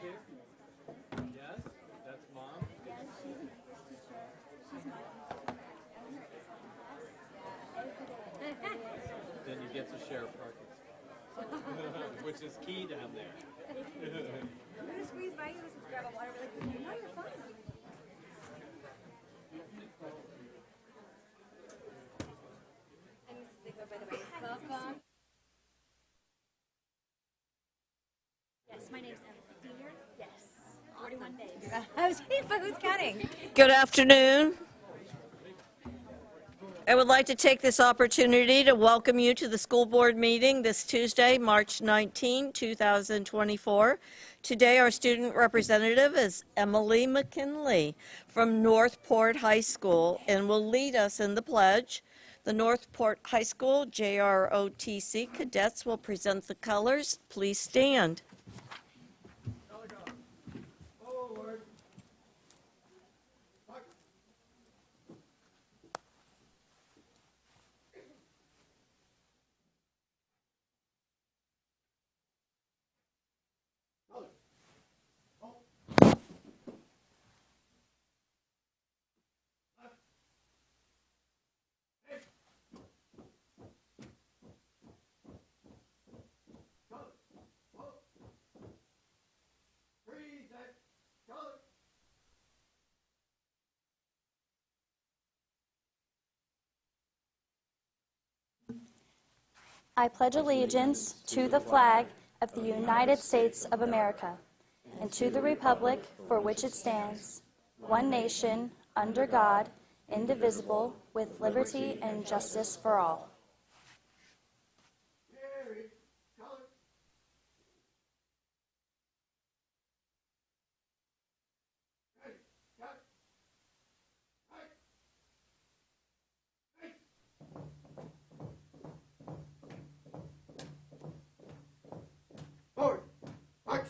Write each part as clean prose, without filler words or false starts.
too? Yes? That's mom? Yes, she's an English teacher. She's my teacher. I'm in her Islam class. Every day. Then you get to share a parking spot, which is key down there. I'm going to squeeze by you to grab a water really quick. No, you're fine. I need to go, by the way. Welcome. Yes, my name's Emily. Senior? Yes. 41 days. I was waiting for who's counting. Good afternoon. I would like to take this opportunity to welcome you to the school board meeting this Tuesday, March 19, 2024. Today, our student representative is Emily McKinley from Northport High School and will lead us in the pledge. The Northport High School JROTC cadets will present the colors. Please stand. I pledge allegiance to the flag of the United States of America and to the republic for which it stands, one nation, under God, indivisible, with liberty and justice for all. Forward, march!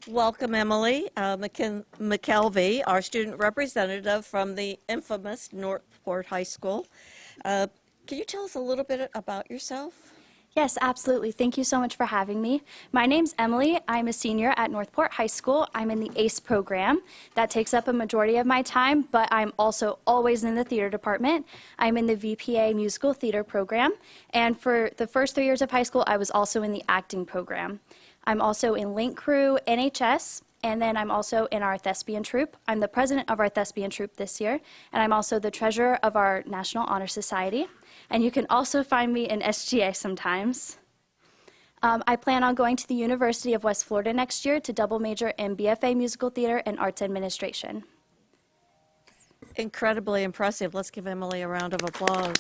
Welcome, Emily McKelvey, our student representative from the infamous Northport High School. Can you tell us a little bit about yourself? Yes, absolutely. Thank you so much for having me. My name's Emily. I'm a senior at Northport High School. I'm in the ACE program. That takes up a majority of my time, but I'm also always in the theater department. I'm in the VPA musical theater program, and for the first 3 years of high school, I was also in the acting program. I'm also in Link Crew, NHS, and then I'm also in our thespian troupe. I'm the president of our thespian troupe this year, and I'm also the treasurer of our National Honor Society. And you can also find me in SGA sometimes. I plan on going to the University of West Florida next year to double major in BFA Musical Theater and Arts Administration. Incredibly impressive. Let's give Emily a round of applause.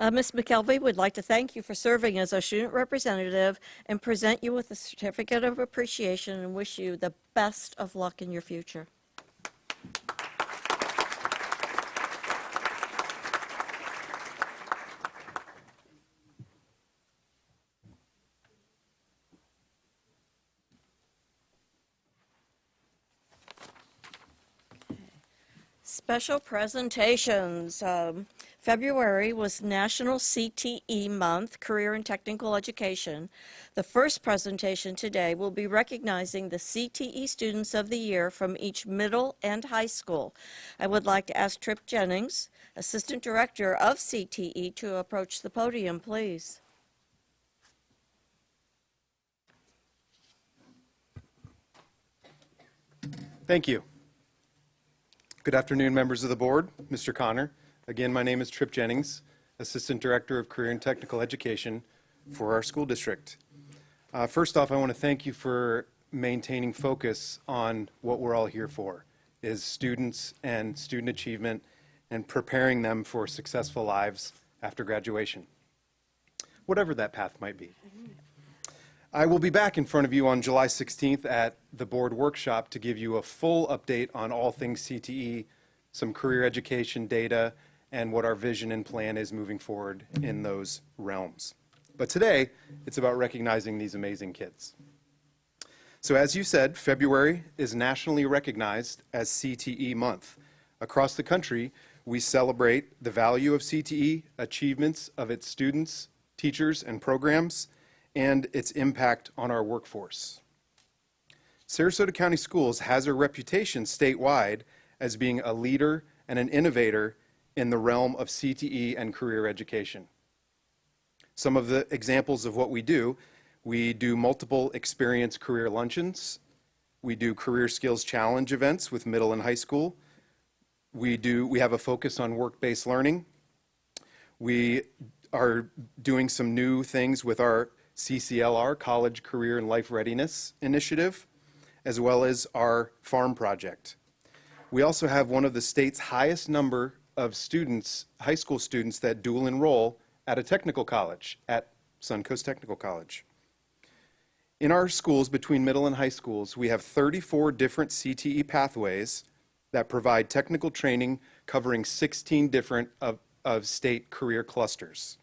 Ms. McKelvey would like to thank you for serving as our student representative and present you with a certificate of appreciation and wish you the best of luck in your future. Special presentations. February was National CTE Month, Career and Technical Education. The first presentation today will be recognizing the CTE Students of the Year from each middle and high school. I would like to ask Trip Jennings, Assistant Director of CTE, to approach the podium, please. Thank you. Good afternoon, members of the board, Mr. Connor. Again, my name is Trip Jennings, Assistant Director of Career and Technical Education for our school district. First off, I want to thank you for maintaining focus on what we're all here for, is students and student achievement and preparing them for successful lives after graduation, whatever that path might be. I will be back in front of you on July 16th at the board workshop to give you a full update on all things CTE, some career education data, and what our vision and plan is moving forward in those realms. But today, it's about recognizing these amazing kids. So as you said, February is nationally recognized as CTE month. Across the country, we celebrate the value of CTE, achievements of its students, teachers, and programs, and its impact on our workforce. Sarasota County Schools has a reputation statewide as being a leader and an innovator in the realm of CTE and career education. Some of the examples of what we do multiple experience career luncheons. We do career skills challenge events with middle and high school. We have a focus on work-based learning. We are doing some new things with our CCLR, College Career and Life Readiness Initiative, as well as our farm project. We also have one of the state's highest number of students, high school students, that dual enroll at a technical college, at Suncoast Technical College. In our schools, between middle and high schools, we have 34 different CTE pathways that provide technical training covering 16 different of state career clusters.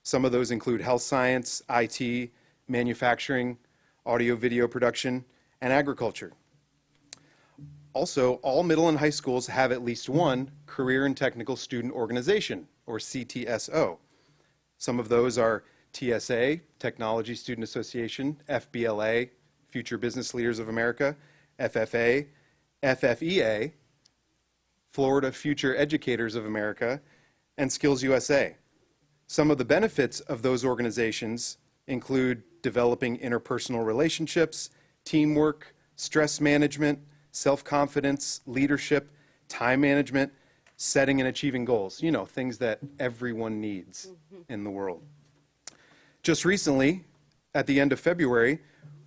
Some of those include health science, IT, manufacturing, audio-video production, and agriculture. Also, all middle and high schools have at least one Career and Technical Student Organization, or CTSO. Some of those are TSA, Technology Student Association, FBLA, Future Business Leaders of America, FFA, FFEA, Florida Future Educators of America, and Skills USA. Some of the benefits of those organizations include developing interpersonal relationships, teamwork, stress management, self-confidence, leadership, time management, setting and achieving goals. You know, things that everyone needs in the world. Just recently, at the end of February,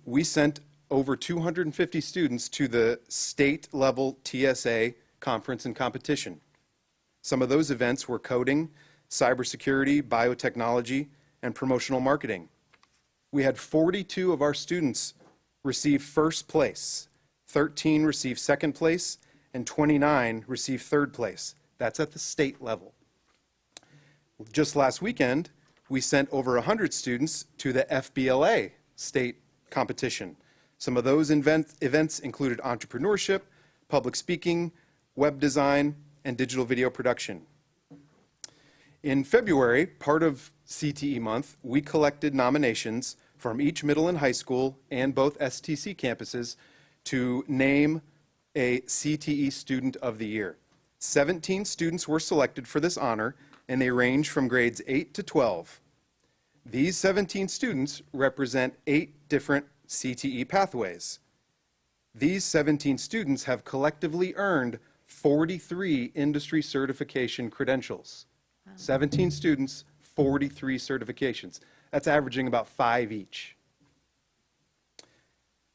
we sent over 250 students to the state-level TSA conference and competition. Some of those events were coding, cybersecurity, biotechnology, and promotional marketing. We had 42 of our students receive first place, 13 receive second place, and 29 receive third place. That's at the state level. Just last weekend, we sent over 100 students to the FBLA state competition. Some of those events included entrepreneurship, public speaking, web design, and digital video production. In February, part of CTE month, we collected nominations from each middle and high school and both STC campuses to name a CTE Student of the Year. 17 students were selected for this honor, and they range from grades 8 to 12. These 17 students represent 8 different CTE pathways. These 17 students have collectively earned 43 industry certification credentials. 17 students, 43 certifications. That's averaging about 5 each.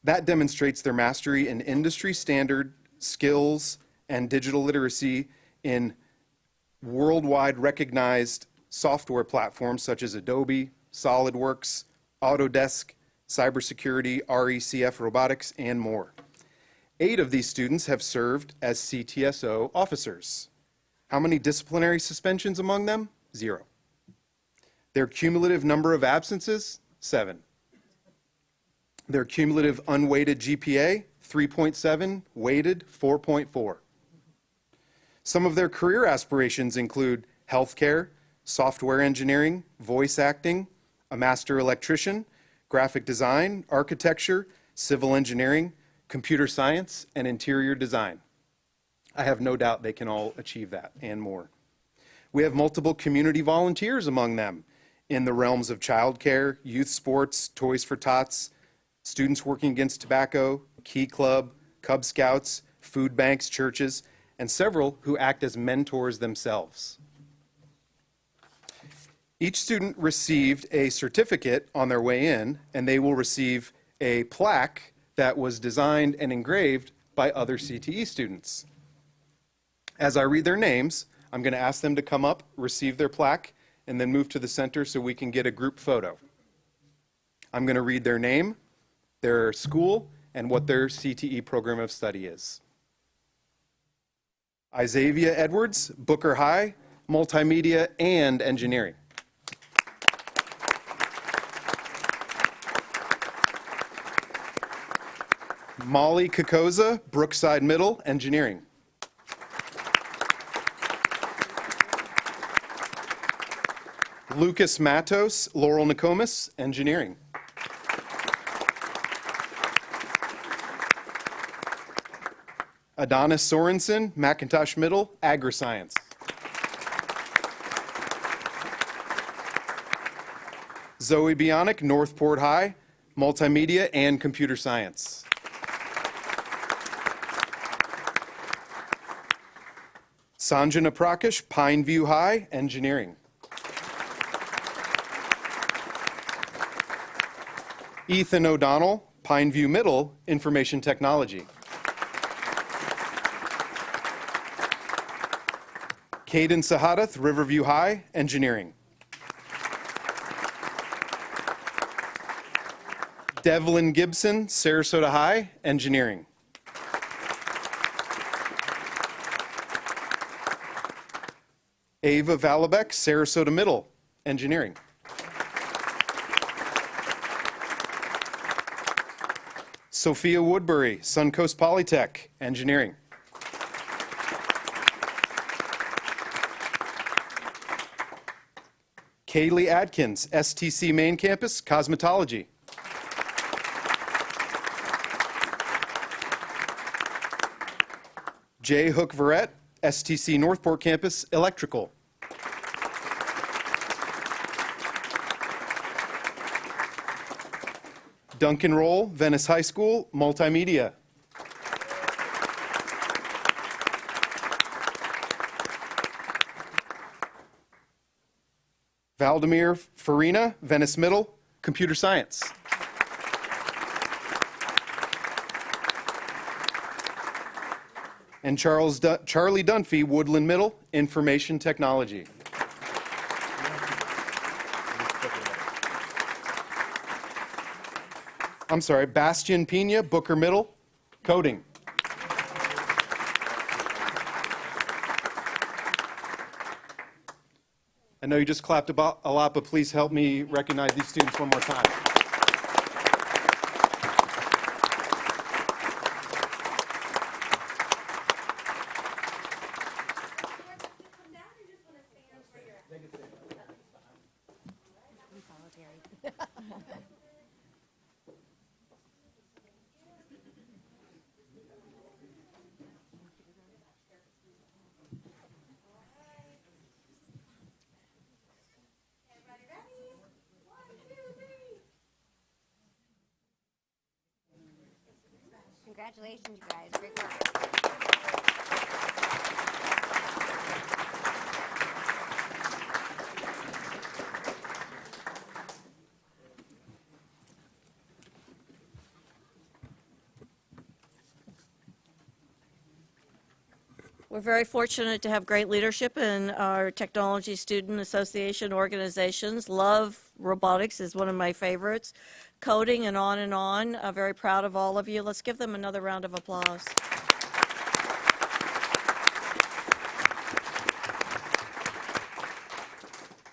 That demonstrates their mastery in industry standard skills and digital literacy in worldwide recognized software platforms such as Adobe, SolidWorks, Autodesk, cybersecurity, RECF robotics, and more. 8 of these students have served as CTSO officers. How many disciplinary suspensions among them? 0. Their cumulative number of absences? 7. Their cumulative unweighted GPA? 3.7, weighted 4.4. Some of their career aspirations include healthcare, software engineering, voice acting, a master electrician, graphic design, architecture, civil engineering, computer science, and interior design. I have no doubt they can all achieve that and more. We have multiple community volunteers among them in the realms of childcare, youth sports, Toys for Tots, students working against tobacco, Key Club, Cub Scouts, food banks, churches, and several who act as mentors themselves. Each student received a certificate on their way in, and they will receive a plaque that was designed and engraved by other CTE students. As I read their names, I'm going to ask them to come up, receive their plaque, and then move to the center so we can get a group photo. I'm going to read their name, their school, and what their CTE program of study is. Isavia Edwards, Booker High, Multimedia and Engineering. Molly Kokoza, Brookside Middle, Engineering. Lucas Matos, Laurel Nokomis, Engineering. Adonis Sorensen, McIntosh Middle, Agri-Science. Zoe Bionic, Northport High, Multimedia and Computer Science. Sanjana Prakash, Pineview High, Engineering. Ethan O'Donnell, Pineview Middle, Information Technology. Caden Sahadath, Riverview High, Engineering. Devlin Gibson, Sarasota High, Engineering. Ava Valabek, Sarasota Middle, Engineering. Sophia Woodbury, Suncoast Polytech, Engineering. Kaylee Adkins, STC Main Campus, Cosmetology. Jay Hook Verrett, STC Northport Campus, Electrical. Duncan Roll, Venice High School, Multimedia. Valdemir Farina, Venice Middle, Computer Science. And Charlie Dunphy, Woodland Middle, Information Technology. I'm sorry, Bastian Pena, Booker Middle, Coding. I know you just clapped a lot, but please help me recognize these students one more time. Congratulations, you guys. Great work. We're very fortunate to have great leadership in our Technology Student Association organizations. Love robotics is one of my favorites. Coding and on and on. I'm very proud of all of you. Let's give them another round of applause.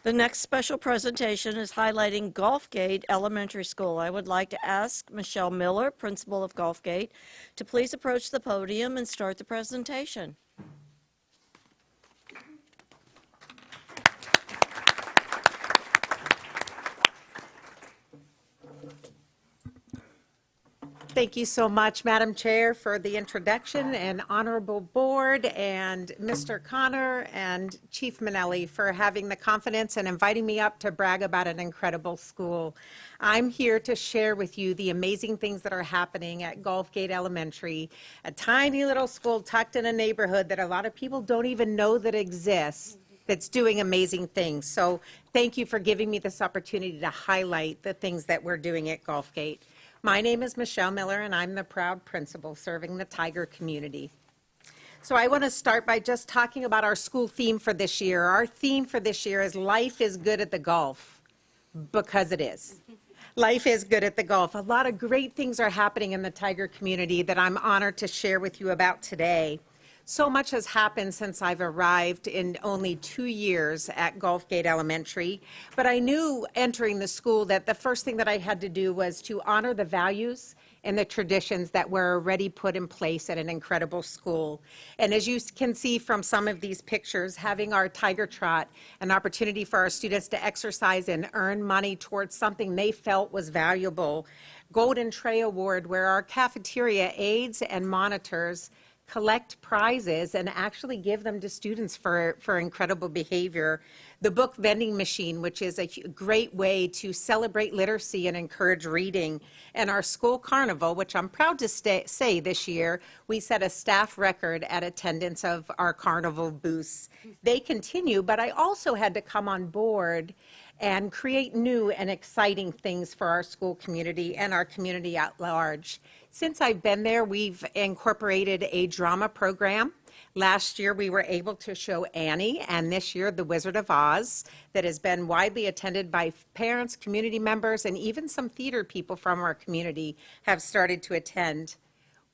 The next special presentation is highlighting Gulfgate Elementary School. I would like to ask Michelle Miller, principal of Gulfgate, to please approach the podium and start the presentation. Thank you so much, Madam Chair, for the introduction, and honorable board, and Mr. Connor and Chief Minnelli for having the confidence and inviting me up to brag about an incredible school. I'm here to share with you the amazing things that are happening at Gulfgate Elementary, a tiny little school tucked in a neighborhood that a lot of people don't even know that exists, that's doing amazing things. So thank you for giving me this opportunity to highlight the things that we're doing at Gulfgate. My name is Michelle Miller, and I'm the proud principal serving the Tiger community. So I want to start by just talking about our school theme for this year. Our theme for this year is Life is Good at the Gulf, because it is. Life is good at the Gulf. A lot of great things are happening in the Tiger community that I'm honored to share with you about today. So much has happened since I've arrived in only 2 years at Gulf Gate Elementary, but I knew entering the school that the first thing that I had to do was to honor the values and the traditions that were already put in place at an incredible school. And as you can see from some of these pictures, having our Tiger Trot, an opportunity for our students to exercise and earn money towards something they felt was valuable. Golden Tray Award, where our cafeteria aides and monitors collect prizes and actually give them to students for incredible behavior. The book vending machine, which is a great way to celebrate literacy and encourage reading. And our school carnival, which I'm proud to say this year, we set a staff record at attendance of our carnival booths. They continue, but I also had to come on board and create new and exciting things for our school community and our community at large. Since I've been there, we've incorporated a drama program. Last year, we were able to show Annie, and this year, The Wizard of Oz, that has been widely attended by parents, community members, and even some theater people from our community have started to attend.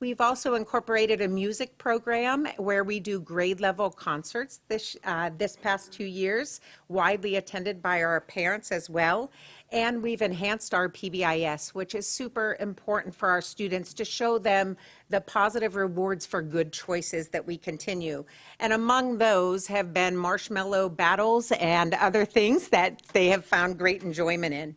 We've also incorporated a music program where we do grade level concerts this past 2 years, widely attended by our parents as well. And we've enhanced our PBIS, which is super important for our students to show them the positive rewards for good choices that we continue. And among those have been marshmallow battles and other things that they have found great enjoyment in.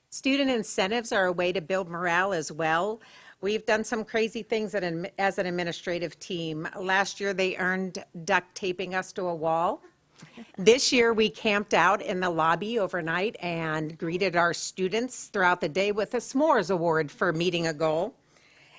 Student incentives are a way to build morale as well. We've done some crazy things as an administrative team. Last year, they earned duct taping us to a wall. This year, we camped out in the lobby overnight and greeted our students throughout the day with a s'mores award for meeting a goal.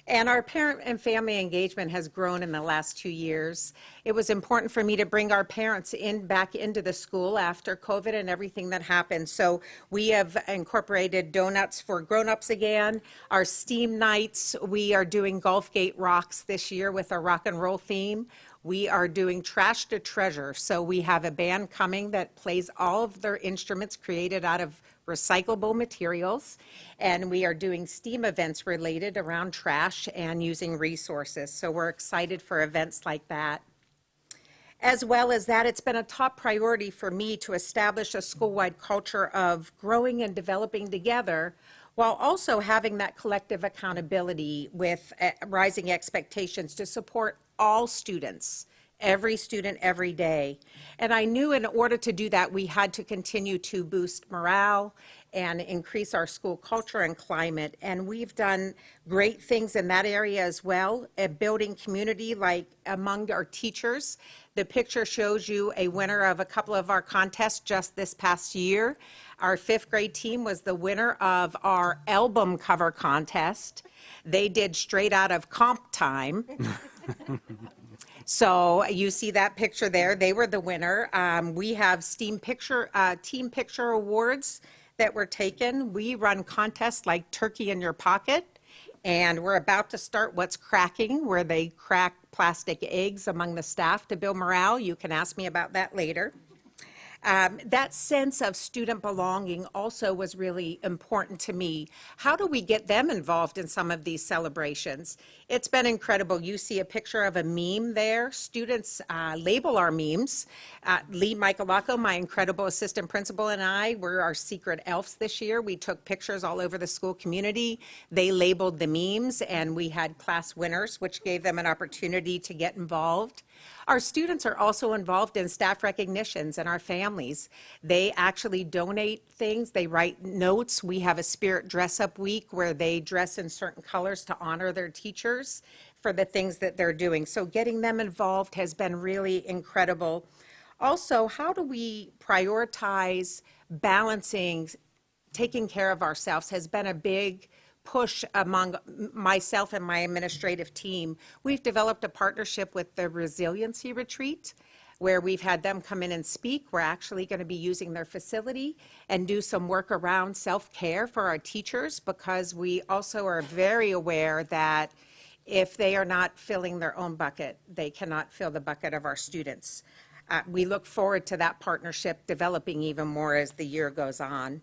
And our parent and family engagement has grown in the last 2 years. It was important for me to bring our parents back into the school after COVID and everything that happened. So we have incorporated donuts for grown-ups again. Our STEAM nights, we are doing Gulf Gate Rocks this year with a rock and roll theme. We are doing Trash to Treasure. So we have a band coming that plays all of their instruments created out of recyclable materials. And we are doing STEAM events related around trash and using resources. So we're excited for events like that. As well as that, it's been a top priority for me to establish a school-wide culture of growing and developing together, while also having that collective accountability with rising expectations to support all students, every student, every day. And I knew in order to do that, we had to continue to boost morale and increase our school culture and climate. And we've done great things in that area as well, at building community like among our teachers. The picture shows you a winner of a couple of our contests just this past year. Our 5th grade team was the winner of our album cover contest. They did Straight Out of Comp Time. So you see that picture there. They were the winner. We have team picture awards that were taken. We run contests like Turkey in Your Pocket, and we're about to start What's Cracking, where they crack plastic eggs among the staff to build morale. You can ask me about that later. That sense of student belonging also was really important to me. How do we get them involved in some of these celebrations? It's been incredible. You see a picture of a meme there. Students label our memes. Lee Michaelacco, my incredible assistant principal, and I were our secret elves this year. We took pictures all over the school community. They labeled the memes, and we had class winners, which gave them an opportunity to get involved. Our students are also involved in staff recognitions and our families. They actually donate things. They write notes. We have a spirit dress-up week where they dress in certain colors to honor their teachers for the things that they're doing. So getting them involved has been really incredible. Also, how do we prioritize balancing taking care of ourselves has been a big push among myself and my administrative team. We've developed a partnership with the Resiliency Retreat, where we've had them come in and speak. We're actually going to be using their facility and do some work around self-care for our teachers, because we also are very aware that if they are not filling their own bucket, they cannot fill the bucket of our students. We look forward to that partnership developing even more as the year goes on.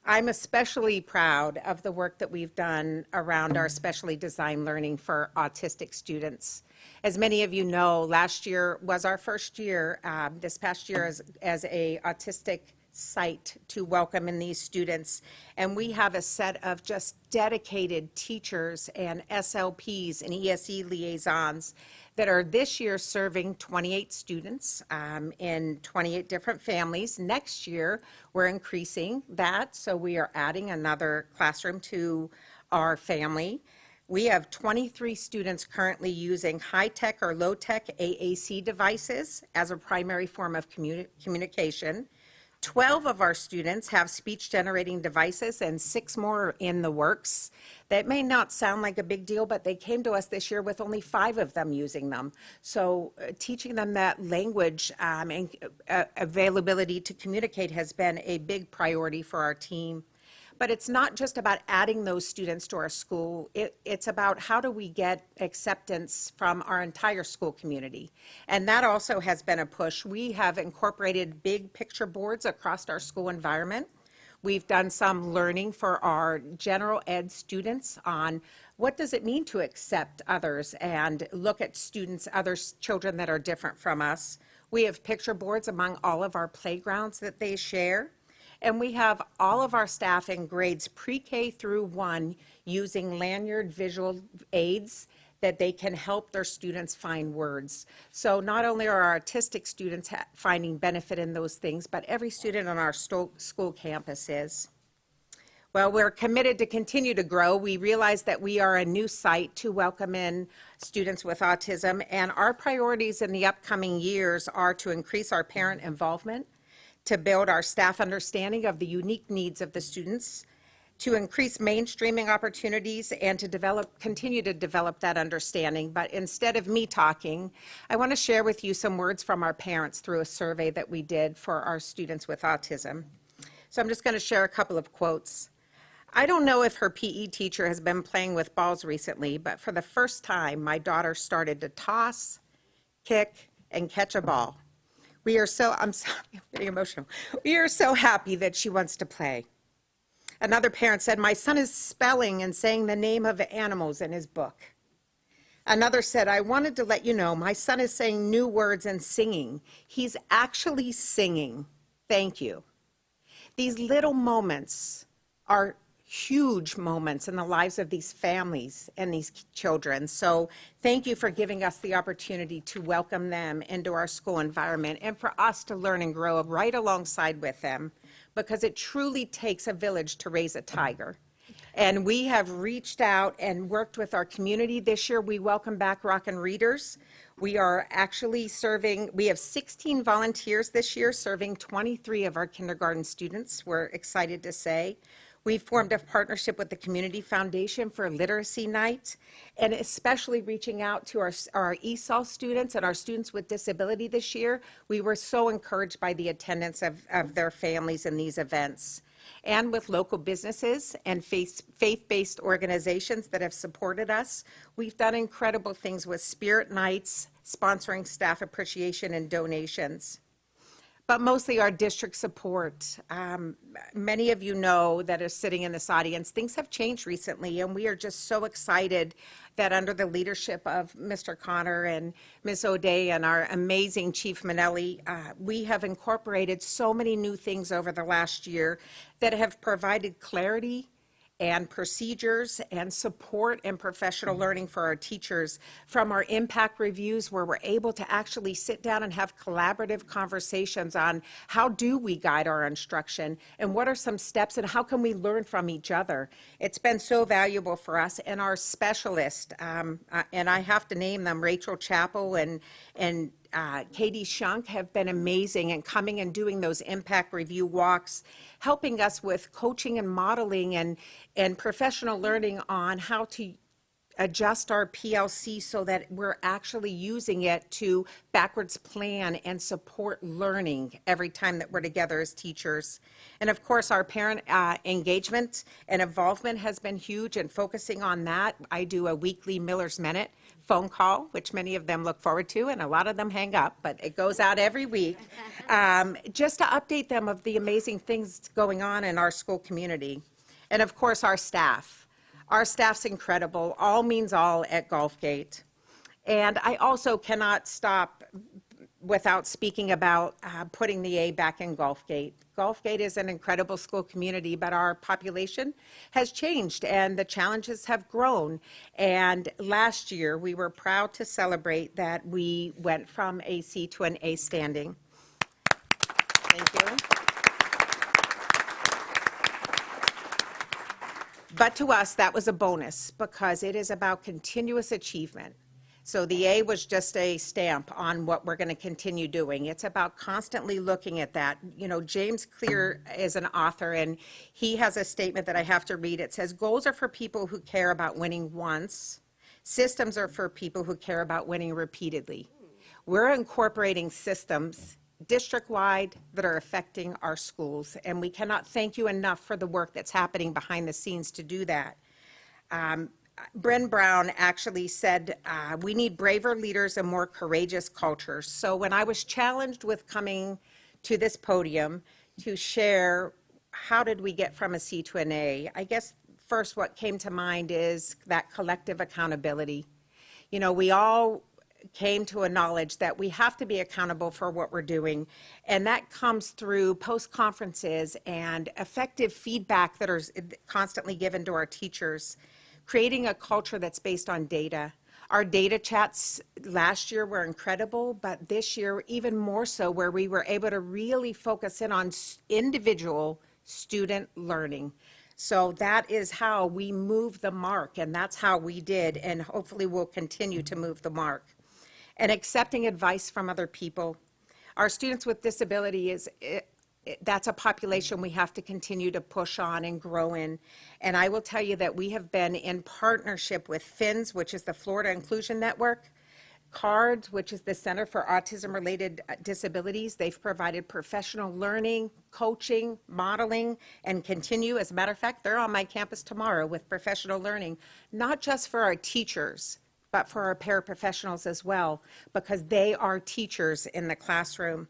I'm especially proud of the work that we've done around our specially designed learning for autistic students. As many of you know, last year was our first year, this past year as a autistic site to welcome in these students. And we have a set of just dedicated teachers and SLPs and ESE liaisons that are this year serving 28 students in 28 different families. Next year, we're increasing that, so we are adding another classroom to our family. We have 23 students currently using high-tech or low-tech AAC devices as a primary form of communication. 12 of our students have speech-generating devices, and 6 more are in the works. That may not sound like a big deal, but they came to us this year with only 5 of them using them. So teaching them that language and availability to communicate has been a big priority for our team. But it's not just about adding those students to our school. It's about how do we get acceptance from our entire school community. And that also has been a push. We have incorporated big picture boards across our school environment. We've done some learning for our general ed students on what does it mean to accept others and look at students, other children that are different from us. We have picture boards among all of our playgrounds that they share. And we have all of our staff in grades pre-K through 1 using lanyard visual aids that they can help their students find words. So not only are our autistic students finding benefit in those things, but every student on our school campus is. Well, we're committed to continue to grow. We realize that we are a new site to welcome in students with autism, and our priorities in the upcoming years are to increase our parent involvement, to build our staff understanding of the unique needs of the students, to increase mainstreaming opportunities, and to continue to develop that understanding. But instead of me talking, I want to share with you some words from our parents through a survey that we did for our students with autism. So I'm just going to share a couple of quotes. I don't know if her PE teacher has been playing with balls recently, but for the first time, my daughter started to toss, kick, and catch a ball. I'm sorry, I'm getting emotional. We are so happy that she wants to play. Another parent said, my son is spelling and saying the name of animals in his book. Another said, I wanted to let you know my son is saying new words and singing. He's actually singing. Thank you. These little moments are huge moments in the lives of these families and these children. So thank you for giving us the opportunity to welcome them into our school environment and for us to learn and grow right alongside with them, because it truly takes a village to raise a tiger. And we have reached out and worked with our community. This year we welcome back Rockin' Readers. We are actually we have 16 volunteers this year serving 23 of our kindergarten students, we're excited to say. We've formed a partnership with the Community Foundation for Literacy Night, and especially reaching out to our ESOL students and our students with disability this year. We were so encouraged by the attendance of their families in these events. And with local businesses and faith-based organizations that have supported us, we've done incredible things with Spirit Nights, sponsoring staff appreciation and donations. But mostly our district support. Many of you know that are sitting in this audience, things have changed recently, and we are just so excited that under the leadership of Mr. Connor and Ms. O'Day and our amazing Chief Manelli, we have incorporated so many new things over the last year that have provided clarity and procedures and support and professional learning for our teachers, from our impact reviews where we're able to actually sit down and have collaborative conversations on how do we guide our instruction and what are some steps and how can we learn from each other. It's been so valuable for us, and our specialists, and I have to name them, Rachel Chappell and Katie Shunk, have been amazing in coming and doing those impact review walks, helping us with coaching and modeling and professional learning on how to adjust our PLC so that we're actually using it to backwards plan and support learning every time that we're together as teachers. And of course, our parent engagement and involvement has been huge, and focusing on that. I do a weekly Miller's Minute phone call, which many of them look forward to, and a lot of them hang up, but it goes out every week, just to update them of the amazing things going on in our school community. And of course, our staff. Our staff's incredible. All means all at Gulfgate. And I also cannot stop without speaking about putting the A back in Gulfgate. Gulfgate is an incredible school community, but our population has changed and the challenges have grown. And last year, we were proud to celebrate that we went from a C to an A standing. Thank you. But to us, that was a bonus because it is about continuous achievement. So the A was just a stamp on what we're going to continue doing. It's about constantly looking at that. You know, James Clear is an author, and he has a statement that I have to read. It says, goals are for people who care about winning once. Systems are for people who care about winning repeatedly. We're incorporating systems district-wide that are affecting our schools, and we cannot thank you enough for the work that's happening behind the scenes to do that. Bren Brown actually said, we need braver leaders and more courageous cultures. So when I was challenged with coming to this podium to share how did we get from a C to an A, I guess first what came to mind is that collective accountability. You know, we all came to a knowledge that we have to be accountable for what we're doing, and that comes through post-conferences and effective feedback that are constantly given to our teachers. Creating a culture that's based on data. Our data chats last year were incredible, but this year even more so, where we were able to really focus in on individual student learning. So that is how we move the mark, and that's how we did, and hopefully we'll continue to move the mark. And accepting advice from other people. Our students with disability that's a population we have to continue to push on and grow in. And I will tell you that we have been in partnership with FINS, which is the Florida Inclusion Network, CARDS, which is the Center for Autism-Related Disabilities. They've provided professional learning, coaching, modeling, and continue. As a matter of fact, they're on my campus tomorrow with professional learning, not just for our teachers, but for our paraprofessionals as well, because they are teachers in the classroom.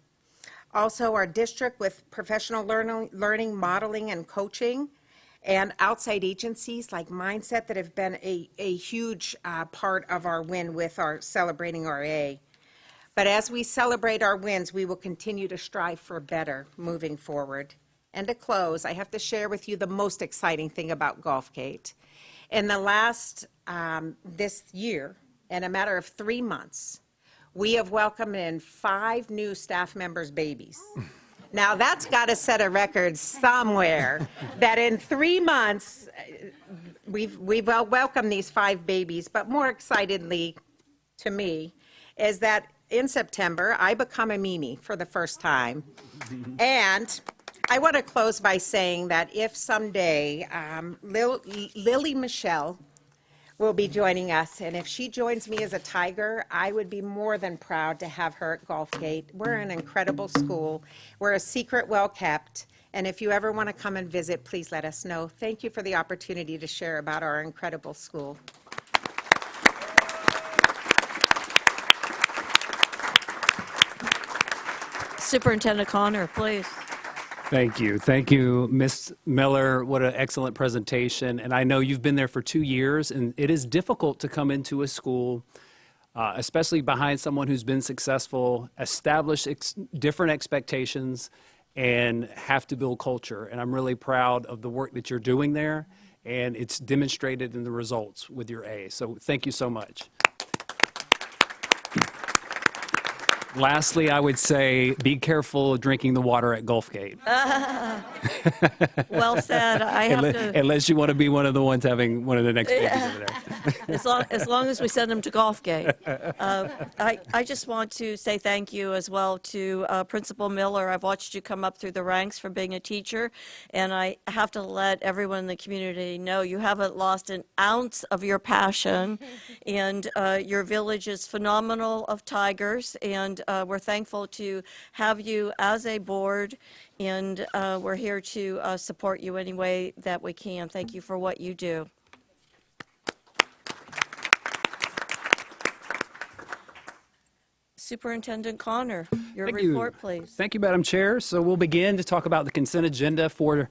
Also, our district with professional learning, modeling, and coaching, and outside agencies like Mindset that have been a huge part of our win with our celebrating our A. But as we celebrate our wins, we will continue to strive for better moving forward. And to close, I have to share with you the most exciting thing about Gulfgate. In the last, this year, in a matter of 3 months, we have welcomed in 5 new staff members' babies. Now that's got to set a record somewhere that in 3 months, we've welcomed these 5 babies, but more excitedly to me is that in September, I become a Mimi for the first time. And I want to close by saying that if someday Lily Michelle will be joining us, and if she joins me as a Tiger, I would be more than proud to have her at Gulfgate. We're an incredible school. We're a secret well kept, and if you ever want to come and visit, please let us know. Thank you for the opportunity to share about our incredible school. Superintendent Connor, please. Thank you. Thank you, Ms. Miller. What an excellent presentation. And I know you've been there for 2 years, and it is difficult to come into a school, especially behind someone who's been successful, establish different expectations, and have to build culture. And I'm really proud of the work that you're doing there, and it's demonstrated in the results with your A. So thank you so much. Lastly, I would say be careful drinking the water at Gulfgate. Well said. I have to, Unless you want to be one of the ones having one of the next babies over there. as long as we send them to Gulfgate. I just want to say thank you as well to Principal Miller. I've watched you come up through the ranks from being a teacher, and I have to let everyone in the community know you haven't lost an ounce of your passion, and your village is phenomenal of Tigers, and we're thankful to have you as a board, and we're here to support you any way that we can. Thank you for what you do. Superintendent Connor, your Thank you. report, please. Thank you, Madam Chair. So we'll begin to talk about the consent agenda for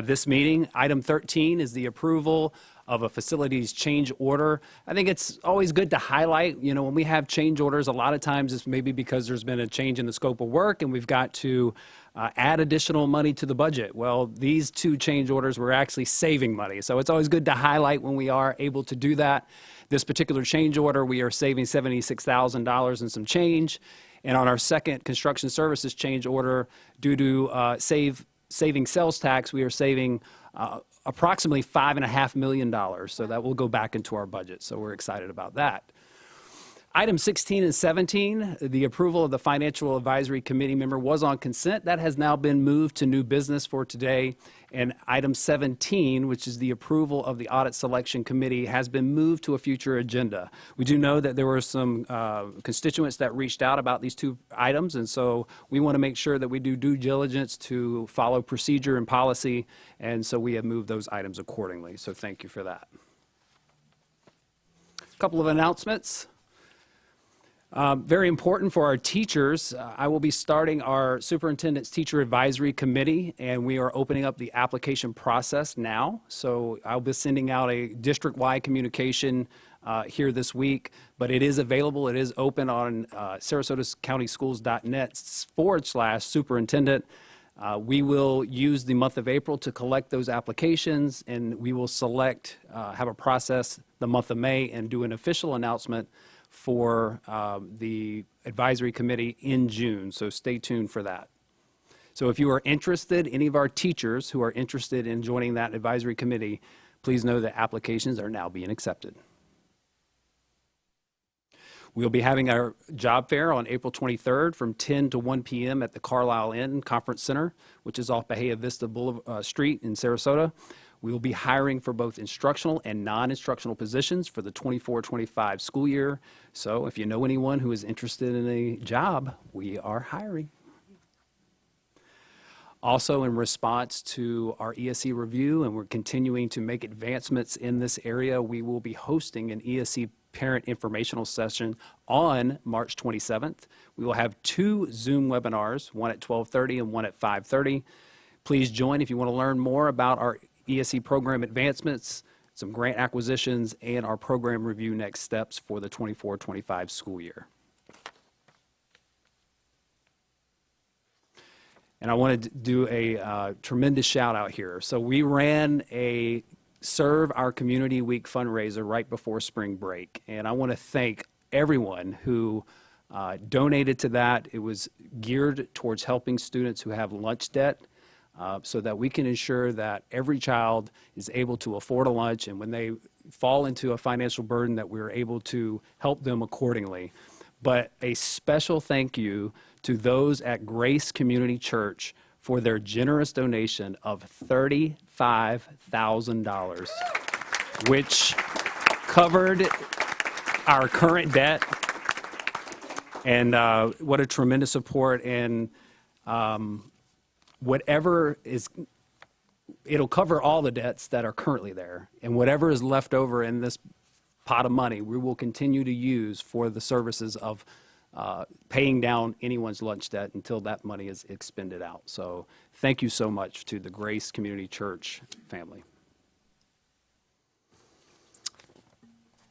this meeting. Item 13 is the approval of a facilities change order. I think it's always good to highlight, when we have change orders, a lot of times it's maybe because there's been a change in the scope of work and we've got to add additional money to the budget. Well, these two change orders were actually saving money. So it's always good to highlight when we are able to do that. This particular change order, we are saving $76,000 and some change. And on our second construction services change order, due to saving sales tax, we are saving approximately $5.5 million. So that will go back into our budget. So we're excited about that. Items 16 and 17, the approval of the Financial Advisory Committee member was on consent. That has now been moved to new business for today. And item 17, which is the approval of the Audit Selection Committee, has been moved to a future agenda. We do know that there were some constituents that reached out about these two items, and so we want to make sure that we do due diligence to follow procedure and policy, and so we have moved those items accordingly. So thank you for that. A couple of announcements. Very important for our teachers. I will be starting our Superintendent's Teacher Advisory Committee, and we are opening up the application process now. So I'll be sending out a district-wide communication here this week, but it is available. It is open on SarasotaCountySchools.net/superintendent. We will use the month of April to collect those applications, and we will have a process the month of May and do an official announcement for the advisory committee in June, so stay tuned for that. So if you are interested, any of our teachers who are interested in joining that advisory committee, please know that applications are now being accepted. We'll be having our job fair on April 23rd from 10 to 1 p.m. at the Carlisle Inn Conference Center, which is off Bahia Vista Street in Sarasota. We will be hiring for both instructional and non-instructional positions for the 24-25 school year. So if you know anyone who is interested in a job, we are hiring. Also, in response to our ESC review, and we're continuing to make advancements in this area, we will be hosting an ESC parent informational session on March 27th. We will have 2 Zoom webinars, one at 12:30 and one at 5:30. Please join if you want to learn more about our ESC program advancements, some grant acquisitions, and our program review next steps for the 24-25 school year. And I wanted to do a tremendous shout out here. So we ran a Serve Our Community Week fundraiser right before spring break. And I want to thank everyone who donated to that. It was geared towards helping students who have lunch debt, so that we can ensure that every child is able to afford a lunch, and when they fall into a financial burden, that we're able to help them accordingly. But a special thank you to those at Grace Community Church for their generous donation of $35,000, which covered our current debt. And what a tremendous support. And whatever is, it'll cover all the debts that are currently there, and whatever is left over in this pot of money, we will continue to use for the services of paying down anyone's lunch debt until that money is expended out. So thank you so much to the Grace Community Church family.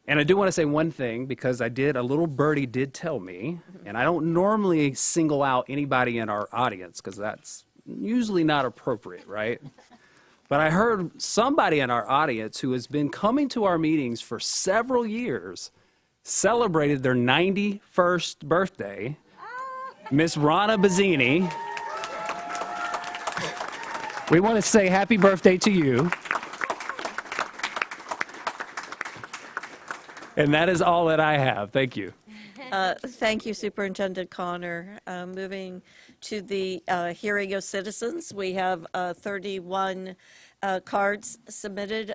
And I do want to say one thing, because a little birdie did tell me, and I don't normally single out anybody in our audience because that's usually not appropriate, right? But I heard somebody in our audience who has been coming to our meetings for several years celebrated their 91st birthday, Miss Rana Bazzini. We want to say happy birthday to you. And that is all that I have. Thank you. Thank you, Superintendent Connor. Moving to the hearing of citizens, we have 31 cards submitted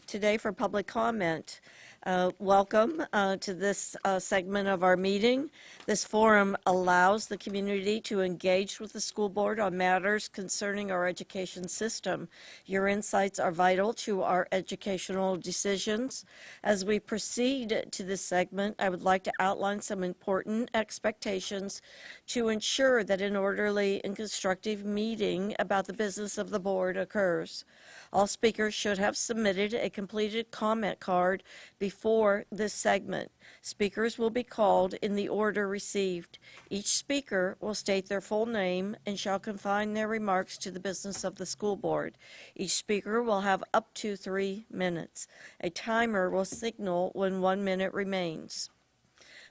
today for public comment. Welcome to this segment of our meeting. This forum allows the community to engage with the school board on matters concerning our education system. Your insights are vital to our educational decisions. As we proceed to this segment, I would like to outline some important expectations to ensure that an orderly and constructive meeting about the business of the board occurs. All speakers should have submitted a completed comment card before this segment. Speakers will be called in the order received. Each speaker will state their full name and shall confine their remarks to the business of the school board. Each speaker will have up to 3 minutes. A timer will signal when 1 minute remains.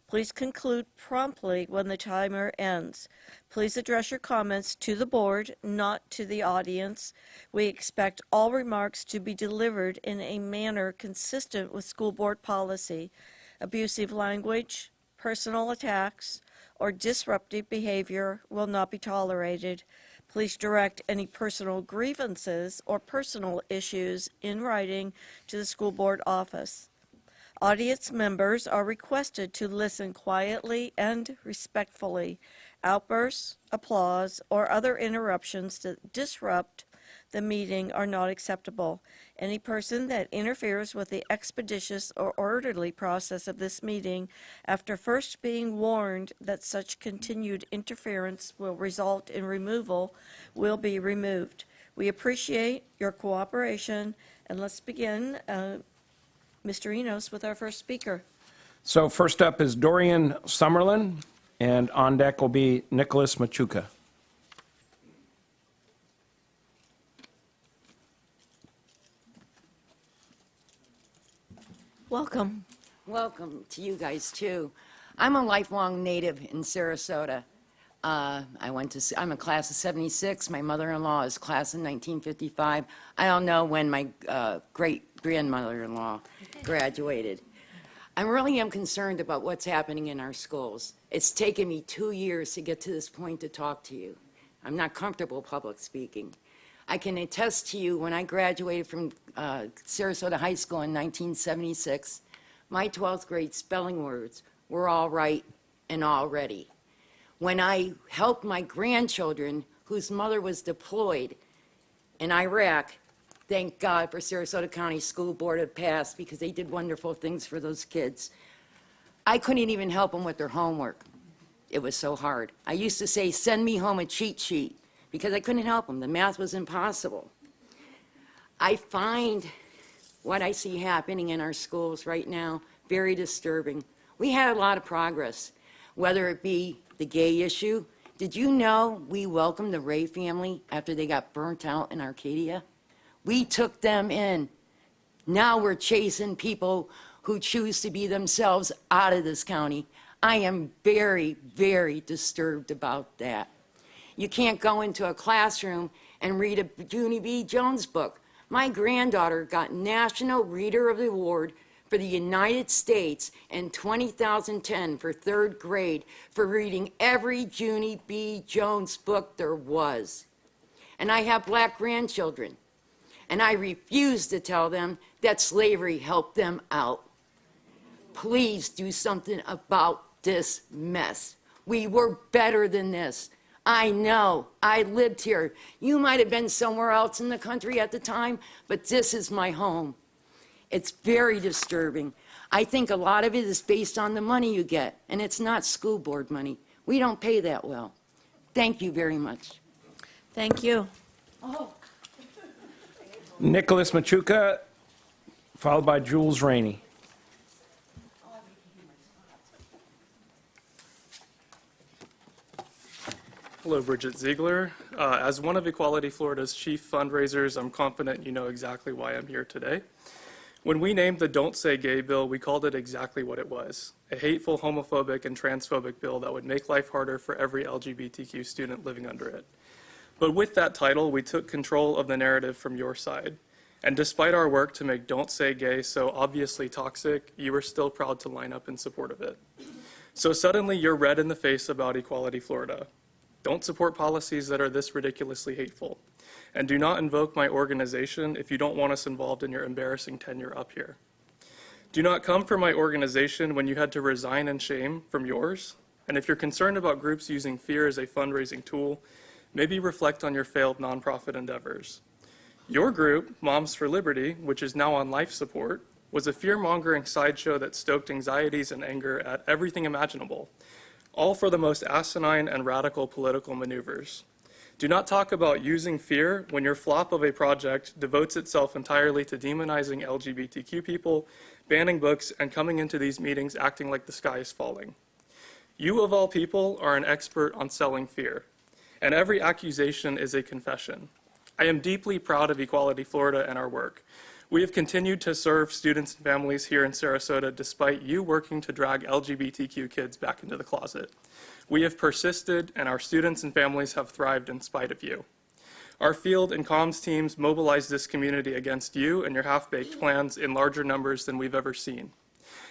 Please conclude promptly when the timer ends. Please address your comments to the board, not to the audience. We expect all remarks to be delivered in a manner consistent with school board policy. Abusive language, personal attacks, or disruptive behavior will not be tolerated. Please direct any personal grievances or personal issues in writing to the school board office. Audience members are requested to listen quietly and respectfully. Outbursts, applause, or other interruptions that disrupt the meeting are not acceptable. Any person that interferes with the expeditious or orderly process of this meeting after first being warned that such continued interference will result in removal will be removed. We appreciate your cooperation, and let's begin. Mr. Enos with our first speaker. So first up is Dorian Summerlin, and on deck will be Nicholas Machuca. Welcome. Welcome to you guys, too. I'm a lifelong native in Sarasota. I'm a class of 76. My mother-in-law is class of 1955. I don't know when my great-grandmother-in-law graduated. I really am concerned about what's happening in our schools. It's taken me 2 years to get to this point to talk to you. I'm not comfortable public speaking. I can attest to you, when I graduated from Sarasota High School in 1976, my 12th grade spelling words were all right and all ready. When I helped my grandchildren, whose mother was deployed in Iraq, thank God for Sarasota County School Board of Pass, because they did wonderful things for those kids. I couldn't even help them with their homework. It was so hard. I used to say, send me home a cheat sheet, because I couldn't help them. The math was impossible. I find what I see happening in our schools right now very disturbing. We had a lot of progress, whether it be the gay issue. Did you know we welcomed the Ray family after they got burnt out in Arcadia? We took them in. Now we're chasing people who choose to be themselves out of this county. I am very, very disturbed about that. You can't go into a classroom and read a Junie B. Jones book. My granddaughter got National Reader of the Award for the United States in 2010 for 3rd grade for reading every Junie B. Jones book there was. And I have black grandchildren, and I refuse to tell them that slavery helped them out. Please do something about this mess. We were better than this. I know, I lived here. You might have been somewhere else in the country at the time, but this is my home. It's very disturbing. I think a lot of it is based on the money you get, and it's not school board money. We don't pay that well. Thank you very much. Thank you. Nicholas Machuca, followed by Jules Rainey. Hello, Bridget Ziegler. As one of Equality Florida's chief fundraisers, I'm confident you know exactly why I'm here today. When we named the Don't Say Gay bill, we called it exactly what it was, a hateful, homophobic, and transphobic bill that would make life harder for every LGBTQ student living under it. But with that title, we took control of the narrative from your side. And despite our work to make Don't Say Gay so obviously toxic, you were still proud to line up in support of it. So suddenly you're red in the face about Equality Florida. Don't support policies that are this ridiculously hateful. And do not invoke my organization if you don't want us involved in your embarrassing tenure up here. Do not come for my organization when you had to resign in shame from yours. And if you're concerned about groups using fear as a fundraising tool, maybe reflect on your failed nonprofit endeavors. Your group, Moms for Liberty, which is now on life support, was a fear-mongering sideshow that stoked anxieties and anger at everything imaginable, all for the most asinine and radical political maneuvers. Do not talk about using fear when your flop of a project devotes itself entirely to demonizing LGBTQ people, banning books, and coming into these meetings acting like the sky is falling. You, of all people, are an expert on selling fear, and every accusation is a confession. I am deeply proud of Equality Florida and our work. We have continued to serve students and families here in Sarasota despite you working to drag LGBTQ kids back into the closet. We have persisted, and our students and families have thrived in spite of you. Our field and comms teams mobilized this community against you and your half-baked plans in larger numbers than we've ever seen.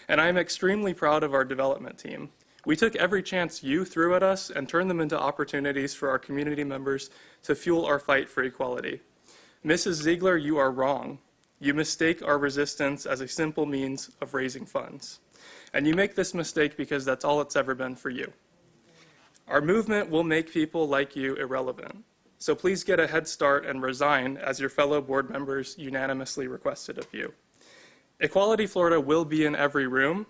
And I am extremely proud of our development team. We took every chance you threw at us and turned them into opportunities for our community members to fuel our fight for equality. Mrs. Ziegler, you are wrong. You mistake our resistance as a simple means of raising funds. And you make this mistake because that's all it's ever been for you. Our movement will make people like you irrelevant. So please get a head start and resign as your fellow board members unanimously requested of you. Equality Florida will be in every room.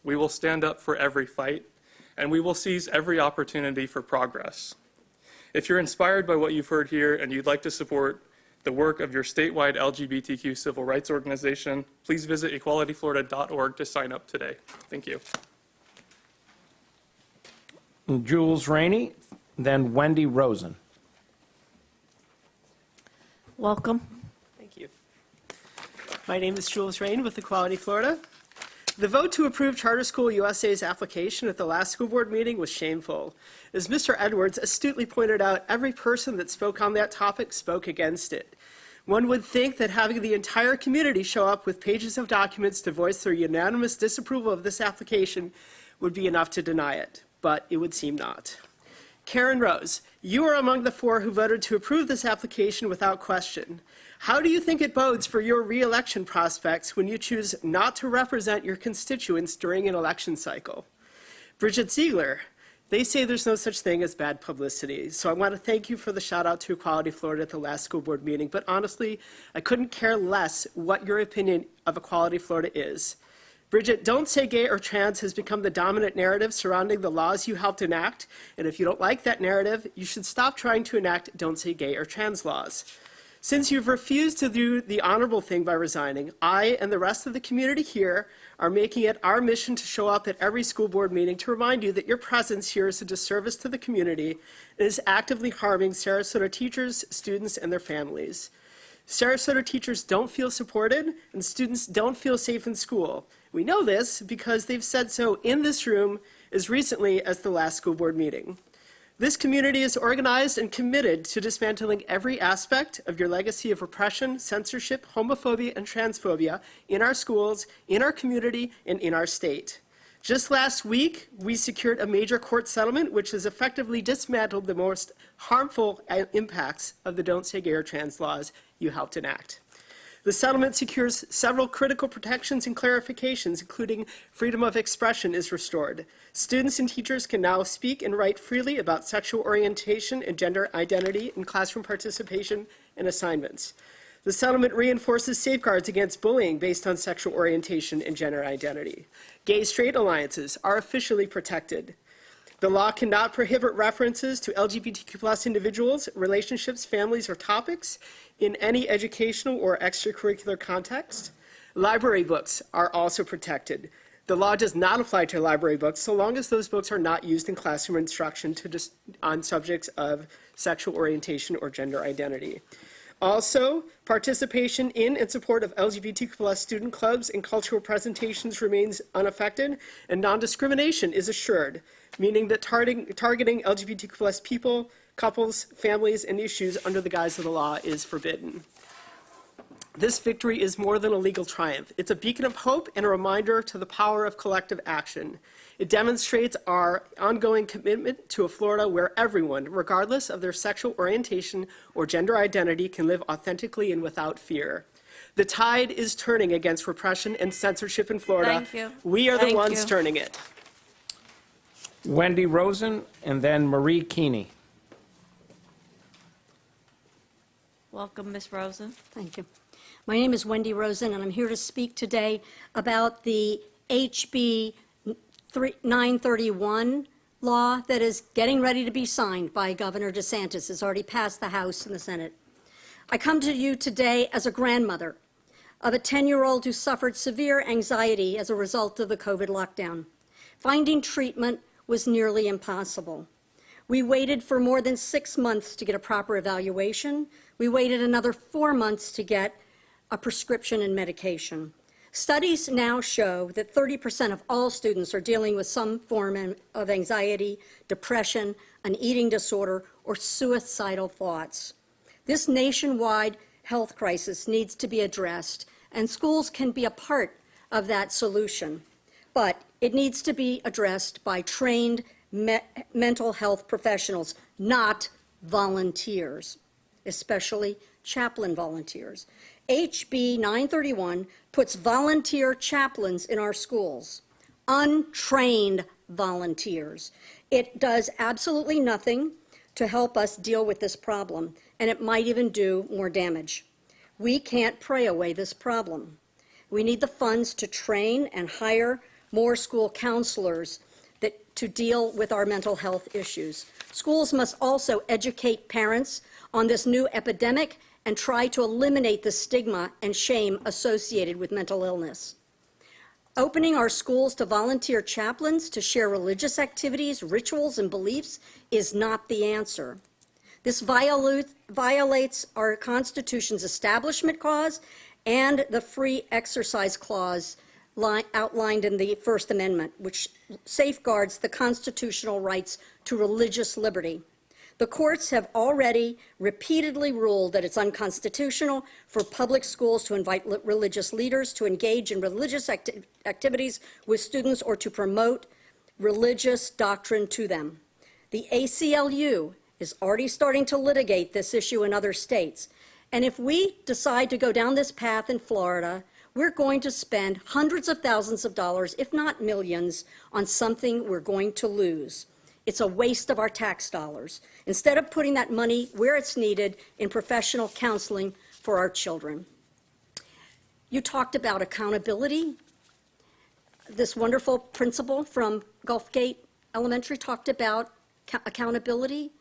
We will stand up for every fight, and we will seize every opportunity for progress. If you're inspired by what you've heard here and you'd like to support the work of your statewide LGBTQ civil rights organization, please visit equalityflorida.org to sign up today. Thank you. Jules Rainey, then Wendy Rosen. Welcome. Thank you. My name is Jules Rain with Equality Florida. The vote to approve Charter School USA's application at the last school board meeting was shameful. As Mr. Edwards astutely pointed out, every person that spoke on that topic spoke against it. One would think that having the entire community show up with pages of documents to voice their unanimous disapproval of this application would be enough to deny it, but it would seem not. Karen Rose, you are among the 4 who voted to approve this application without question. How do you think it bodes for your re-election prospects when you choose not to represent your constituents during an election cycle? Bridget Ziegler, they say there's no such thing as bad publicity, so I want to thank you for the shout out to Equality Florida at the last school board meeting, but honestly, I couldn't care less what your opinion of Equality Florida is. Bridget, don't say gay or trans has become the dominant narrative surrounding the laws you helped enact, and if you don't like that narrative, you should stop trying to enact don't say gay or trans laws. Since you've refused to do the honorable thing by resigning, I and the rest of the community here are making it our mission to show up at every school board meeting to remind you that your presence here is a disservice to the community and is actively harming Sarasota teachers, students, and their families. Sarasota teachers don't feel supported, and students don't feel safe in school. We know this because they've said so in this room as recently as the last school board meeting. This community is organized and committed to dismantling every aspect of your legacy of repression, censorship, homophobia, and transphobia in our schools, in our community, and in our state. Just last week, we secured a major court settlement which has effectively dismantled the most harmful impacts of the Don't Say Gay or Trans laws you helped enact. The settlement secures several critical protections and clarifications, including freedom of expression is restored. Students and teachers can now speak and write freely about sexual orientation and gender identity in classroom participation and assignments. The settlement reinforces safeguards against bullying based on sexual orientation and gender identity. Gay-straight alliances are officially protected. The law cannot prohibit references to LGBTQ+ individuals, relationships, families, or topics in any educational or extracurricular context. Library books are also protected. The law does not apply to library books so long as those books are not used in classroom instruction on subjects of sexual orientation or gender identity. Also, participation in and support of LGBTQ+ student clubs and cultural presentations remains unaffected, and non-discrimination is assured, meaning that targeting LGBTQ+ people, couples, families, and issues under the guise of the law is forbidden. This victory is more than a legal triumph. It's a beacon of hope and a reminder to the power of collective action. It demonstrates our ongoing commitment to a Florida where everyone, regardless of their sexual orientation or gender identity, can live authentically and without fear. The tide is turning against repression and censorship in Florida. Thank you. We are the Thank ones you. turning it. Wendy Rosen, and then Marie Keeney. Welcome, Ms. Rosen. Thank you. My name is Wendy Rosen, and I'm here to speak today about the HB 931 law that is getting ready to be signed by Governor DeSantis. It's already passed the House and the Senate. I come to you today as a grandmother of a 10-year-old who suffered severe anxiety as a result of the COVID lockdown. Finding treatment was nearly impossible. We waited for more than 6 months to get a proper evaluation. We waited another 4 months to get a prescription and medication. Studies now show that 30% of all students are dealing with some form of anxiety, depression, an eating disorder, or suicidal thoughts. This nationwide health crisis needs to be addressed, and schools can be a part of that solution. But it needs to be addressed by trained mental health professionals, not volunteers, especially chaplain volunteers. HB 931 puts volunteer chaplains in our schools, untrained volunteers. It does absolutely nothing to help us deal with this problem, and it might even do more damage. We can't pray away this problem. We need the funds to train and hire more school counselors to deal with our mental health issues. Schools must also educate parents on this new epidemic and try to eliminate the stigma and shame associated with mental illness. Opening our schools to volunteer chaplains to share religious activities, rituals, and beliefs is not the answer. This violates our Constitution's Establishment Clause and the Free Exercise Clause outlined in the First Amendment, which safeguards the constitutional rights to religious liberty. The courts have already repeatedly ruled that it's unconstitutional for public schools to invite religious leaders to engage in religious activities with students or to promote religious doctrine to them. The ACLU is already starting to litigate this issue in other states. And if we decide to go down this path in Florida, we're going to spend hundreds of thousands of dollars, if not millions, on something we're going to lose. It's a waste of our tax dollars, instead of putting that money where it's needed in professional counseling for our children. You talked about accountability. This wonderful principal from Gulfgate Elementary talked about accountability.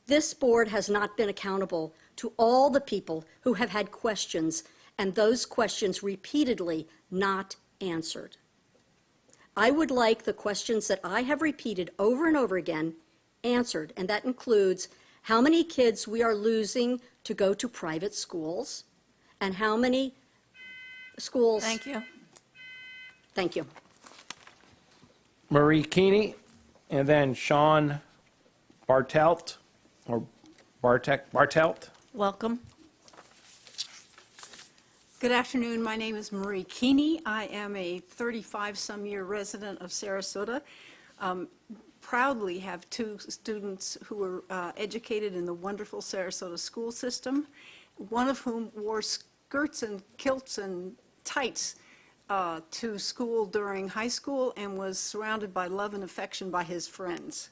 This board has not been accountable to all the people who have had questions, and those questions repeatedly not answered. I would like the questions that I have repeated over and over again answered, and that includes how many kids we are losing to go to private schools, and how many schools. Thank you. Thank you. Marie Keeney, and then Sean Bartelt, or Bartelt. Welcome. Good afternoon. My name is Marie Keeney. I am a 35-some-year resident of Sarasota. Proudly have two students who were educated in the wonderful Sarasota school system, one of whom wore skirts and kilts and tights to school during high school and was surrounded by love and affection by his friends.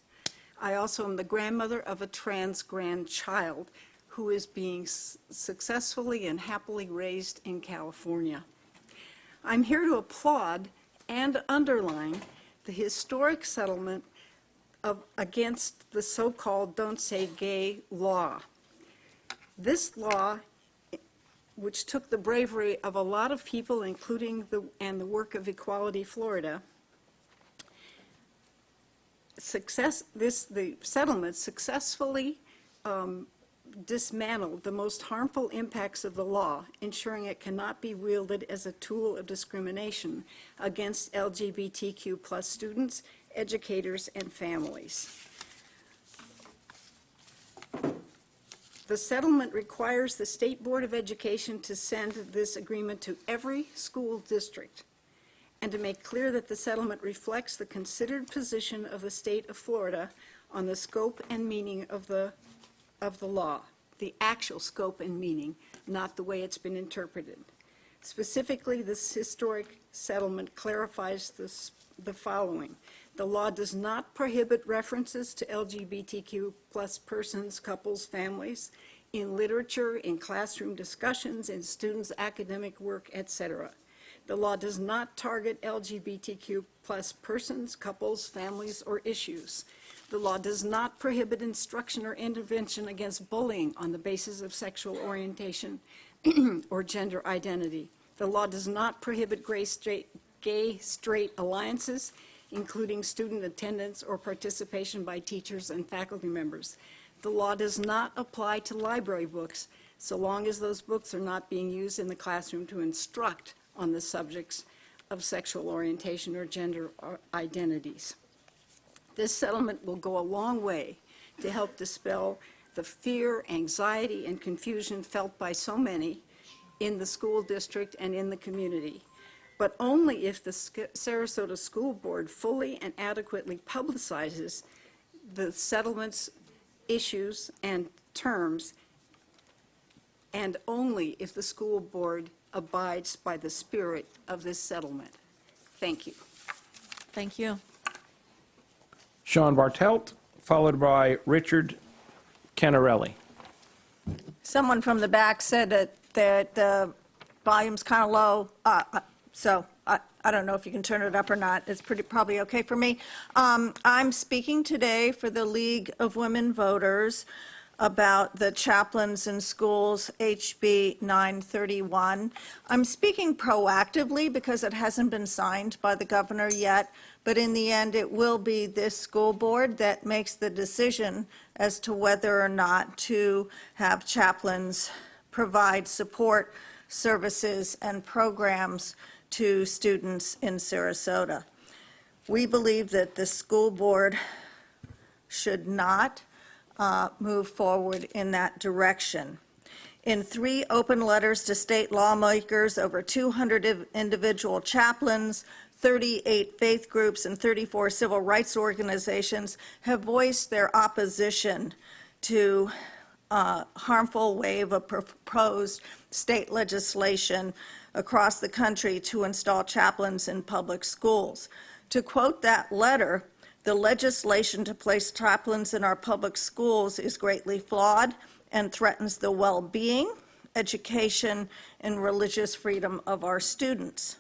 I also am the grandmother of a trans grandchild who is being successfully and happily raised in California. I'm here to applaud and underline the historic settlement against the so-called Don't Say Gay law. This law, which took the bravery of a lot of people, including the work of Equality Florida, the settlement successfully dismantled the most harmful impacts of the law, ensuring it cannot be wielded as a tool of discrimination against LGBTQ+ students, educators, and families. The settlement requires the State Board of Education to send this agreement to every school district and to make clear that the settlement reflects the considered position of the state of Florida on the scope and meaning of the law. the actual scope and meaning, not the way it's been interpreted. Specifically, this historic settlement clarifies the following. The law does not prohibit references to LGBTQ plus persons, couples, families in literature, in classroom discussions, in students' academic work, etc. The law does not target LGBTQ plus persons, couples, families, or issues. The law does not prohibit instruction or intervention against bullying on the basis of sexual orientation or gender identity. The law does not prohibit gay, straight alliances, including student attendance or participation by teachers and faculty members. The law does not apply to library books, so long as those books are not being used in the classroom to instruct on the subjects of sexual orientation or gender identities. This settlement will go a long way to help dispel the fear, anxiety, and confusion felt by so many in the school district and in the community, but only if the Sarasota School Board fully and adequately publicizes the settlement's issues and terms, and only if the school board abides by the spirit of this settlement. Thank you. Thank you. Sean Bartelt, followed by Richard Canarelli. Someone from the back said that the volume's kind of low, so I don't know if you can turn it up or not. It's probably okay for me. I'm speaking today for the League of Women Voters about the chaplains in schools, HB 931. I'm speaking proactively because it hasn't been signed by the governor yet, but in the end, it will be this school board that makes the decision as to whether or not to have chaplains provide support services and programs to students in Sarasota. We believe that the school board should not move forward in that direction. In 3 open letters to state lawmakers, over 200 individual chaplains, 38 faith groups, and 34 civil rights organizations have voiced their opposition to a harmful wave of proposed state legislation across the country to install chaplains in public schools. To quote that letter, the legislation to place chaplains in our public schools is greatly flawed and threatens the well-being, education, and religious freedom of our students.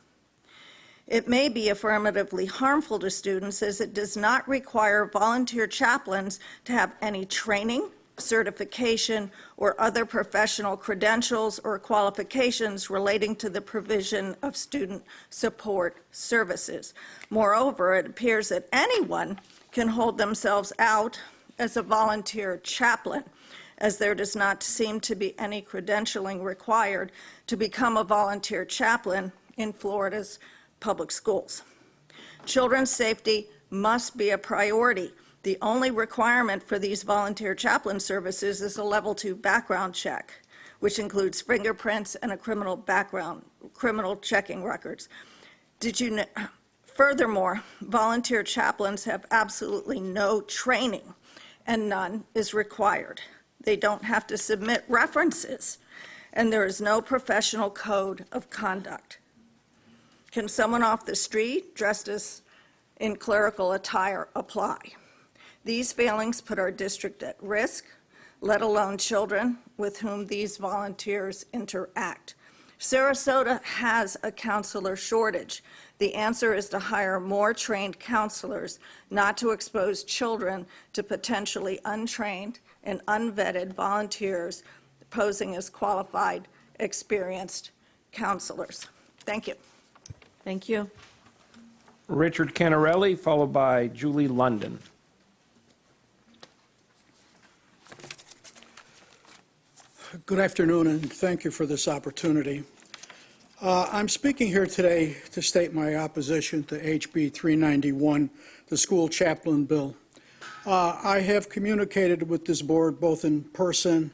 It may be affirmatively harmful to students as it does not require volunteer chaplains to have any training, certification, or other professional credentials or qualifications relating to the provision of student support services. Moreover, it appears that anyone can hold themselves out as a volunteer chaplain, as there does not seem to be any credentialing required to become a volunteer chaplain in Florida's public schools. Children's safety must be a priority. The only requirement for these volunteer chaplain services is a level 2 background check, which includes fingerprints and a criminal checking records. Did you know? Furthermore, volunteer chaplains have absolutely no training, and none is required. They don't have to submit references, and there is no professional code of conduct. Can someone off the street dressed as in clerical attire apply? These failings put our district at risk, let alone children with whom these volunteers interact. Sarasota has a counselor shortage. The answer is to hire more trained counselors, not to expose children to potentially untrained and unvetted volunteers posing as qualified, experienced counselors. Thank you. Thank you. Richard Canarelli, followed by Julie London. Good afternoon, and thank you for this opportunity. I'm speaking here today to state my opposition to HB 391, the school chaplain bill. I have communicated with this board both in person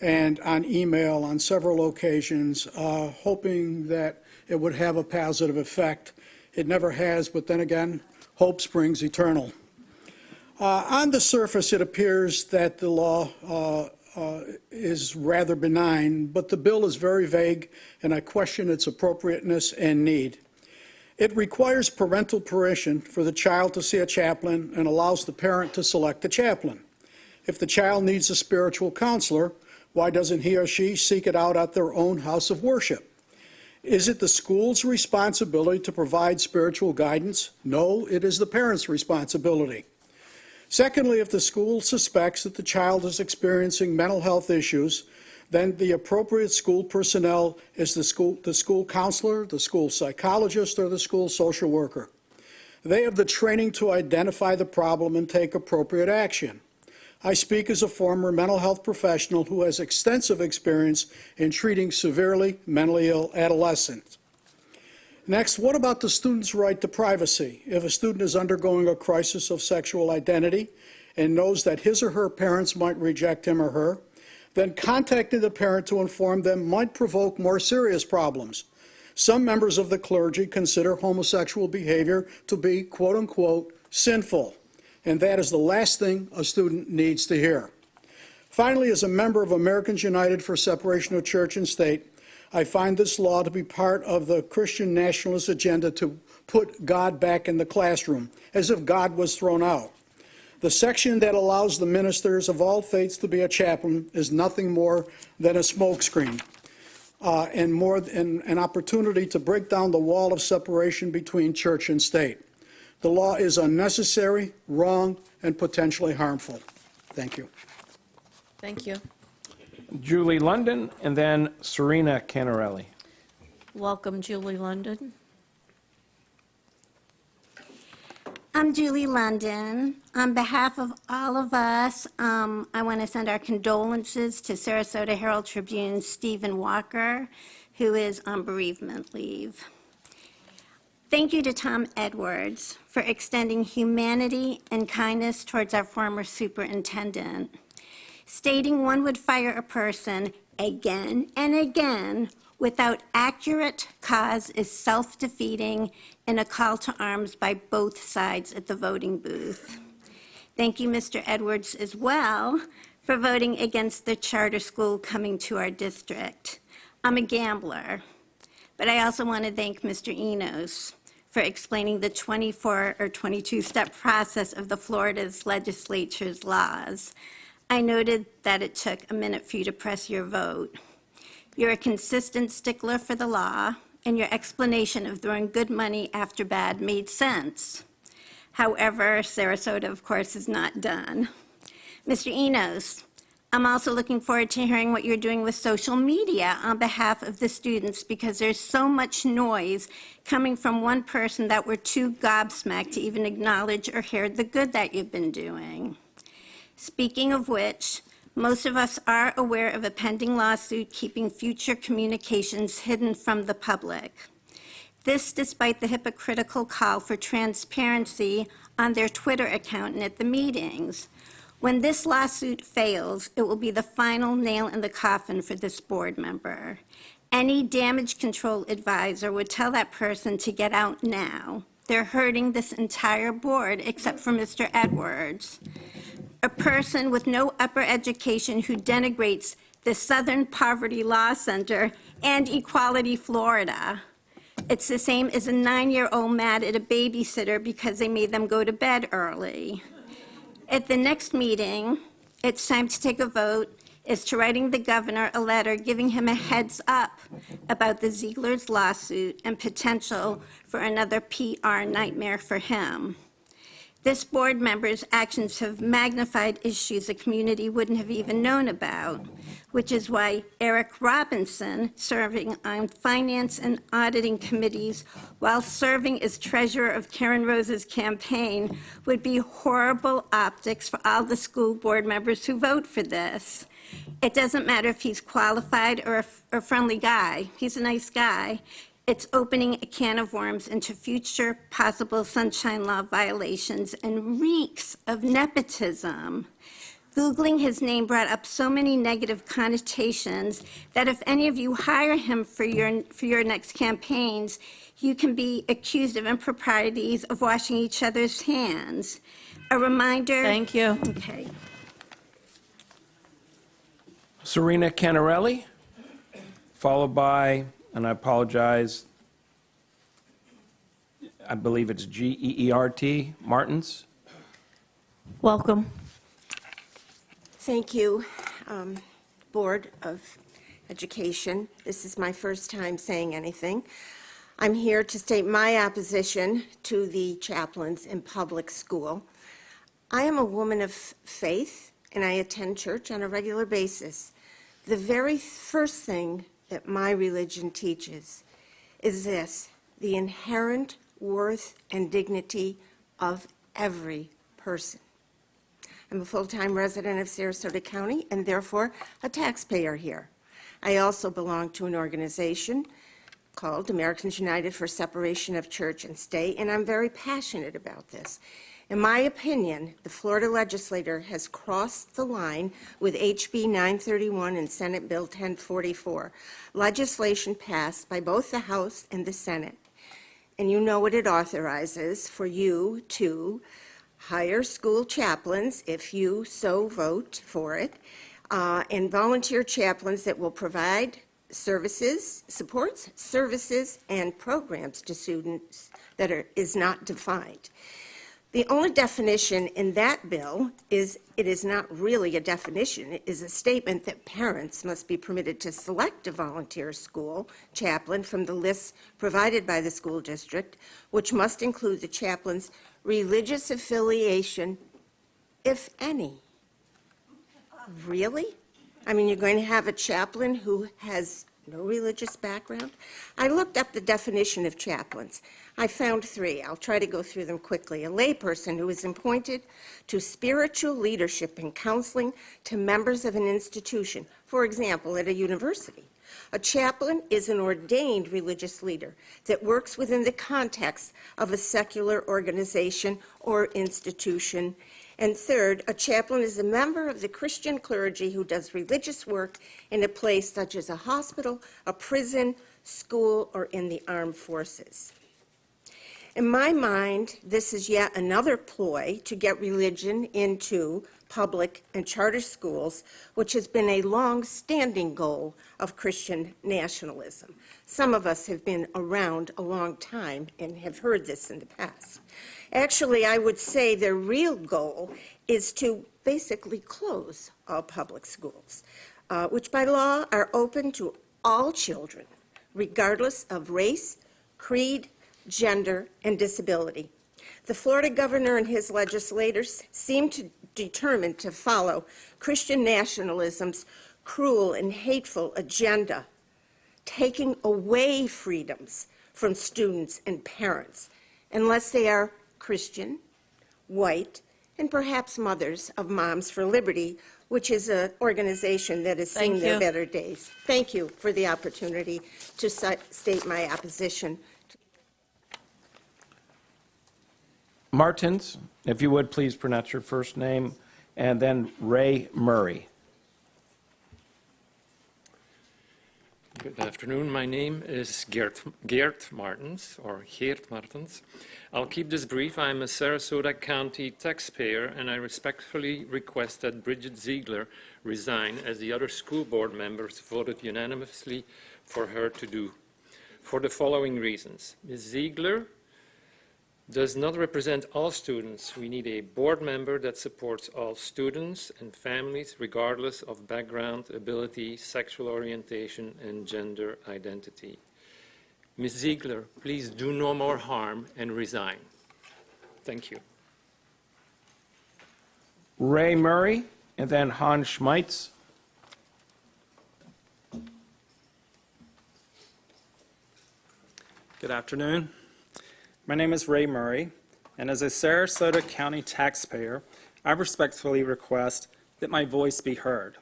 and on email on several occasions, hoping that it would have a positive effect. It never has, but then again, hope springs eternal. On the surface, it appears that the law is rather benign, but the bill is very vague, and I question its appropriateness and need. It requires parental permission for the child to see a chaplain and allows the parent to select the chaplain. If the child needs a spiritual counselor, why doesn't he or she seek it out at their own house of worship? Is it the school's responsibility to provide spiritual guidance? No, it is the parent's responsibility. Secondly, if the school suspects that the child is experiencing mental health issues, then the appropriate school personnel is the school counselor, the school psychologist, or the school social worker. They have the training to identify the problem and take appropriate action. I speak as a former mental health professional who has extensive experience in treating severely mentally ill adolescents. Next, what about the student's right to privacy? If a student is undergoing a crisis of sexual identity and knows that his or her parents might reject him or her, then contacting the parent to inform them might provoke more serious problems. Some members of the clergy consider homosexual behavior to be, quote unquote, sinful, and that is the last thing a student needs to hear. Finally, as a member of Americans United for Separation of Church and State, I find this law to be part of the Christian nationalist agenda to put God back in the classroom, as if God was thrown out. The section that allows the ministers of all faiths to be a chaplain is nothing more than a smokescreen and an opportunity to break down the wall of separation between church and state. The law is unnecessary, wrong, and potentially harmful. Thank you. Thank you. Julie London, and then Serena Canarelli. Welcome, Julie London. I'm Julie London. On behalf of all of us, I want to send our condolences to Sarasota Herald Tribune's Stephen Walker, who is on bereavement leave. Thank you to Tom Edwards for extending humanity and kindness towards our former superintendent. Stating one would fire a person again and again without accurate cause is self-defeating and a call to arms by both sides at the voting booth. Thank you, Mr. Edwards, as well, for voting against the charter school coming to our district. I'm a gambler, but I also want to thank Mr. Enos for explaining the 24 or 22-step process of the Florida's legislature's laws. I noted that it took a minute for you to press your vote. You're a consistent stickler for the law, and your explanation of throwing good money after bad made sense. However, Sarasota, of course, is not done. Mr. Enos, I'm also looking forward to hearing what you're doing with social media on behalf of the students, because there's so much noise coming from one person that we're too gobsmacked to even acknowledge or hear the good that you've been doing. Speaking of which, most of us are aware of a pending lawsuit keeping future communications hidden from the public. This despite the hypocritical call for transparency on their Twitter account and at the meetings. When this lawsuit fails, it will be the final nail in the coffin for this board member. Any damage control advisor would tell that person to get out now. They're hurting this entire board except for Mr. Edwards. A person with no upper education who denigrates the Southern Poverty Law Center and Equality Florida. It's the same as a 9-year-old mad at a babysitter because they made them go to bed early. At the next meeting, it's time to take a vote as to writing the governor a letter giving him a heads up about the Ziegler's lawsuit and potential for another PR nightmare for him. This board member's actions have magnified issues the community wouldn't have even known about, which is why Eric Robinson, serving on finance and auditing committees while serving as treasurer of Karen Rose's campaign, would be horrible optics for all the school board members who vote for this. It doesn't matter if he's qualified or a friendly guy. He's a nice guy. It's opening a can of worms into future possible sunshine law violations and reeks of nepotism. Googling his name brought up so many negative connotations that if any of you hire him for your next campaigns, you can be accused of improprieties of washing each other's hands. A reminder. Thank you. Okay. Serena Canarelli, followed by, and I apologize, I believe it's Geert Martins. Welcome. Thank you, Board of Education. This is my first time saying anything. I'm here to state my opposition to the chaplains in public school. I am a woman of faith, and I attend church on a regular basis. The very first thing that my religion teaches is this: the inherent worth and dignity of every person. I'm a full-time resident of Sarasota County and therefore a taxpayer here. I also belong to an organization called Americans United for Separation of Church and State, and I'm very passionate about this. In my opinion, the Florida legislature has crossed the line with HB 931 and Senate Bill 1044, legislation passed by both the House and the Senate. And you know what it authorizes: for you to hire school chaplains, if you so vote for it, and volunteer chaplains that will provide services, supports, services, and programs to students that is not defined. The only definition in that bill is, it is not really a definition, it is a statement that parents must be permitted to select a volunteer school chaplain from the lists provided by the school district, which must include the chaplain's religious affiliation, if any. Really? I mean, you're going to have a chaplain who has no religious background? I looked up the definition of chaplains. I found three. I'll try to go through them quickly. A layperson who is appointed to spiritual leadership and counseling to members of an institution, for example, at a university. A chaplain is an ordained religious leader that works within the context of a secular organization or institution. And third, a chaplain is a member of the Christian clergy who does religious work in a place such as a hospital, a prison, school, or in the armed forces. In my mind, this is yet another ploy to get religion into public and charter schools, which has been a long-standing goal of Christian nationalism. Some of us have been around a long time and have heard this in the past. Actually, I would say their real goal is to basically close all public schools, which by law are open to all children, regardless of race, creed, gender, and disability. The Florida governor and his legislators seem to determined to follow Christian nationalism's cruel and hateful agenda, taking away freedoms from students and parents, unless they are Christian, white, and perhaps mothers of Moms for Liberty, which is an organization that has seen their better days. Thank you for the opportunity to state my opposition. Martins, if you would please pronounce your first name, and then Ray Murray. Good afternoon. My name is Geert Martins, or Geert Martins. I'll keep this brief. I'm a Sarasota County taxpayer, and I respectfully request that Bridget Ziegler resign, as the other school board members voted unanimously for her to do, for the following reasons. Ms. Ziegler does not represent all students. We need a board member that supports all students and families, regardless of background, ability, sexual orientation, and gender identity. Ms. Ziegler, please do no more harm and resign. Thank you. Ray Murray, and then Hans Schmeitz. Good afternoon. My name is Ray Murray, and as a Sarasota County taxpayer, I respectfully request that my voice be heard.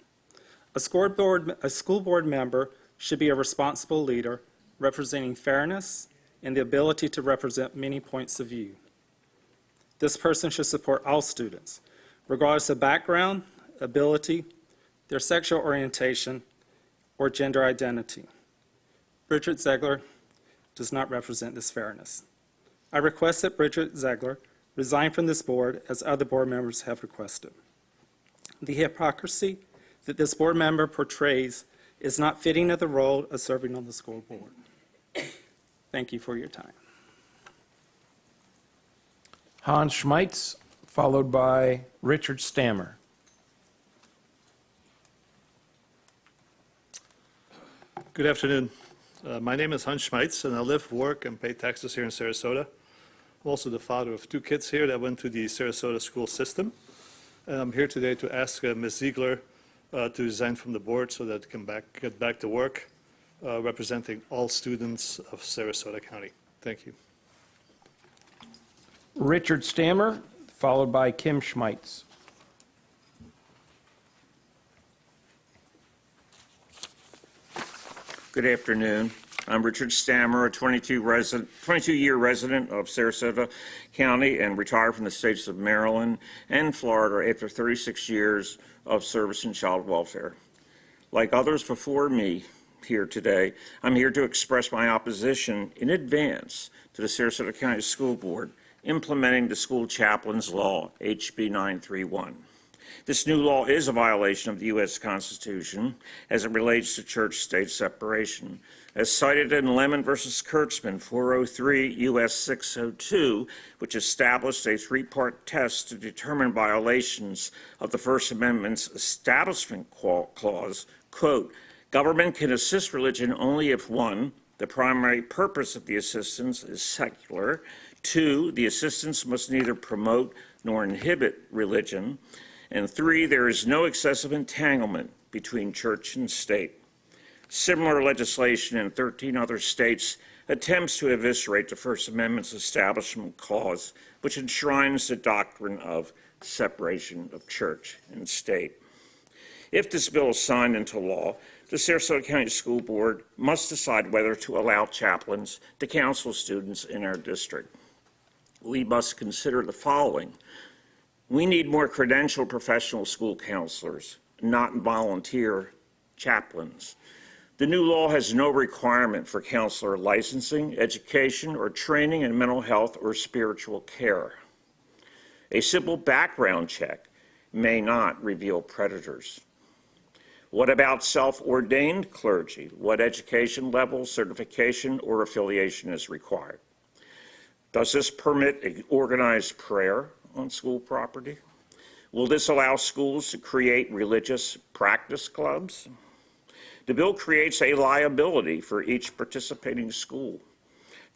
A school board member should be a responsible leader representing fairness and the ability to represent many points of view. This person should support all students, regardless of background, ability, their sexual orientation, or gender identity. Bridget Ziegler does not represent this fairness. I request that Bridget Ziegler resign from this board as other board members have requested. The hypocrisy, that this board member portrays is not fitting of the role of serving on the school board. Thank you for your time. Hans Schmeitz, followed by Richard Stammer. Good afternoon. My name is Hans Schmeitz, and I live, work, and pay taxes here in Sarasota. I'm also the father of 2 kids here that went to the Sarasota school system. And I'm here today to ask Ms. Ziegler to resign from the board so that I can get back to work representing all students of Sarasota County. Thank you. Richard Stammer, followed by Kim Schmeitz. Good afternoon. I'm Richard Stammer, a 22-year resident of Sarasota County and retired from the states of Maryland and Florida after 36 years of service in child welfare. Like others before me here today, I'm here to express my opposition in advance to the Sarasota County School Board implementing the school chaplain's law, HB 931. This new law is a violation of the U.S. Constitution as it relates to church-state separation. As cited in Lemon v. Kurtzman, 403 U.S. 602, which established a 3-part test to determine violations of the First Amendment's Establishment Clause, quote, government can assist religion only if, 1, the primary purpose of the assistance is secular, 2, the assistance must neither promote nor inhibit religion, and 3, there is no excessive entanglement between church and state. Similar legislation in 13 other states attempts to eviscerate the First Amendment's Establishment Clause, which enshrines the doctrine of separation of church and state. If this bill is signed into law, the Sarasota County School Board must decide whether to allow chaplains to counsel students in our district. We must consider the following. We need more credentialed professional school counselors, not volunteer chaplains. The new law has no requirement for counselor licensing, education, or training in mental health or spiritual care. A simple background check may not reveal predators. What about self-ordained clergy? What education level, certification, or affiliation is required? Does this permit organized prayer on school property? Will this allow schools to create religious practice clubs? The bill creates a liability for each participating school.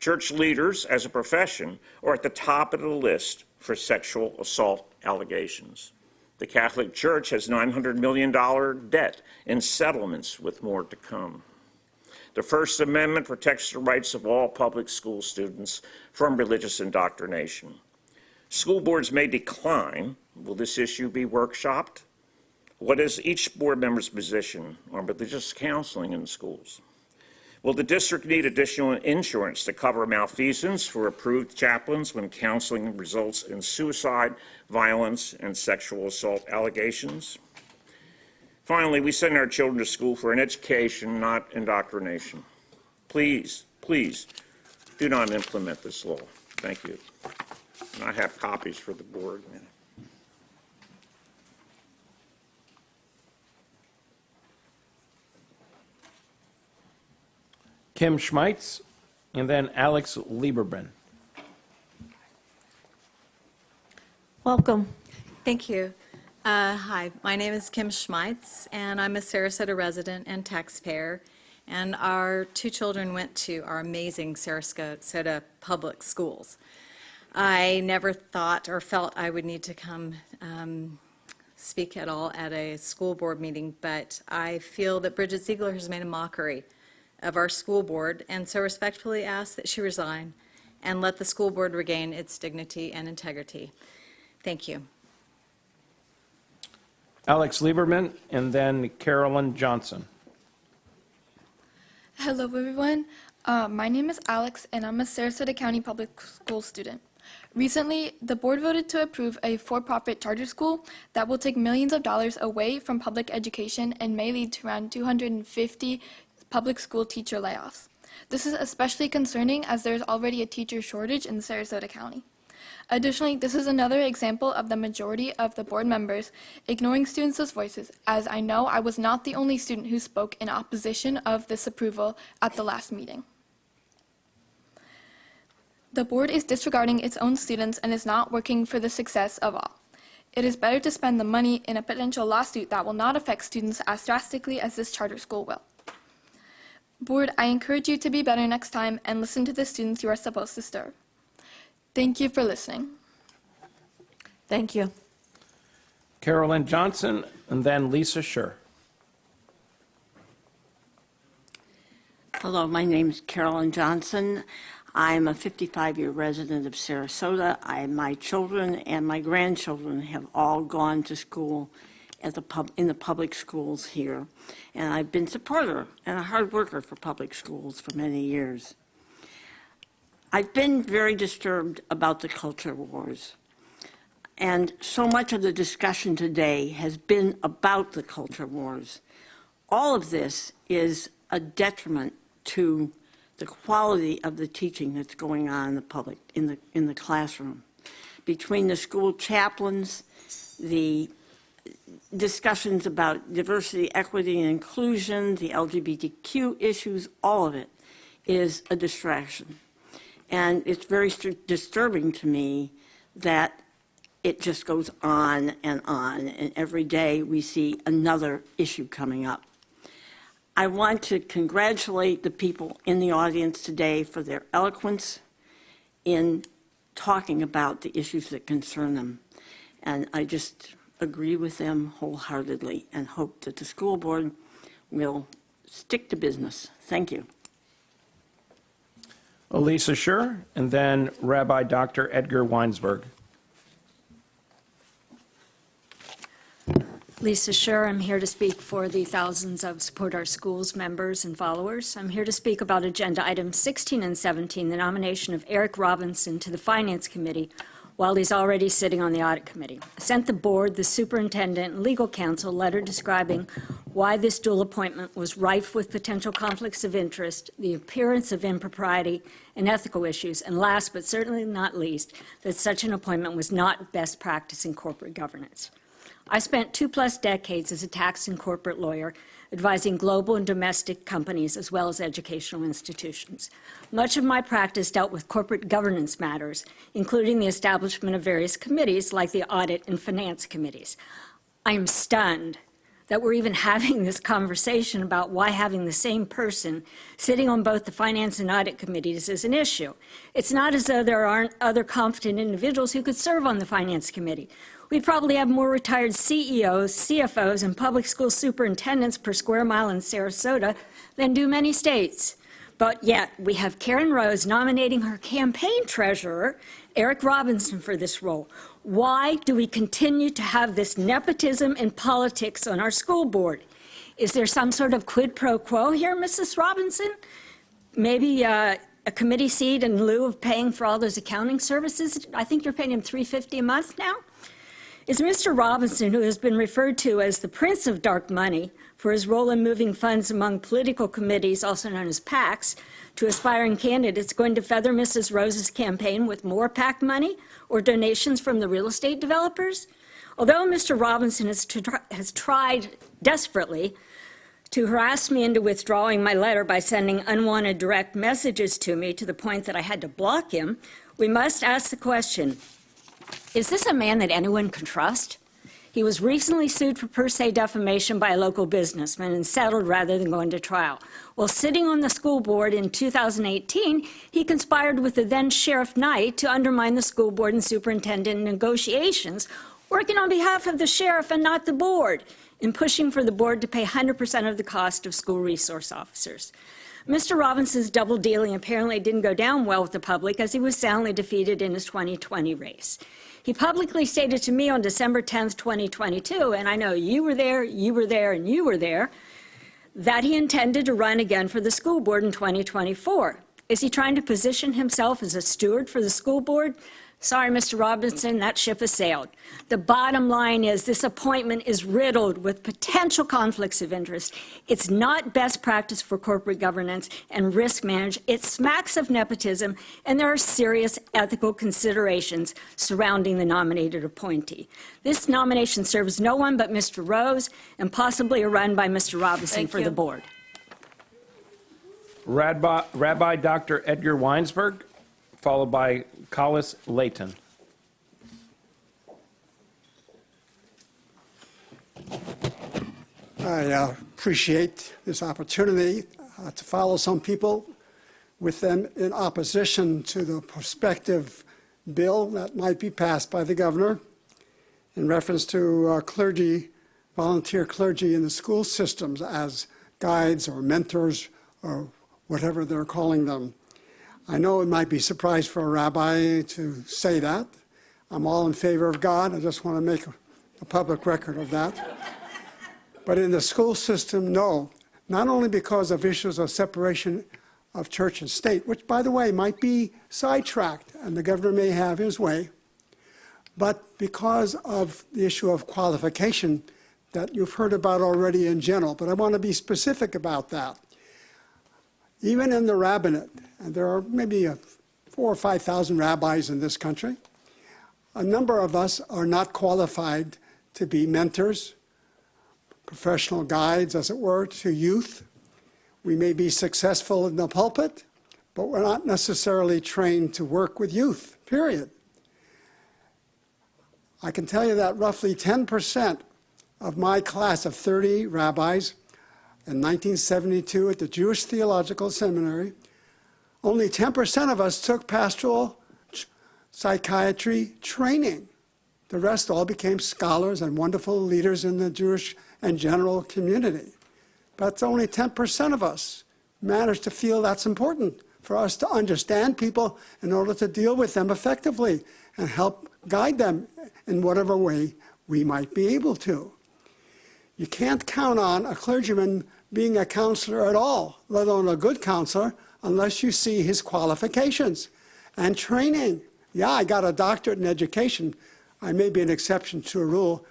Church leaders, as a profession, are at the top of the list for sexual assault allegations. The Catholic Church has $900 million debt in settlements, with more to come. The First Amendment protects the rights of all public school students from religious indoctrination. School boards may decline. Will this issue be workshopped? What is each board member's position on religious counseling in schools? Will the district need additional insurance to cover malfeasance for approved chaplains when counseling results in suicide, violence, and sexual assault allegations? Finally, we send our children to school for an education, not indoctrination. Please, please, do not implement this law. Thank you. And I have copies for the board. Kim Schmeitz, and then Alex Lieberman. Welcome. Thank you. Hi, my name is Kim Schmeitz, and I'm a Sarasota resident and taxpayer. And our 2 children went to our amazing Sarasota public schools. I never thought or felt I would need to come speak at all at a school board meeting, but I feel that Bridget Ziegler has made a mockery of our school board, and so respectfully ask that she resign and let the school board regain its dignity and integrity. Thank you. Alex Lieberman, and then Carolyn Johnson. Hello, everyone. My name is Alex, and I'm a Sarasota County Public School student. Recently, the board voted to approve a for-profit charter school that will take millions of dollars away from public education and may lead to around 250 public school teacher layoffs. This is especially concerning as there is already a teacher shortage in Sarasota County. Additionally, this is another example of the majority of the board members ignoring students' voices, as I know I was not the only student who spoke in opposition of this approval at the last meeting. The board is disregarding its own students and is not working for the success of all. It is better to spend the money in a potential lawsuit that will not affect students as drastically as this charter school will. Board, I encourage you to be better next time and listen to the students you are supposed to serve. Thank you for listening. Thank you. Carolyn Johnson, and then Lisa Scher. Hello, my name is Carolyn Johnson. I'm a 55-year resident of Sarasota. My children and my grandchildren have all gone to school at in the public schools here. And I've been a supporter and a hard worker for public schools for many years. I've been very disturbed about the culture wars. And so much of the discussion today has been about the culture wars. All of this is a detriment to the quality of the teaching that's going on in the classroom. Between the school chaplains, the discussions about diversity, equity, and inclusion, the LGBTQ issues, all of it is a distraction. And it's very disturbing to me that it just goes on, and every day we see another issue coming up. I want to congratulate the people in the audience today for their eloquence in talking about the issues that concern them. And I just agree with them wholeheartedly and hope that the school board will stick to business. Thank you. Lisa Scher, and then Rabbi Dr. Edgar Weinsberg. Lisa Scher, I'm here to speak for the thousands of Support Our Schools members and followers. I'm here to speak about agenda items 16 and 17, the nomination of Eric Robinson to the Finance Committee while he's already sitting on the Audit Committee. I sent the board, the superintendent, and legal counsel a letter describing why this dual appointment was rife with potential conflicts of interest, the appearance of impropriety, and ethical issues, and last but certainly not least, that such an appointment was not best practice in corporate governance. I spent 2+ decades as a tax and corporate lawyer advising global and domestic companies as well as educational institutions. Much of my practice dealt with corporate governance matters, including the establishment of various committees like the Audit and Finance Committees. I am stunned that we're even having this conversation about why having the same person sitting on both the Finance and Audit Committees is an issue. It's not as though there aren't other competent individuals who could serve on the Finance Committee. We'd probably have more retired CEOs, CFOs, and public school superintendents per square mile in Sarasota than do many states. But yet, we have Karen Rose nominating her campaign treasurer, Eric Robinson, for this role. Why do we continue to have this nepotism in politics on our school board? Is there some sort of quid pro quo here, Mrs. Robinson? Maybe a committee seat in lieu of paying for all those accounting services? I think you're paying him $350 a month now. Is Mr. Robinson, who has been referred to as the Prince of Dark Money for his role in moving funds among political committees, also known as PACs, to aspiring candidates, going to feather Mrs. Rose's campaign with more PAC money or donations from the real estate developers? Although Mr. Robinson has tried desperately to harass me into withdrawing my letter by sending unwanted direct messages to me to the point that I had to block him, we must ask the question, is this a man that anyone can trust? He was recently sued for per se defamation by a local businessman and settled rather than going to trial. While sitting on the school board in 2018, he conspired with the then Sheriff Knight to undermine the school board and superintendent negotiations, working on behalf of the sheriff and not the board, and pushing for the board to pay 100% of the cost of school resource officers. Mr. Robinson's double dealing apparently didn't go down well with the public, as he was soundly defeated in his 2020 race. He publicly stated to me on December 10th, 2022, and I know you were there, and you were there, that he intended to run again for the school board in 2024. Is he trying to position himself as a steward for the school board? Sorry, Mr. Robinson, that ship has sailed. The bottom line is this appointment is riddled with potential conflicts of interest. It's not best practice for corporate governance and risk management. It smacks of nepotism, and there are serious ethical considerations surrounding the nominated appointee. This nomination serves no one but Mr. Rose and possibly a run by Mr. Robinson for the board. Rabbi Dr. Edgar Weinsberg, followed by Collis Layton. I appreciate this opportunity to follow some people with them in opposition to the prospective bill that might be passed by the governor in reference to clergy, volunteer clergy in the school systems as guides or mentors or whatever they're calling them. I know it might be a surprise for a rabbi to say that. I'm all in favor of God. I just want to make a public record of that. But in the school system, no. Not only because of issues of separation of church and state, which, by the way, might be sidetracked, and the governor may have his way, but because of the issue of qualification that you've heard about already in general. But I want to be specific about that. Even in the rabbinate, and there are maybe 4,000 or 5,000 rabbis in this country, a number of us are not qualified to be mentors, professional guides, as it were, to youth. We may be successful in the pulpit, but we're not necessarily trained to work with youth, period. I can tell you that roughly 10% of my class of 30 rabbis in 1972 at the Jewish Theological Seminary, only 10% of us took pastoral psychiatry training. The rest all became scholars and wonderful leaders in the Jewish and general community. But only 10% of us managed to feel that's important for us to understand people in order to deal with them effectively and help guide them in whatever way we might be able to. You can't count on a clergyman being a counselor at all, let alone a good counselor, unless you see his qualifications and training. Yeah, I got a doctorate in education. I may be an exception to a rule.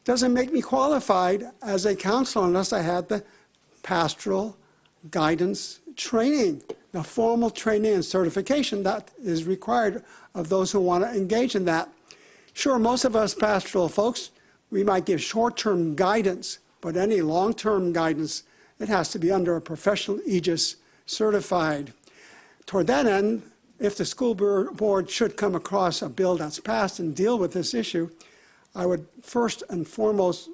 Doesn't make me qualified as a counselor unless I had the pastoral guidance training, the formal training and certification that is required of those who want to engage in that. Sure, most of us pastoral folks, we might give short-term guidance, but any long-term guidance, it has to be under a professional aegis, certified. Toward that end, if the school board should come across a bill that's passed and deal with this issue, I would first and foremost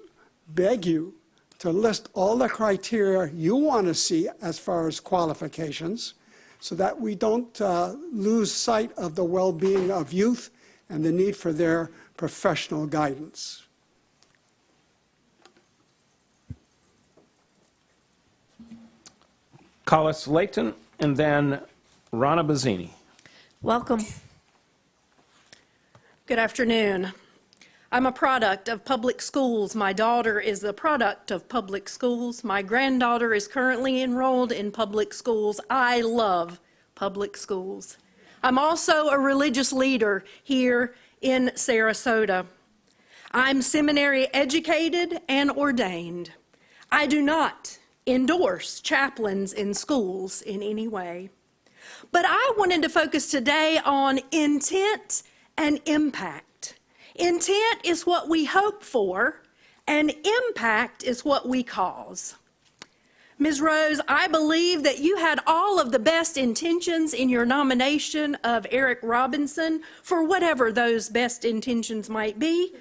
beg you to list all the criteria you want to see as far as qualifications so that we don't lose sight of the well-being of youth and the need for their professional guidance. Collis Layton, and then Rana Bazzini. Welcome. Good afternoon. I'm a product of public schools. My daughter is a product of public schools. My granddaughter is currently enrolled in public schools. I love public schools. I'm also a religious leader here in Sarasota. I'm seminary educated and ordained. I do not endorse chaplains in schools in any way. But I wanted to focus today on intent and impact. Intent is what we hope for, and impact is what we cause. Ms. Rose, I believe that you had all of the best intentions in your nomination of Eric Robinson, for whatever those best intentions might be,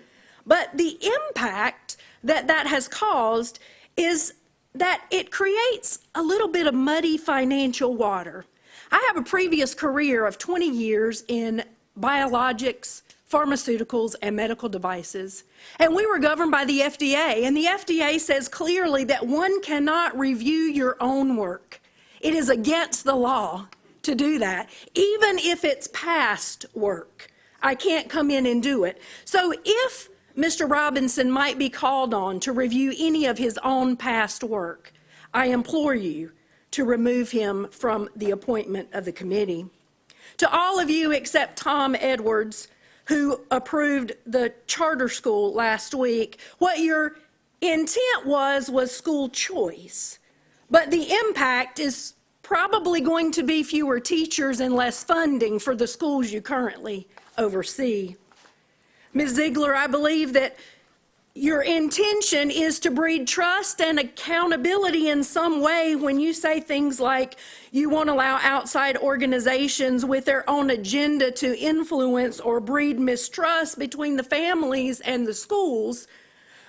but the impact that that has caused is that it creates a little bit of muddy financial water. I have a previous career of 20 years in biologics, pharmaceuticals, and medical devices. And we were governed by the FDA, and the FDA says clearly that one cannot review your own work. It is against the law to do that, even if it's past work. I can't come in and do it. So if Mr. Robinson might be called on to review any of his own past work, I implore you to remove him from the appointment of the committee. To all of you except Tom Edwards, who approved the charter school last week, what your intent was school choice. But the impact is probably going to be fewer teachers and less funding for the schools you currently oversee. Ms. Ziegler, I believe that your intention is to breed trust and accountability in some way when you say things like you won't allow outside organizations with their own agenda to influence or breed mistrust between the families and the schools.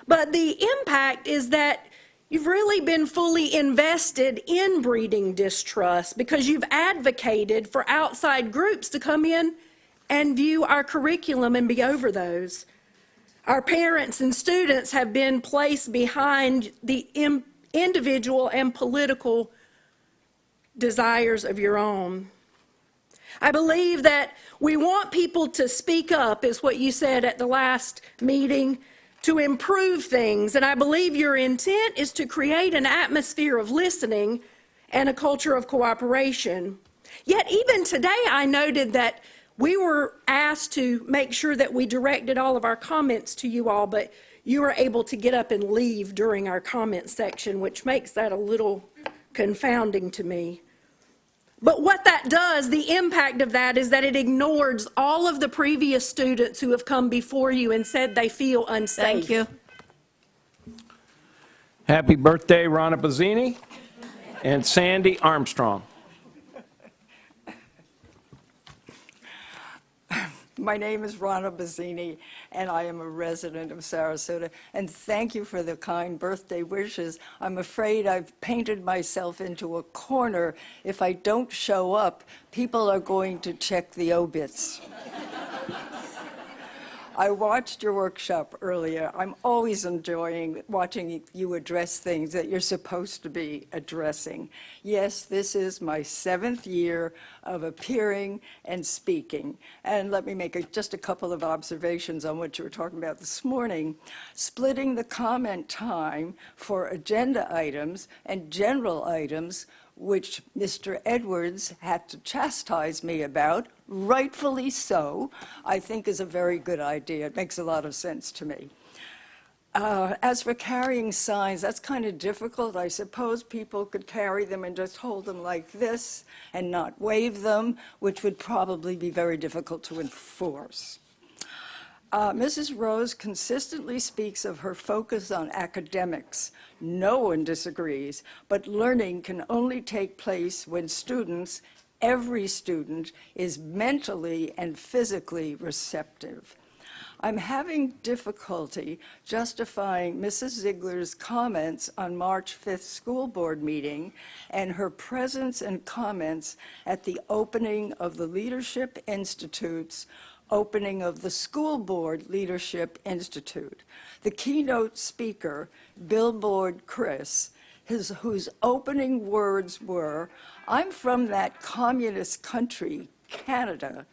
But the impact is that you've really been fully invested in breeding distrust because you've advocated for outside groups to come in and view our curriculum and be over those. Our parents and students have been placed behind the individual and political desires of your own. I believe that we want people to speak up, is what you said at the last meeting, to improve things. And I believe your intent is to create an atmosphere of listening and a culture of cooperation. Yet even today I noted that we were asked to make sure that we directed all of our comments to you all, but you were able to get up and leave during our comment section, which makes that a little confounding to me. But what that does, the impact of that is that it ignores all of the previous students who have come before you and said they feel unsafe. Thank you. Happy birthday, Ronna Bazzini and Sandy Armstrong. My name is Ronna Bazzini, and I am a resident of Sarasota. And thank you for the kind birthday wishes. I'm afraid I've painted myself into a corner. If I don't show up, people are going to check the obits. I watched your workshop earlier. I'm always enjoying watching you address things that you're supposed to be addressing. Yes, this is my 7th year of appearing and speaking. And let me make just a couple of observations on what you were talking about this morning. Splitting the comment time for agenda items and general items, which Mr. Edwards had to chastise me about, rightfully so, I think is a very good idea. It makes a lot of sense to me. As for carrying signs, that's kind of difficult. I suppose people could carry them and just hold them like this and not wave them, which would probably be very difficult to enforce. Mrs. Rose consistently speaks of her focus on academics. No one disagrees, but learning can only take place when students, every student, is mentally and physically receptive. I'm having difficulty justifying Mrs. Ziegler's comments on March 5th school board meeting and her presence and comments at the opening of the Leadership Institute's opening of the School Board Leadership Institute. The keynote speaker, Billboard Chris, whose opening words were, "I'm from that communist country, Canada."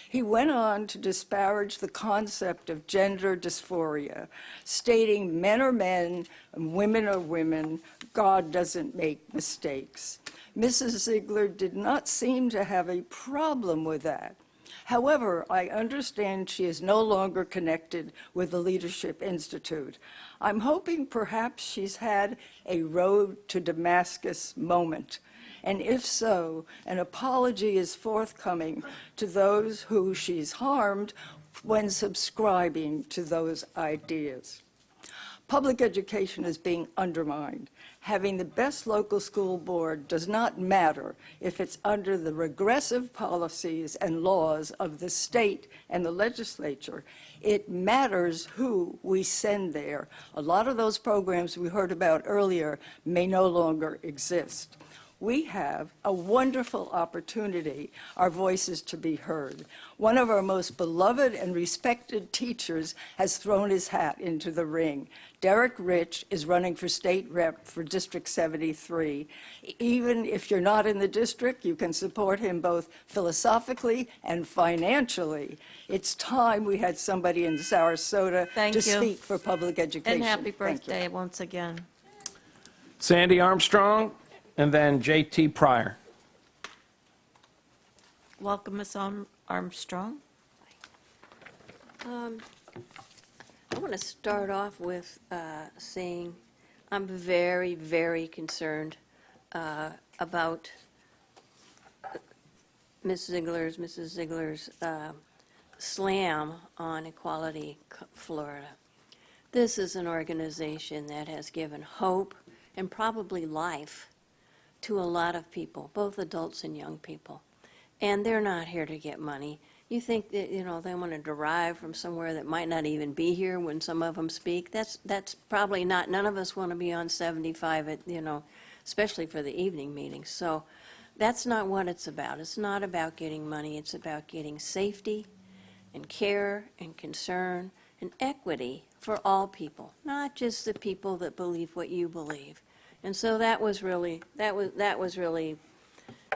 He went on to disparage the concept of gender dysphoria, stating men are men and women are women, God doesn't make mistakes. Mrs. Ziegler did not seem to have a problem with that. However, I understand she is no longer connected with the Leadership Institute. I'm hoping perhaps she's had a road to Damascus moment. And if so, an apology is forthcoming to those who she's harmed when subscribing to those ideas. Public education is being undermined. Having the best local school board does not matter if it's under the regressive policies and laws of the state and the legislature. It matters who we send there. A lot of those programs we heard about earlier may no longer exist. We have a wonderful opportunity, our voices to be heard. One of our most beloved and respected teachers has thrown his hat into the ring. Derek Rich is running for state rep for District 73. Even if you're not in the district, you can support him both philosophically and financially. It's time we had somebody in Sarasota to speak for public education. And happy Thank you. birthday once again. Sandy Armstrong, and then J.T. Pryor. Welcome, Ms. Armstrong. I want to start off with saying I'm very, very concerned about Mrs. Ziegler's slam on Equality Florida. This is an organization that has given hope and probably life to a lot of people, both adults and young people. And they're not here to get money. You think that, they want to derive from somewhere that might not even be here when some of them speak. That's probably not, none of us want to be on 75 at, especially for the evening meetings. So that's not what it's about. It's not about getting money. It's about getting safety and care and concern and equity for all people, not just the people that believe what you believe. And so that was really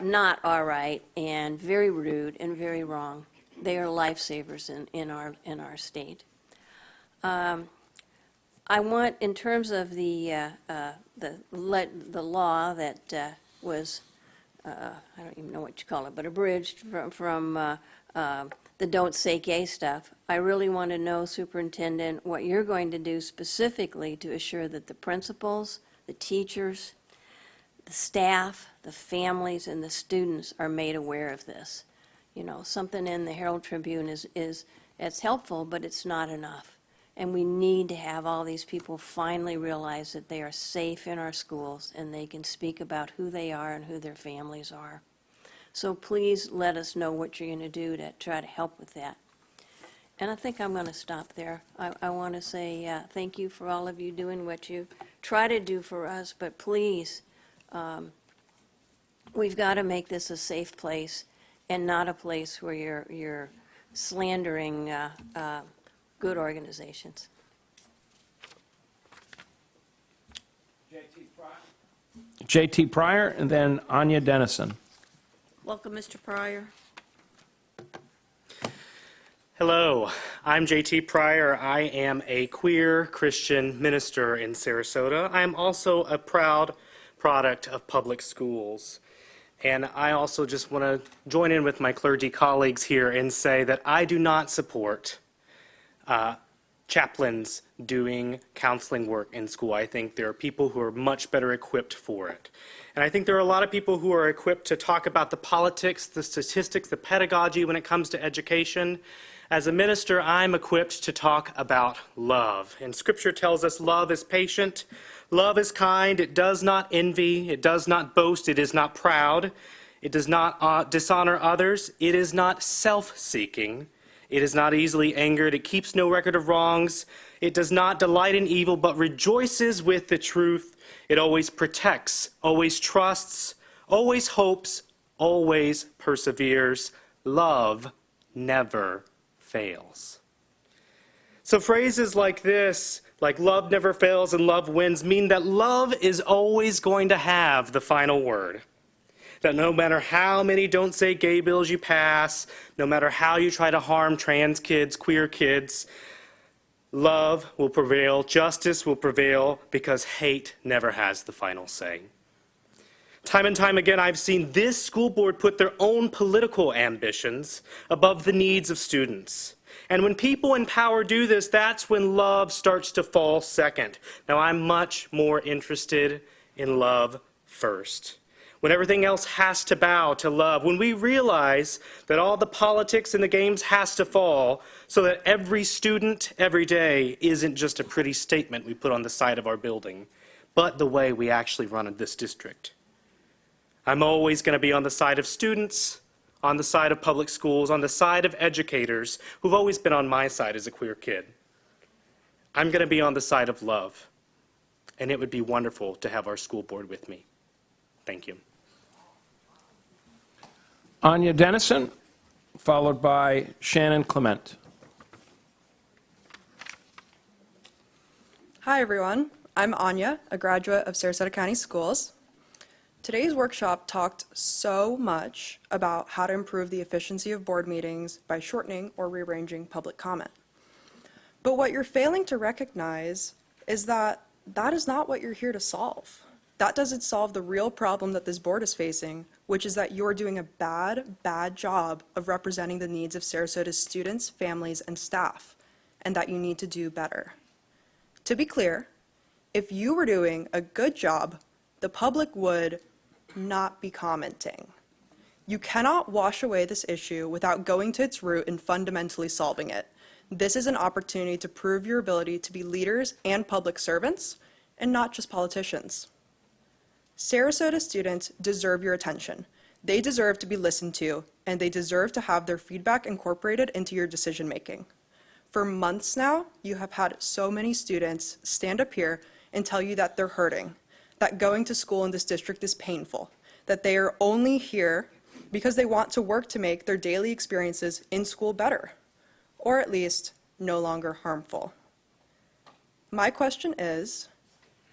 not all right and very rude and very wrong. They are lifesavers in our state. I want, in terms of the law that was, I don't even know what you call it, but abridged from the Don't Say Gay stuff, I really want to know, Superintendent, what you're going to do specifically to assure that the principals, the teachers, the staff, the families, and the students are made aware of this. Something in the Herald Tribune it's helpful, but it's not enough. And we need to have all these people finally realize that they are safe in our schools and they can speak about who they are and who their families are. So please let us know what you're going to do to try to help with that. And I think I'm going to stop there. I want to say thank you for all of you doing what you try to do for us, but please, we've got to make this a safe place and not a place where you're slandering good organizations. J.T. Pryor, and then Anya Dennison. Welcome, Mr. Pryor. Hello, I'm J.T. Pryor. I am a queer Christian minister in Sarasota. I am also a proud product of public schools. And I also just want to join in with my clergy colleagues here and say that I do not support chaplains doing counseling work in school. I think there are people who are much better equipped for it. And I think there are a lot of people who are equipped to talk about the politics, the statistics, the pedagogy when it comes to education. As a minister, I'm equipped to talk about love. And Scripture tells us love is patient, love is kind, it does not envy, it does not boast, it is not proud, it does not dishonor others, it is not self-seeking, it is not easily angered, it keeps no record of wrongs, it does not delight in evil, but rejoices with the truth, it always protects, always trusts, always hopes, always perseveres. Love never fails. So phrases like this, like love never fails and love wins, mean that love is always going to have the final word. That no matter how many Don't Say Gay bills you pass, no matter how you try to harm trans kids, queer kids, love will prevail, justice will prevail, because hate never has the final say. Time and time again, I've seen this school board put their own political ambitions above the needs of students. And when people in power do this, that's when love starts to fall second. Now, I'm much more interested in love first. When everything else has to bow to love, when we realize that all the politics and the games has to fall so that every student every day isn't just a pretty statement we put on the side of our building, but the way we actually run this district. I'm always going to be on the side of students, on the side of public schools, on the side of educators who've always been on my side as a queer kid. I'm going to be on the side of love, and it would be wonderful to have our school board with me. Thank you. Anya Dennison, followed by Shannon Clement. Hi, everyone. I'm Anya, a graduate of Sarasota County Schools. Today's workshop talked so much about how to improve the efficiency of board meetings by shortening or rearranging public comment. But what you're failing to recognize is that that is not what you're here to solve. That doesn't solve the real problem that this board is facing, which is that you're doing a bad job of representing the needs of Sarasota's students, families, and staff. and that you need to do better. To be clear, if you were doing a good job, the public would not be commenting. You cannot wash away this issue without going to its root and fundamentally solving it. This is an opportunity to prove your ability to be leaders and public servants, and not just politicians. Sarasota students deserve your attention. They deserve to be listened to, and they deserve to have their feedback incorporated into your decision-making. For months now, you have had so many students stand up here and tell you that they're hurting, that going to school in this district is painful, that they are only here because they want to work to make their daily experiences in school better, or at least no longer harmful. My question is,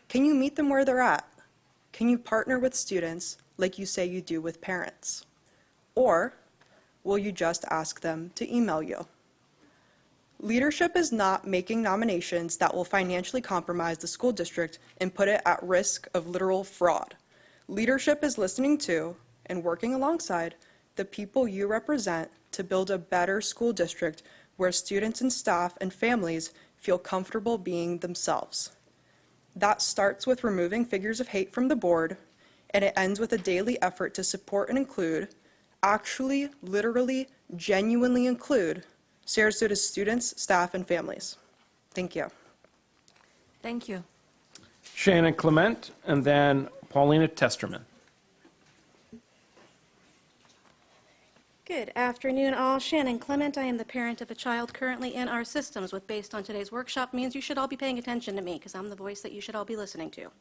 can you meet them where they're at? Can you partner with students like you say you do with parents? Or will you just ask them to email you? Leadership is not making nominations that will financially compromise the school district and put it at risk of literal fraud. Leadership is listening to and working alongside the people you represent to build a better school district where students and staff and families feel comfortable being themselves. That starts with removing figures of hate from the board, and it ends with a daily effort to support and include, actually, literally, genuinely include Sarasota's students, staff, and families. Thank you. Thank you. Shannon Clement, and then Paulina Testerman. Good afternoon, all. Shannon Clement. I am the parent of a child currently in our systems, which, based on today's workshop, means you should all be paying attention to me, because I'm the voice that you should all be listening to.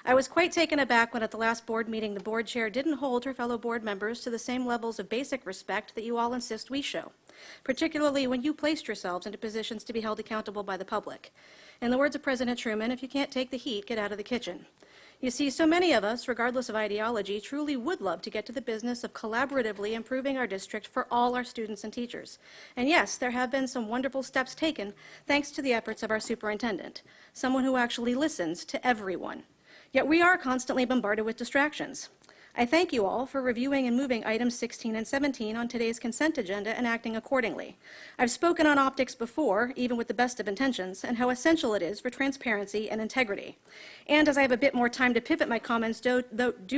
I was quite taken aback when at the last board meeting the board chair didn't hold her fellow board members to the same levels of basic respect that you all insist we show, particularly when you placed yourselves into positions to be held accountable by the public. In the words of President Truman, if you can't take the heat, get out of the kitchen. You see, so many of us, regardless of ideology, truly would love to get to the business of collaboratively improving our district for all our students and teachers. And yes, there have been some wonderful steps taken thanks to the efforts of our superintendent, someone who actually listens to everyone. Yet we are constantly bombarded with distractions. I thank you all for reviewing and moving items 16 and 17 on today's consent agenda and acting accordingly. I've spoken on optics before, even with the best of intentions, and how essential it is for transparency and integrity. And as I have a bit more time to pivot my comments due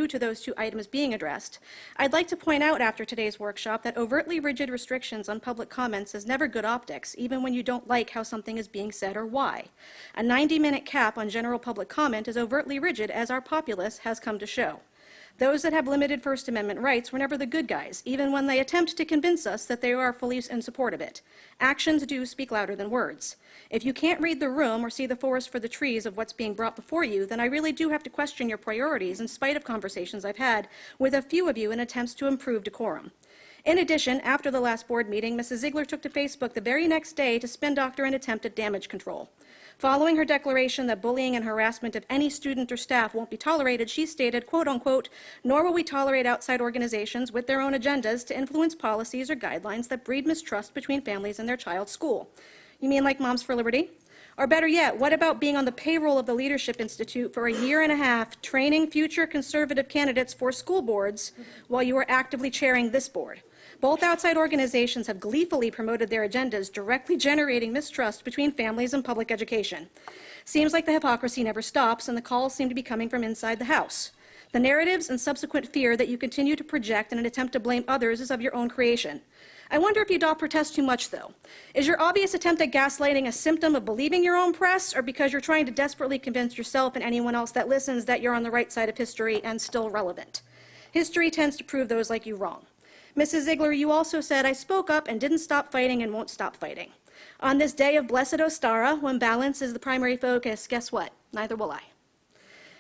to those two items being addressed, I'd like to point out after today's workshop that overtly rigid restrictions on public comments is never good optics, even when you don't like how something is being said or why. A 90-minute cap on general public comment is overtly rigid, as our populace has come to show. Those that have limited First Amendment rights were never the good guys, even when they attempt to convince us that they are fully in support of it. Actions do speak louder than words. If you can't read the room or see the forest for the trees of what's being brought before you, then I really do have to question your priorities in spite of conversations I've had with a few of you in attempts to improve decorum. In addition, after the last board meeting, Mrs. Ziegler took to Facebook the very next day to spin doctor an attempt at damage control. Following her declaration that bullying and harassment of any student or staff won't be tolerated, she stated, quote unquote, "Nor will we tolerate outside organizations with their own agendas to influence policies or guidelines that breed mistrust between families and their child's school." You mean like Moms for Liberty? Or better yet, what about being on the payroll of the Leadership Institute for a year and a half, training future conservative candidates for school boards while you are actively chairing this board? Both outside organizations have gleefully promoted their agendas, directly generating mistrust between families and public education. Seems like the hypocrisy never stops, and the calls seem to be coming from inside the House. The narratives and subsequent fear that you continue to project in an attempt to blame others is of your own creation. I wonder if you don't protest too much, though. Is your obvious attempt at gaslighting a symptom of believing your own press, or because you're trying to desperately convince yourself and anyone else that listens that you're on the right side of history and still relevant? History tends to prove those like you wrong. Mrs. Ziegler, you also said, "I spoke up and didn't stop fighting and won't stop fighting." On this day of blessed Ostara, when balance is the primary focus, guess what? Neither will I.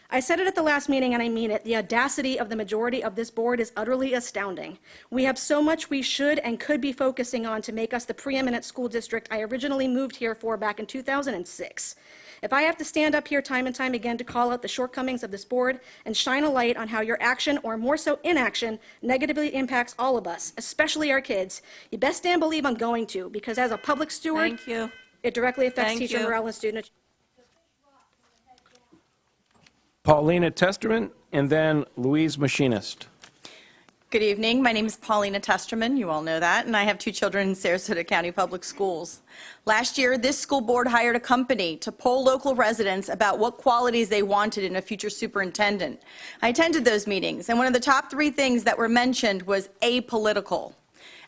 I said it at the last meeting, and I mean it. The audacity of the majority of this board is utterly astounding. We have so much we should and could be focusing on to make us the preeminent school district I originally moved here for back in 2006. If I have to stand up here time and time again to call out the shortcomings of this board and shine a light on how your action, or more so inaction, negatively impacts all of us, especially our kids, you best stand believe I'm going to, because as a public steward, it directly affects teacher morale and student. Paulina Testerman, and then Louise Machinist. Good evening. My name is Paulina Testerman. You all know that. And I have 2 children in Sarasota County Public Schools. Last year, this school board hired a company to poll local residents about what qualities they wanted in a future superintendent. I attended those meetings, and one of the top 3 things that were mentioned was apolitical.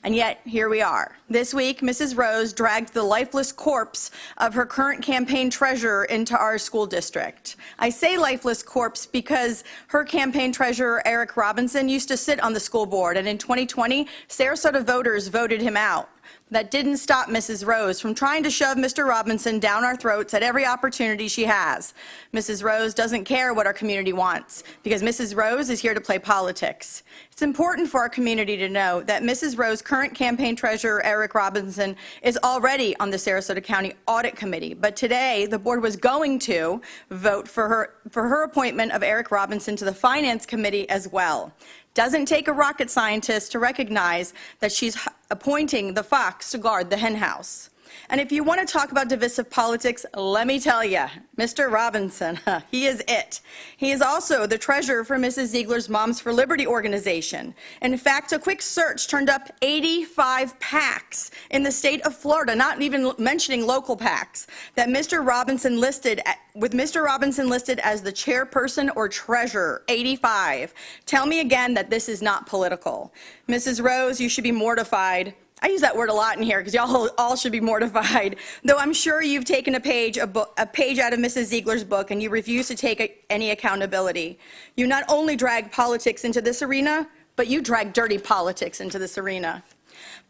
And yet, here we are. This week, Mrs. Rose dragged the lifeless corpse of her current campaign treasurer into our school district. I say lifeless corpse because her campaign treasurer, Eric Robinson, used to sit on the school board, and in 2020, Sarasota voters voted him out. That didn't stop Mrs. Rose from trying to shove Mr. Robinson down our throats at every opportunity she has. Mrs. Rose doesn't care what our community wants because Mrs. Rose is here to play politics. It's important for our community to know that Mrs. Rose's current campaign treasurer, Eric Robinson, is already on the Sarasota County Audit Committee, but today the board was going to vote for her appointment of Eric Robinson to the Finance Committee as well. Doesn't take a rocket scientist to recognize that she's appointing the fox to guard the hen house. And if you want to talk about divisive politics, let me tell you, Mr. Robinson, he is it. He is also the treasurer for Mrs. Ziegler's Moms for Liberty organization. In fact, a quick search turned up 85 PACs in the state of Florida, not even mentioning local PACs, that Mr. Robinson listed, with Mr. Robinson listed as the chairperson or treasurer, 85. Tell me again that this is not political. Mrs. Rose, you should be mortified. I use that word a lot in here because y'all all should be mortified, though I'm sure you've taken a page out of Mrs. Ziegler's book and you refuse to take any accountability. You not only drag politics into this arena, but you drag dirty politics into this arena.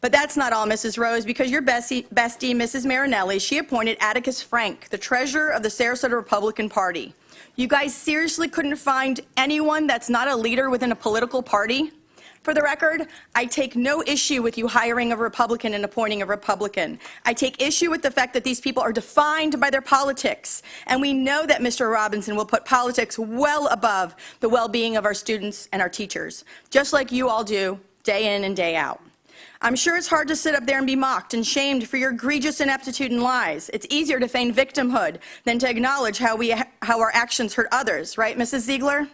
But that's not all, Mrs. Rose, because your bestie, Mrs. Marinelli, she appointed Atticus Frank, the treasurer of the Sarasota Republican Party. You guys seriously couldn't find anyone that's not a leader within a political party? For the record, I take no issue with you hiring a Republican and appointing a Republican. I take issue with the fact that these people are defined by their politics, and we know that Mr. Robinson will put politics well above the well-being of our students and our teachers, just like you all do day in and day out. I'm sure it's hard to sit up there and be mocked and shamed for your egregious ineptitude and lies. It's easier to feign victimhood than to acknowledge how our actions hurt others, right, Mrs. Ziegler?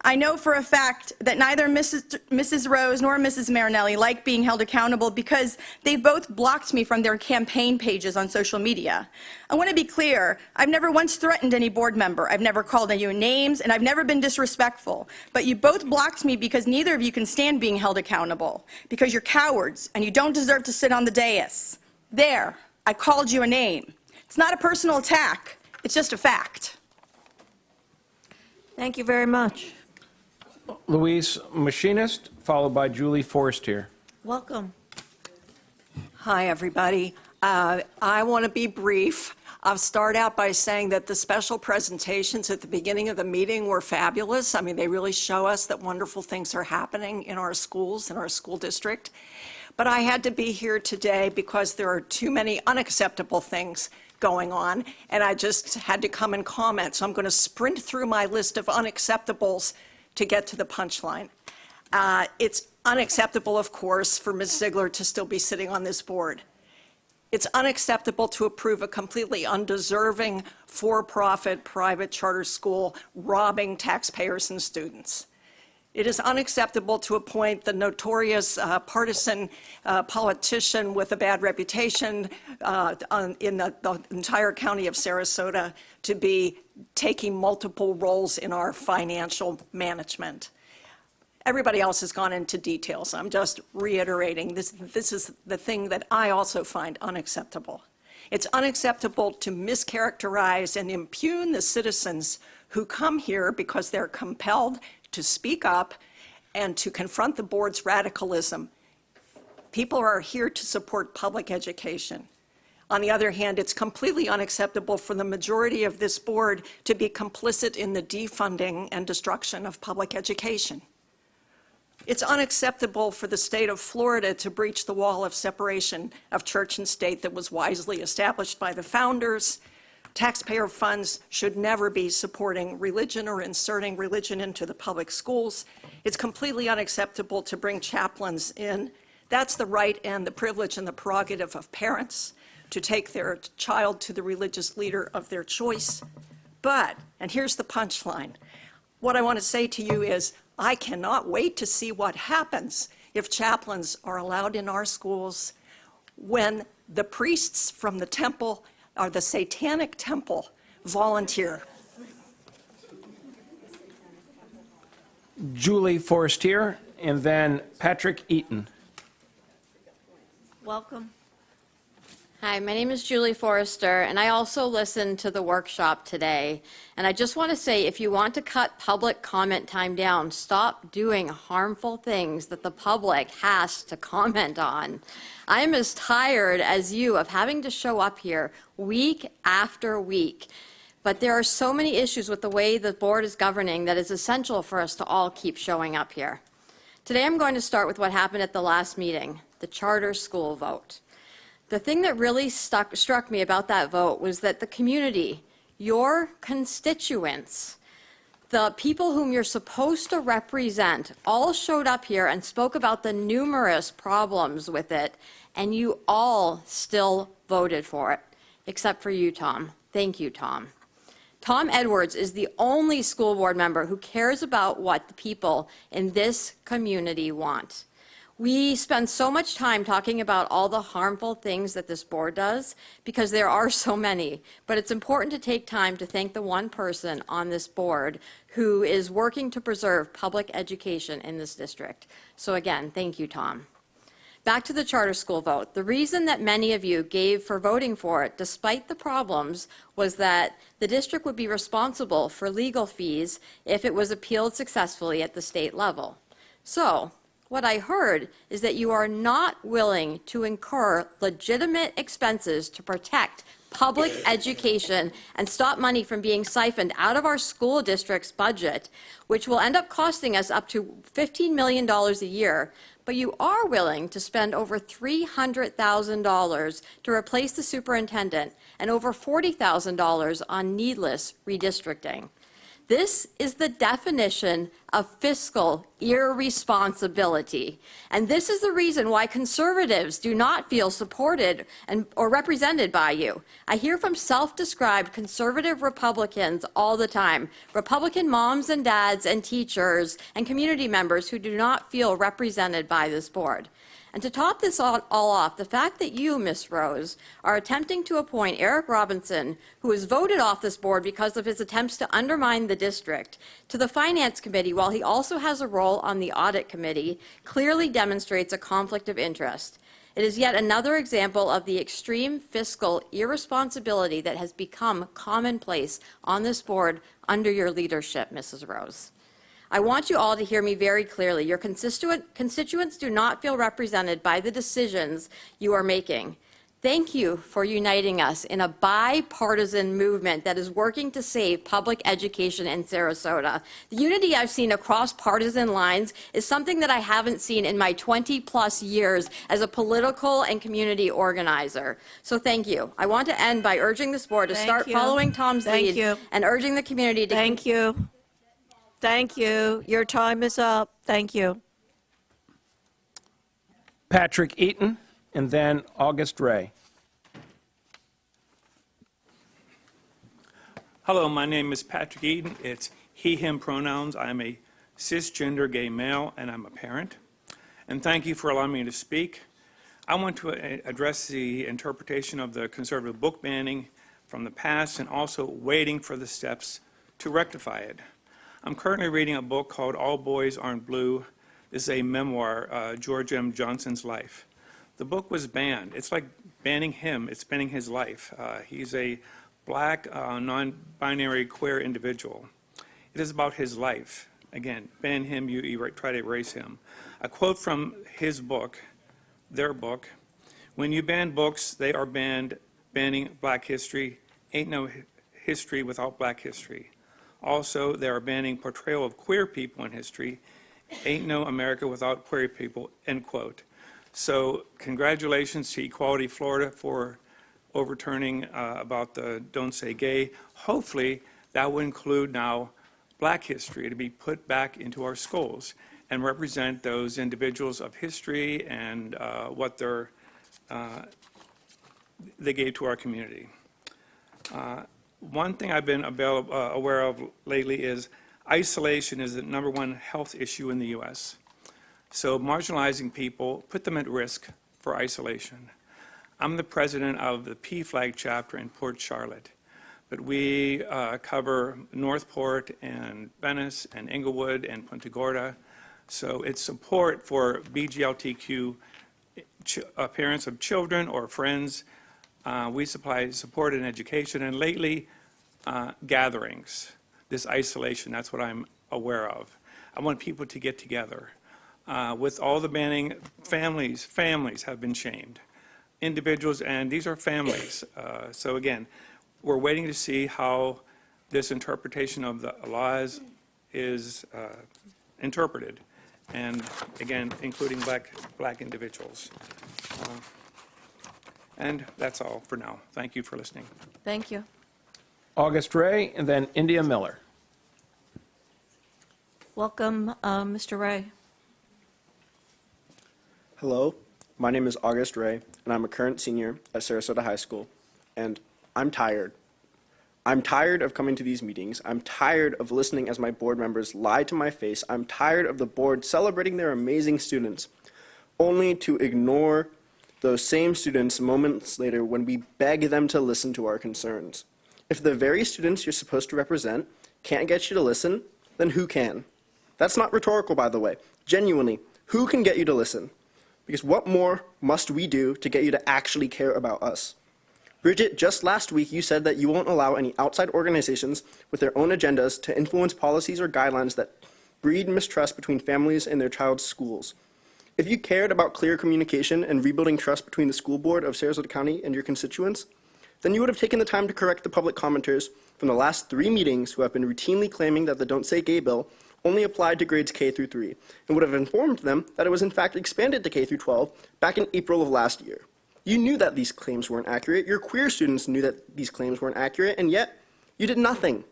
I know for a fact that neither Mrs. Rose nor Mrs. Marinelli like being held accountable because they both blocked me from their campaign pages on social media. I want to be clear, I've never once threatened any board member, I've never called any names, and I've never been disrespectful. But you both blocked me because neither of you can stand being held accountable, because you're cowards and you don't deserve to sit on the dais. There, I called you a name. It's not a personal attack, it's just a fact. Thank you very much. Louise Machinist, followed by Julie Forstier. Welcome. Hi, everybody. I want to be brief. I'll start out by saying that the special presentations at the beginning of the meeting were fabulous. I mean, they really show us that wonderful things are happening in our schools, in our school district. But I had to be here today because there are too many unacceptable things going on, and I just had to come and comment. So I'm going to sprint through my list of unacceptables to get to the punchline. It's unacceptable, of course, for Ms. Ziegler to still be sitting on this board. It's unacceptable to approve a completely undeserving for-profit private charter school robbing taxpayers and students. It is unacceptable to appoint the notorious partisan politician with a bad reputation in the entire county of Sarasota to be taking multiple roles in our financial management. Everybody else has gone into details. I'm just reiterating this is the thing that I also find unacceptable. It's unacceptable to mischaracterize and impugn the citizens who come here because they're compelled to speak up and to confront the board's radicalism. People are here to support public education. On the other hand, it's completely unacceptable for the majority of this board to be complicit in the defunding and destruction of public education. It's unacceptable for the state of Florida to breach the wall of separation of church and state that was wisely established by the founders. Taxpayer funds should never be supporting religion or inserting religion into the public schools. It's completely unacceptable to bring chaplains in. That's the right and the privilege and the prerogative of parents to take their child to the religious leader of their choice. But, and here's the punchline, what I want to say to you is I cannot wait to see what happens if chaplains are allowed in our schools when the priests from the temple, or the Satanic temple, volunteer. Julie Forestier, and then Patrick Eaton. Welcome. Hi, my name is Julie Forrester, and I also listened to the workshop today. And I just want to say, if you want to cut public comment time down, stop doing harmful things that the public has to comment on. I'm as tired as you of having to show up here week after week. But there are so many issues with the way the board is governing that it's essential for us to all keep showing up here. Today I'm going to start with what happened at the last meeting, the charter school vote. The thing that really struck me about that vote was that the community, your constituents, the people whom you're supposed to represent, all showed up here and spoke about the numerous problems with it, and you all still voted for it, except for you, Tom. Thank you, Tom. Tom Edwards is the only school board member who cares about what the people in this community want. We spend so much time talking about all the harmful things that this board does because there are so many, but it's important to take time to thank the one person on this board who is working to preserve public education in this district. So again, thank you, Tom. Back to the charter school vote. The reason that many of you gave for voting for it, despite the problems, was that the district would be responsible for legal fees if it was appealed successfully at the state level. So, what I heard is that you are not willing to incur legitimate expenses to protect public education and stop money from being siphoned out of our school district's budget, which will end up costing us up to $15 million a year. But you are willing to spend over $300,000 to replace the superintendent and over $40,000 on needless redistricting. This is the definition of fiscal irresponsibility. And this is the reason why conservatives do not feel supported or represented by you. I hear from self-described conservative Republicans all the time, Republican moms and dads and teachers and community members who do not feel represented by this board. And to top this all off, the fact that you, Ms. Rose, are attempting to appoint Eric Robinson, who was voted off this board because of his attempts to undermine the district, to the Finance Committee while he also has a role on the Audit Committee, clearly demonstrates a conflict of interest. It is yet another example of the extreme fiscal irresponsibility that has become commonplace on this board under your leadership, Mrs. Rose. I want you all to hear me very clearly. Your constituents do not feel represented by the decisions you are making. Thank you for uniting us in a bipartisan movement that is working to save public education in Sarasota. The unity I've seen across partisan lines is something that I haven't seen in my 20-plus years as a political and community organizer. So thank you. I want to end by urging this board to start following Tom's lead and urging the community to— Thank you. Thank you. Your time is up. Thank you. Patrick Eaton, and then August Ray. Hello, my name is Patrick Eaton. It's he, him pronouns. I'm a cisgender gay male, and I'm a parent. And thank you for allowing me to speak. I want to address the interpretation of the conservative book banning from the past and also waiting for the steps to rectify it. I'm currently reading a book called All Boys Aren't Blue. This is a memoir, George M. Johnson's life. The book was banned. It's like banning him. It's banning his life. He's a black, non-binary, queer individual. It is about his life. Again, ban him, you try to erase him. A quote from his book, their book: when you ban books, they are banning black history. Ain't no history without black history. Also, they are banning portrayal of queer people in history. Ain't no America without queer people, end quote. So congratulations to Equality Florida for overturning about the Don't Say Gay. Hopefully that will include now black history to be put back into our schools and represent those individuals of history and what they gave to our community. One thing I've been aware of lately is isolation is the #1 health issue in the U.S. So marginalizing people, put them at risk for isolation. I'm the president of the P-Flag chapter in Port Charlotte, but we cover Northport and Venice and Englewood and Punta Gorda. So it's support for BGLTQ parents of children or friends. We supply support and education, and lately, gatherings. This isolation, that's what I'm aware of. I want people to get together. With all the banning, families have been shamed. Individuals, and these are families. So again, we're waiting to see how this interpretation of the laws is interpreted, and again, including black individuals. And that's all for now. Thank you for listening. Thank you. August Ray, and then India Miller. Welcome, Mr. Ray. Hello, my name is August Ray, and I'm a current senior at Sarasota High School, and I'm tired. I'm tired of coming to these meetings. I'm tired of listening as my board members lie to my face. I'm tired of the board celebrating their amazing students, only to ignore those same students moments later when we beg them to listen to our concerns. If the very students you're supposed to represent can't get you to listen, then who can? That's not rhetorical, by the way. Genuinely, who can get you to listen? Because what more must we do to get you to actually care about us? Bridget, just last week you said that you won't allow any outside organizations with their own agendas to influence policies or guidelines that breed mistrust between families and their child's schools. If you cared about clear communication and rebuilding trust between the school board of Sarasota County and your constituents, then you would have taken the time to correct the public commenters from the last 3 meetings who have been routinely claiming that the Don't Say Gay bill only applied to grades K through 3, and would have informed them that it was in fact expanded to K through 12 back in April of last year. You knew that these claims weren't accurate, your queer students knew that these claims weren't accurate, and yet you did nothing.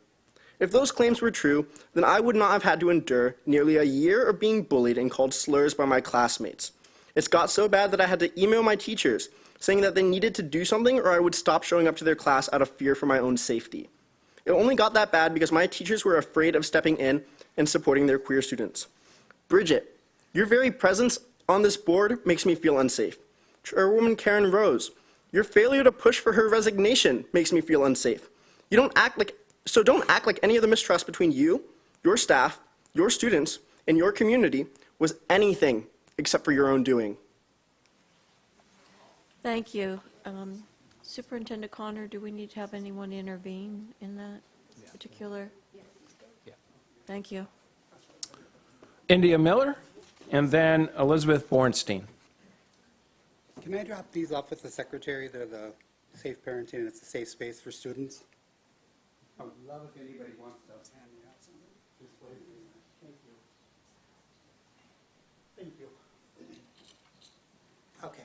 If those claims were true, then I would not have had to endure nearly a year of being bullied and called slurs by my classmates. It's got so bad that I had to email my teachers, saying that they needed to do something or I would stop showing up to their class out of fear for my own safety. It only got that bad because my teachers were afraid of stepping in and supporting their queer students. Bridget, your very presence on this board makes me feel unsafe. Chairwoman Karen Rose, your failure to push for her resignation makes me feel unsafe. Don't act like any of the mistrust between you, your staff, your students, and your community was anything except for your own doing. Thank you. Superintendent Connor, do we need to have anyone intervene in that particular? Thank you. India Miller, and then Elizabeth Bornstein. Can I drop these off with the secretary? They're the safe parenting, and it's a safe space for students. I would love if anybody wants to hand me out something. Just wait a minute. Thank you. Thank you. Okay.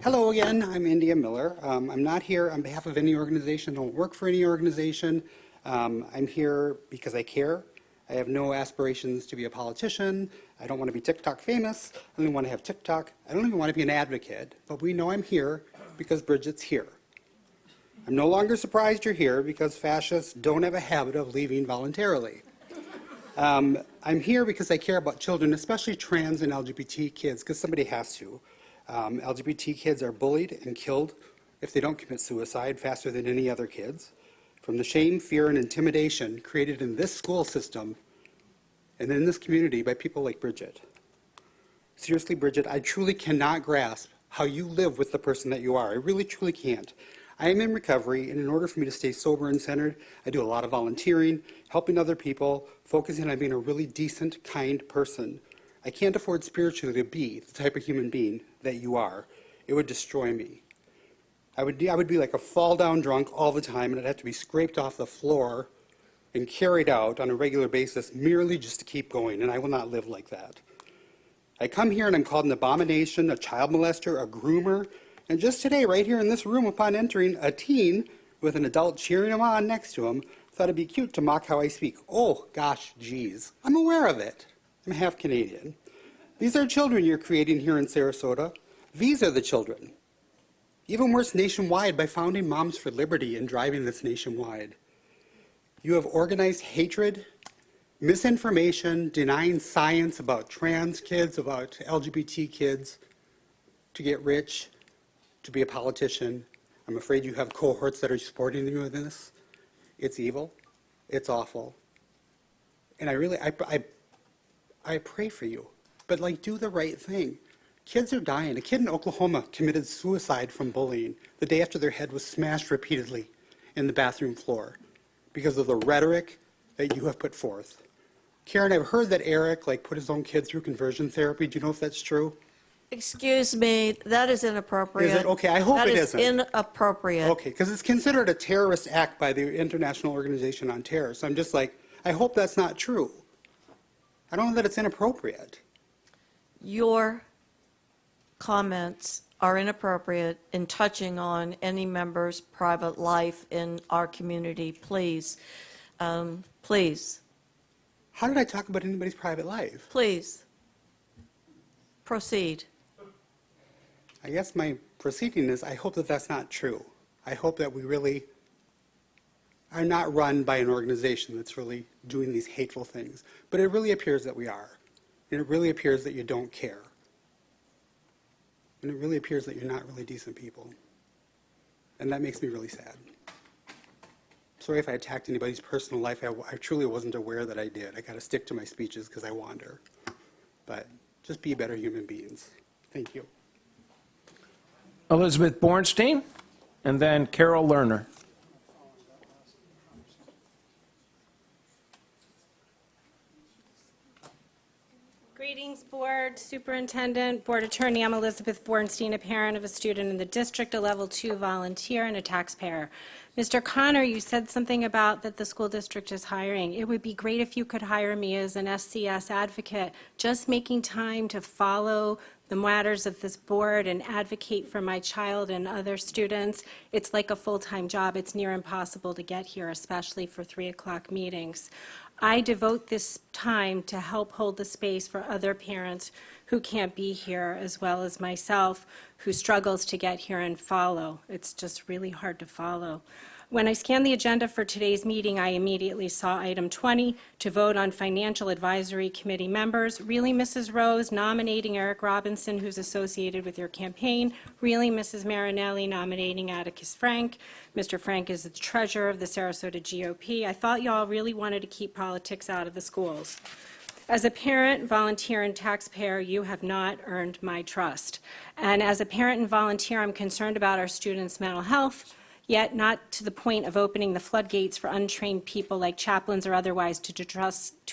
Hello again, I'm India Miller. I'm not here on behalf of any organization, don't work for any organization. I'm here because I care. I have no aspirations to be a politician. I don't want to be TikTok famous. I don't want to have TikTok. I don't even want to be an advocate. But we know I'm here because Bridget's here. I'm no longer surprised you're here because fascists don't have a habit of leaving voluntarily. I'm here because I care about children, especially trans and LGBT kids, because somebody has to. LGBT kids are bullied and killed if they don't commit suicide faster than any other kids. From the shame, fear, and intimidation created in this school system and in this community by people like Bridget. Seriously, Bridget, I truly cannot grasp how you live with the person that you are. I really, truly can't. I am in recovery, and in order for me to stay sober and centered, I do a lot of volunteering, helping other people, focusing on being a really decent, kind person. I can't afford spiritually to be the type of human being that you are. It would destroy me. I would be like a fall-down drunk all the time, and I'd have to be scraped off the floor and carried out on a regular basis merely just to keep going, and I will not live like that. I come here and I'm called an abomination, a child molester, a groomer, and just today, right here in this room, upon entering, a teen with an adult cheering him on next to him thought it'd be cute to mock how I speak. Oh, gosh, geez. I'm aware of it. I'm half Canadian. These are children you're creating here in Sarasota. These are the children. Even worse, nationwide, by founding Moms for Liberty and driving this nationwide. You have organized hatred, misinformation, denying science about trans kids, about LGBT kids, to get rich, to be a politician. I'm afraid you have cohorts that are supporting you in this. It's evil. It's awful. And I pray for you. But like, do the right thing. Kids are dying. A kid in Oklahoma committed suicide from bullying the day after their head was smashed repeatedly in the bathroom floor because of the rhetoric that you have put forth. Karen, I've heard that Eric put his own kid through conversion therapy. Do you know if that's true? Excuse me, that is inappropriate. Is it? Okay, I hope it isn't. That is inappropriate. Okay, because it's considered a terrorist act by the International Organization on Terror. So I'm just I hope that's not true. I don't know that it's inappropriate. Your comments are inappropriate in touching on any member's private life in our community. Please, please. How did I talk about anybody's private life? Please, proceed. I guess my proceeding is, I hope that that's not true. I hope that we really are not run by an organization that's really doing these hateful things. But it really appears that we are. And it really appears that you don't care. And it really appears that you're not really decent people. And that makes me really sad. Sorry if I attacked anybody's personal life. I truly wasn't aware that I did. I got to stick to my speeches because I wander. But just be better human beings. Thank you. Elizabeth Bornstein, and then Carol Lerner. Greetings, Board, Superintendent, Board Attorney. I'm Elizabeth Bornstein, a parent of a student in the district, a Level 2 volunteer, and a taxpayer. Mr. Connor, you said something about that the school district is hiring. It would be great if you could hire me as an SCS advocate, just making time to follow the matters of this board and advocate for my child and other students. It's like a full-time job. It's near impossible to get here, especially for 3 o'clock meetings. I devote this time to help hold the space for other parents who can't be here, as well as myself, who struggles to get here and follow. It's just really hard to follow. When I scanned the agenda for today's meeting, I immediately saw item 20, to vote on Financial Advisory Committee members. Really, Mrs. Rose, nominating Eric Robinson, who's associated with your campaign. Really, Mrs. Marinelli, nominating Atticus Frank. Mr. Frank is the treasurer of the Sarasota GOP. I thought y'all really wanted to keep politics out of the schools. As a parent, volunteer, and taxpayer, you have not earned my trust. And as a parent and volunteer, I'm concerned about our students' mental health, yet not to the point of opening the floodgates for untrained people like chaplains or otherwise to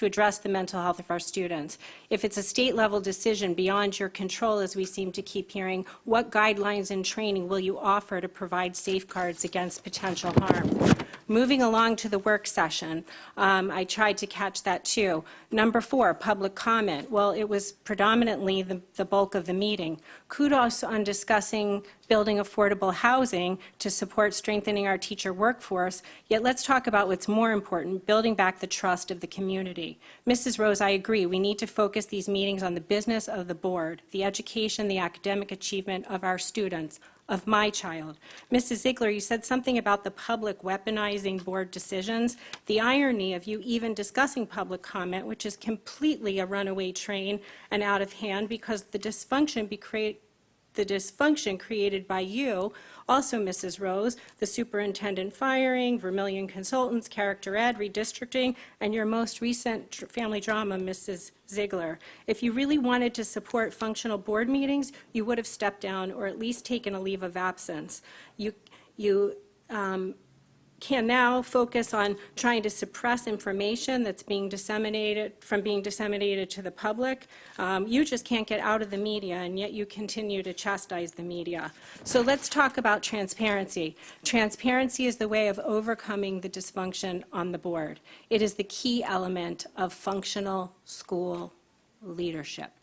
address the mental health of our students. If it's a state-level decision beyond your control, as we seem to keep hearing, what guidelines and training will you offer to provide safeguards against potential harm? Moving along to the work session, I tried to catch that too. Number 4, public comment. Well, it was predominantly the bulk of the meeting. Kudos on discussing building affordable housing to support strengthening our teacher workforce, yet let's talk about what's more important, building back the trust of the community. Mrs. Rose, I agree, we need to focus these meetings on the business of the board, the education, the academic achievement of our students, of my child. Mrs. Ziegler, you said something about the public weaponizing board decisions. The irony of you even discussing public comment, which is completely a runaway train and out of hand because the dysfunction created by you, also Mrs. Rose, the superintendent firing, Vermillion Consultants, Character Ed, redistricting, and your most recent family drama, Mrs. Ziegler. If you really wanted to support functional board meetings, you would have stepped down or at least taken a leave of absence. You can now focus on trying to suppress information that's being disseminated to the public. You just can't get out of the media, and yet you continue to chastise the media. So let's talk about transparency. Transparency is the way of overcoming the dysfunction on the board. It is the key element of functional school leadership.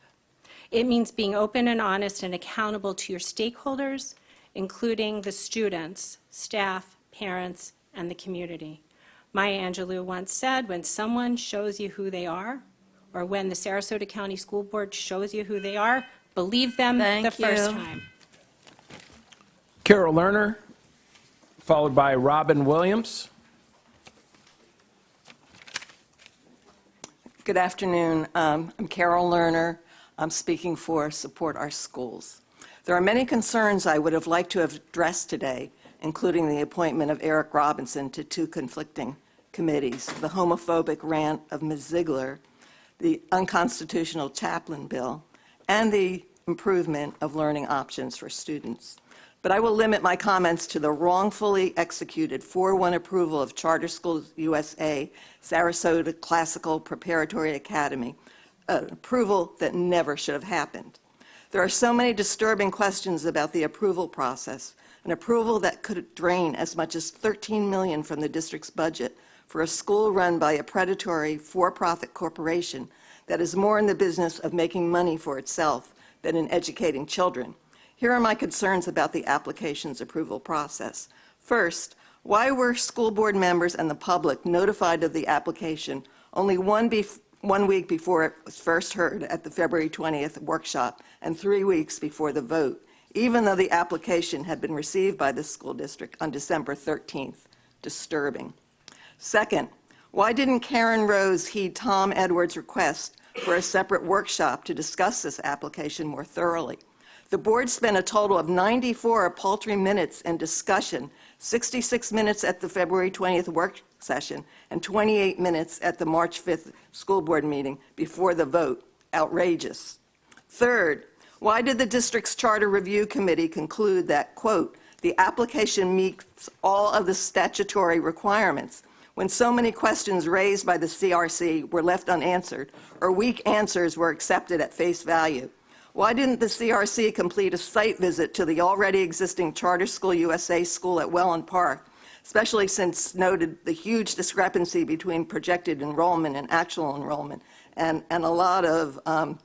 It means being open and honest and accountable to your stakeholders, including the students, staff, parents, and the community. Maya Angelou once said, when someone shows you who they are, or when the Sarasota County School Board shows you who they are, believe them the first time. Carol Lerner, followed by Robin Williams. Good afternoon. I'm Carol Lerner. I'm speaking for Support Our Schools. There are many concerns I would have liked to have addressed today, including the appointment of Eric Robinson to 2 conflicting committees, the homophobic rant of Ms. Ziegler, the unconstitutional chaplain bill, and the improvement of learning options for students. But I will limit my comments to the wrongfully executed 4-1 approval of Charter Schools USA Sarasota Classical Preparatory Academy, an approval that never should have happened. There are so many disturbing questions about the approval process, an approval that could drain as much as $13 million from the district's budget for a school run by a predatory for-profit corporation that is more in the business of making money for itself than in educating children. Here are my concerns about the application's approval process. First, why were school board members and the public notified of the application only 1 week before it was first heard at the February 20th workshop and 3 weeks before the vote, even though the application had been received by the school district on December 13th? Disturbing. Second, why didn't Karen Rose heed Tom Edwards' request for a separate workshop to discuss this application more thoroughly? The board spent a total of 94 paltry minutes in discussion, 66 minutes at the February 20th work session, and 28 minutes at the March 5th school board meeting before the vote. Outrageous. Third, why did the district's charter review committee conclude that, quote, the application meets all of the statutory requirements when so many questions raised by the CRC were left unanswered or weak answers were accepted at face value? Why didn't the CRC complete a site visit to the already existing Charter School USA school at Welland Park, especially since noted the huge discrepancy between projected enrollment and actual enrollment, and a lot of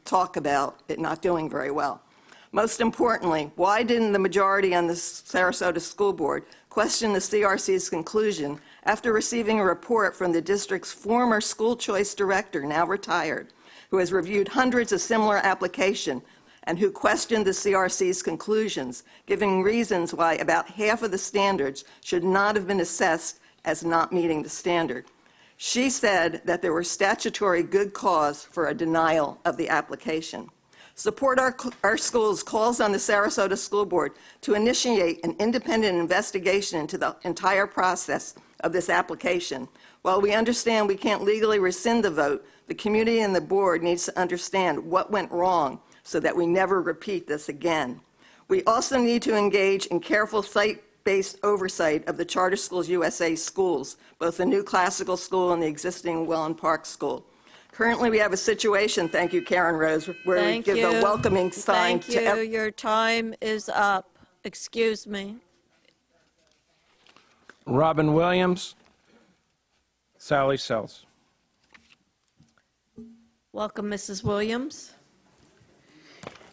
talk about it not doing very well? Most importantly, why didn't the majority on the Sarasota School Board question the CRC's conclusion after receiving a report from the district's former school choice director, now retired, who has reviewed hundreds of similar applications and who questioned the CRC's conclusions, giving reasons why about half of the standards should not have been assessed as not meeting the standard? She said that there were statutory good cause for a denial of the application. Support Our Schools calls on the Sarasota School Board to initiate an independent investigation into the entire process of this application. While we understand we can't legally rescind the vote, the community and the board needs to understand what went wrong so that we never repeat this again. We also need to engage in careful site-based oversight of the Charter Schools USA schools, both the new classical school and the existing Welland Park School. Currently, we have a situation, thank you, Karen Rose, where we give a welcoming sign to Thank you. Your time is up. Excuse me. Robin Williams, Sally Sells. Welcome, Mrs. Williams.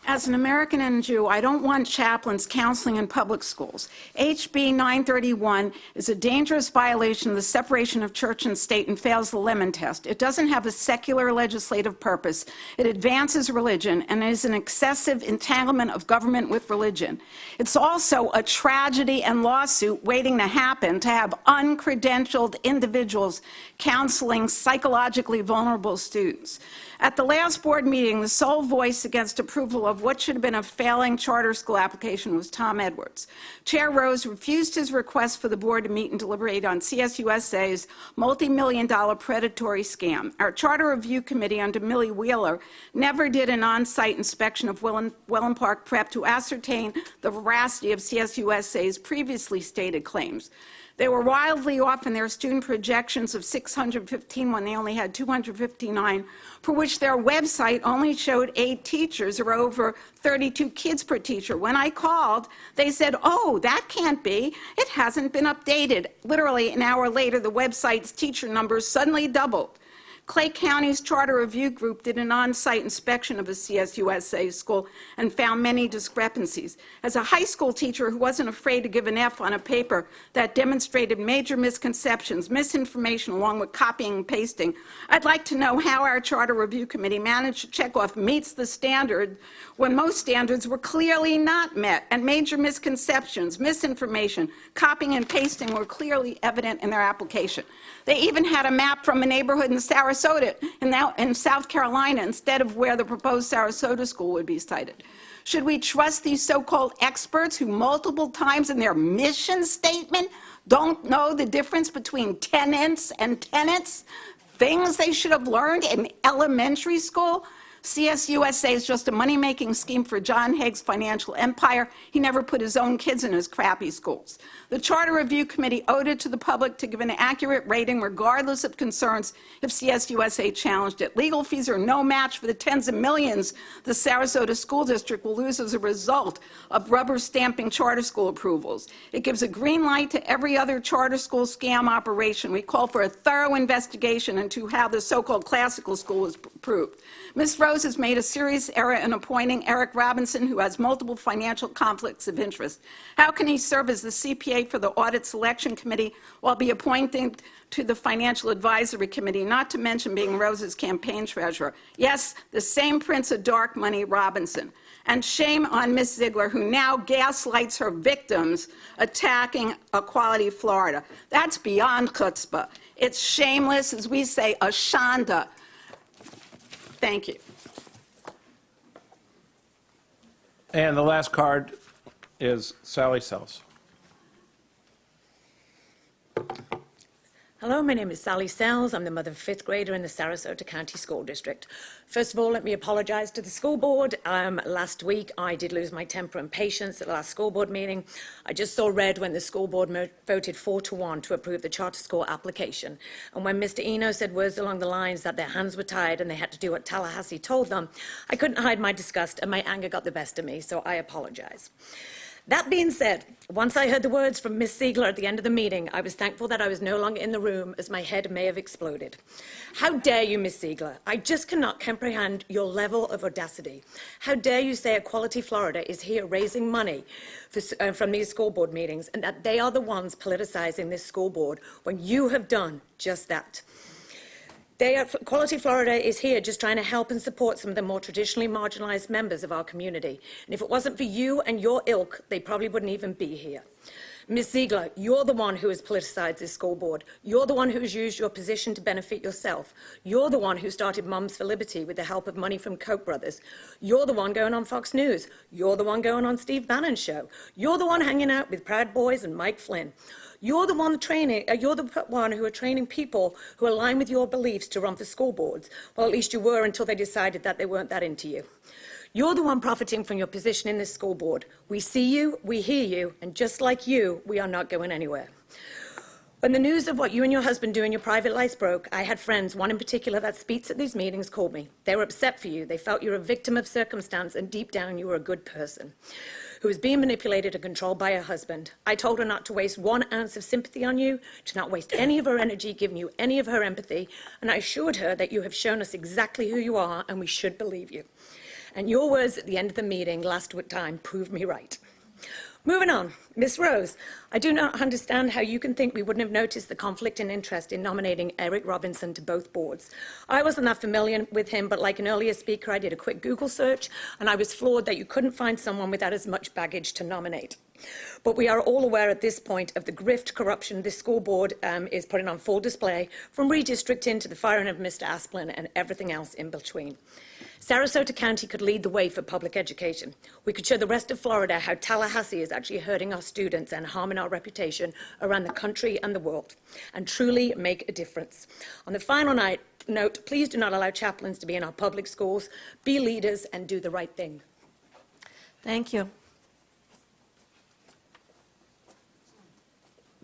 As an American and a Jew, I don't want chaplains counseling in public schools. HB 931 is a dangerous violation of the separation of church and state and fails the Lemon Test. It doesn't have a secular legislative purpose. It advances religion and is an excessive entanglement of government with religion. It's also a tragedy and lawsuit waiting to happen to have uncredentialed individuals counseling psychologically vulnerable students. At the last board meeting, the sole voice against approval of what should have been a failing charter school application was Tom Edwards. Chair Rose refused his request for the board to meet and deliberate on CSUSA's multi-million-dollar predatory scam. Our charter review committee under Millie Wheeler never did an on-site inspection of Welland Park Prep to ascertain the veracity of CSUSA's previously stated claims. They were wildly off in their student projections of 615 when they only had 259, for which their website only showed 8 teachers or over 32 kids per teacher. When I called, they said, oh, that can't be. It hasn't been updated. Literally an hour later, the website's teacher numbers suddenly doubled. Clay County's Charter Review Group did an on-site inspection of a CSUSA school and found many discrepancies. As a high school teacher who wasn't afraid to give an F on a paper that demonstrated major misconceptions, misinformation, along with copying and pasting, I'd like to know how our Charter Review Committee managed to check off meets the standard when most standards were clearly not met, and major misconceptions, misinformation, copying and pasting were clearly evident in their application. They even had a map from a neighborhood in Sarasota Sarasota in South Carolina instead of where the proposed Sarasota school would be sited? Should we trust these so-called experts who multiple times in their mission statement don't know the difference between tenants and tenants? Things they should have learned in elementary school? CSUSA is just a money-making scheme for John Haig's financial empire. He never put his own kids in his crappy schools. The Charter Review Committee owed it to the public to give an accurate rating regardless of concerns if CSUSA challenged it. Legal fees are no match for the tens of millions the Sarasota School District will lose as a result of rubber stamping charter school approvals. It gives a green light to every other charter school scam operation. We call for a thorough investigation into how the so-called classical school was approved. Ms. Rose has made a serious error in appointing Eric Robinson, who has multiple financial conflicts of interest. How can he serve as the CPA for the Audit Selection Committee while be appointed to the Financial Advisory Committee, not to mention being Rose's campaign treasurer? Yes, the same Prince of Dark Money, Robinson. And shame on Ms. Ziegler, who now gaslights her victims attacking Equality Florida. That's beyond chutzpah. It's shameless, as we say, ashanda. Thank you. And the last card is Sally Sells. Hello, my name is Sally Sells. I'm the mother of a fifth grader in the Sarasota County School District. First of all, let me apologize to the school board. Last week, I did lose my temper and patience at the last school board meeting. I just saw red when the school board voted 4-1 to approve the charter school application. And when Mr. Eno said words along the lines that their hands were tied and they had to do what Tallahassee told them, I couldn't hide my disgust and my anger got the best of me, so I apologize. That being said, once I heard the words from Ms. Ziegler at the end of the meeting, I was thankful that I was no longer in the room, as my head may have exploded. How dare you, Ms. Ziegler? I just cannot comprehend your level of audacity. How dare you say Equality Florida is here raising money from these school board meetings and that they are the ones politicizing this school board when you have done just that? Equality Florida is here just trying to help and support some of the more traditionally marginalized members of our community. And if it wasn't for you and your ilk, they probably wouldn't even be here. Ms. Ziegler, you're the one who has politicized this school board. You're the one who has used your position to benefit yourself. You're the one who started Moms for Liberty with the help of money from Koch brothers. You're the one going on Fox News. You're the one going on Steve Bannon's show. You're the one hanging out with Proud Boys and Mike Flynn. You're the one who are training people who align with your beliefs to run for school boards. Well, at least you were until they decided that they weren't that into you. You're the one profiting from your position in this school board. We see you, we hear you, and just like you, we are not going anywhere. When the news of what you and your husband do in your private lives broke, I had friends, one in particular that speaks at these meetings, called me. They were upset for you. They felt you were a victim of circumstance, and deep down you were a good person who was being manipulated and controlled by her husband. I told her not to waste 1 ounce of sympathy on you, to not waste any of her energy giving you any of her empathy, and I assured her that you have shown us exactly who you are and we should believe you. And your words at the end of the meeting last time proved me right. Moving on, Ms. Rose, I do not understand how you can think we wouldn't have noticed the conflict in interest in nominating Eric Robinson to both boards. I wasn't that familiar with him, but like an earlier speaker, I did a quick Google search, and I was floored that you couldn't find someone without as much baggage to nominate. But we are all aware at this point of the grift corruption this school board is putting on full display, from redistricting to the firing of Mr. Asplin and everything else in between. Sarasota County could lead the way for public education. We could show the rest of Florida how Tallahassee is actually hurting our students and harming our reputation around the country and the world, and truly make a difference. On the final note, please do not allow chaplains to be in our public schools. Be leaders and do the right thing. Thank you.